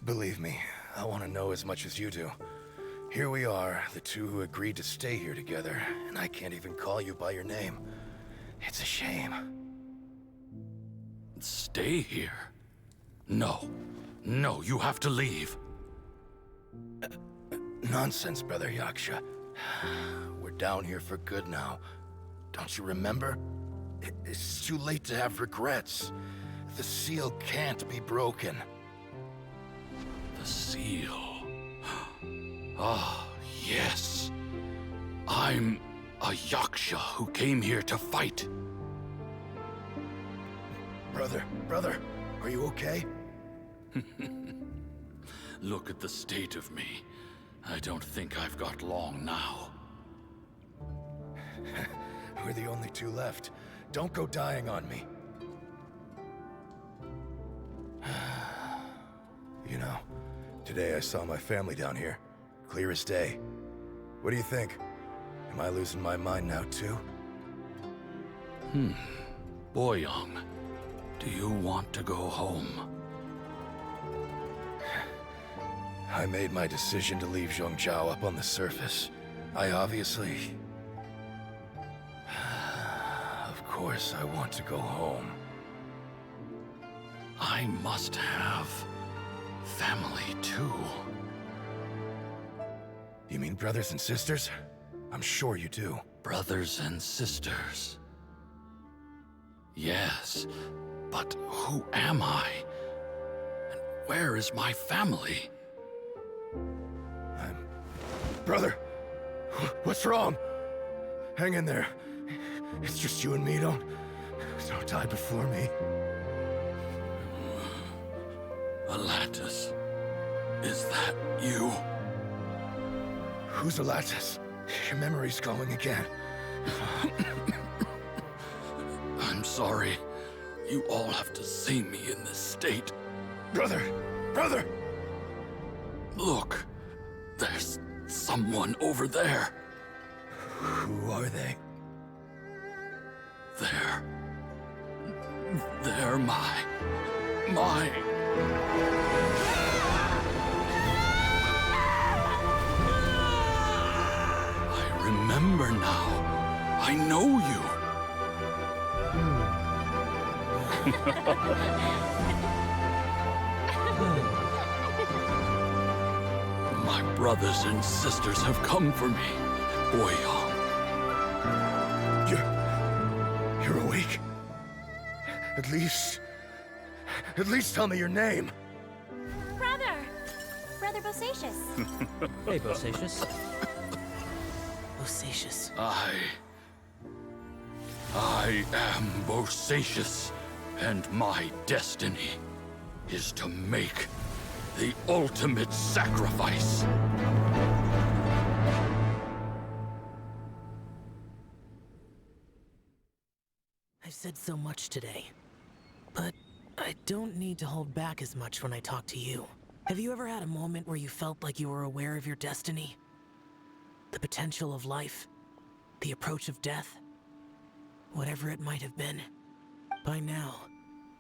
Believe me, I want to know as much as you do. Here we are, the two who agreed to stay here together, and I can't even call you by your name. It's a shame. Stay here? No. No, you have to leave. Nonsense, Brother Yaksha. We're down here for good now. Don't you remember? It's too late to have regrets. The seal can't be broken. The seal. Ah, yes. I'm a Yaksha who came here to fight. Brother, are you okay? Look at the state of me. I don't think I've got long now. We're the only two left. Don't go dying on me. You know, today I saw my family down here. Clear as day. What do you think? Am I losing my mind now, too? Boyoung, do you want to go home? I made my decision to leave Zhongzhao up on the surface. I obviously... Of course I want to go home. I must have family too. You mean brothers and sisters? I'm sure you do. Brothers and sisters. Yes, but who am I? And where is my family? Brother, what's wrong? Hang in there. It's just you and me, don't die before me. Alatus, is that you? Who's Alatus? Your memory's going again. I'm sorry. You all have to see me in this state. Brother! Brother! Look, there's someone over there. Who are they? They're my... I remember now. I know you. My brothers and sisters have come for me, Boyoung. You're awake? At least tell me your name. Brother Bosacious. Hey, Bosacious. Bosacious. I am Bosacious, and my destiny is to make the ultimate sacrifice. I've said so much today, but I don't need to hold back as much when I talk to you. Have you ever had a moment where you felt like you were aware of your destiny? The potential of life? The approach of death? Whatever it might have been. By now,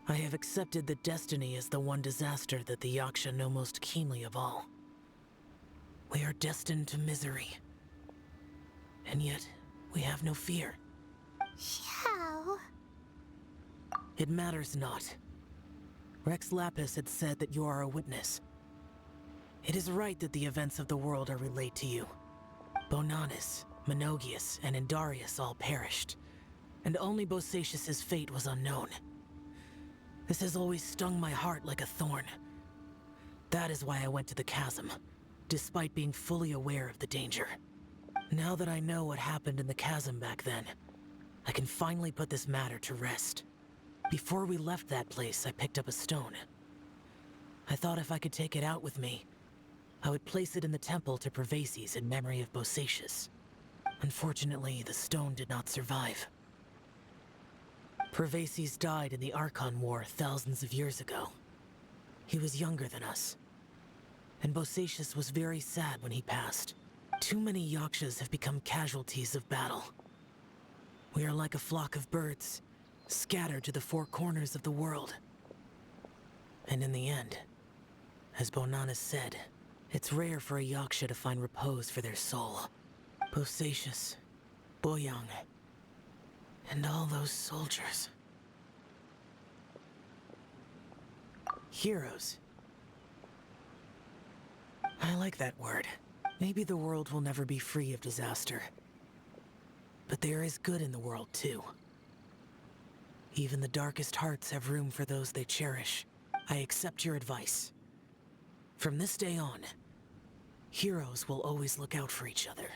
I have accepted that destiny is the one disaster that the Yaksha know most keenly of all. We are destined to misery. And yet, we have no fear. Xiao. It matters not. Rex Lapis had said that you are a witness. It is right that the events of the world are relayed to you. Bonanis, Menogias, and Indarius all perished, and only Bosacious's fate was unknown. This has always stung my heart like a thorn. That is why I went to the chasm, despite being fully aware of the danger. Now that I know what happened in the chasm back then, I can finally put this matter to rest. Before we left that place, I picked up a stone. I thought if I could take it out with me, I would place it in the temple to Pervases in memory of Bosacious. Unfortunately, the stone did not survive. Pervases died in the Archon War thousands of years ago. He was younger than us. And Bosacious was very sad when he passed. Too many Yakshas have become casualties of battle. We are like a flock of birds, scattered to the four corners of the world. And in the end, as Bonanis said, it's rare for a Yaksha to find repose for their soul. Bosacious, Boyoung, and all those soldiers. Heroes. I like that word. Maybe the world will never be free of disaster. But there is good in the world, too. Even the darkest hearts have room for those they cherish. I accept your advice. From this day on, heroes will always look out for each other.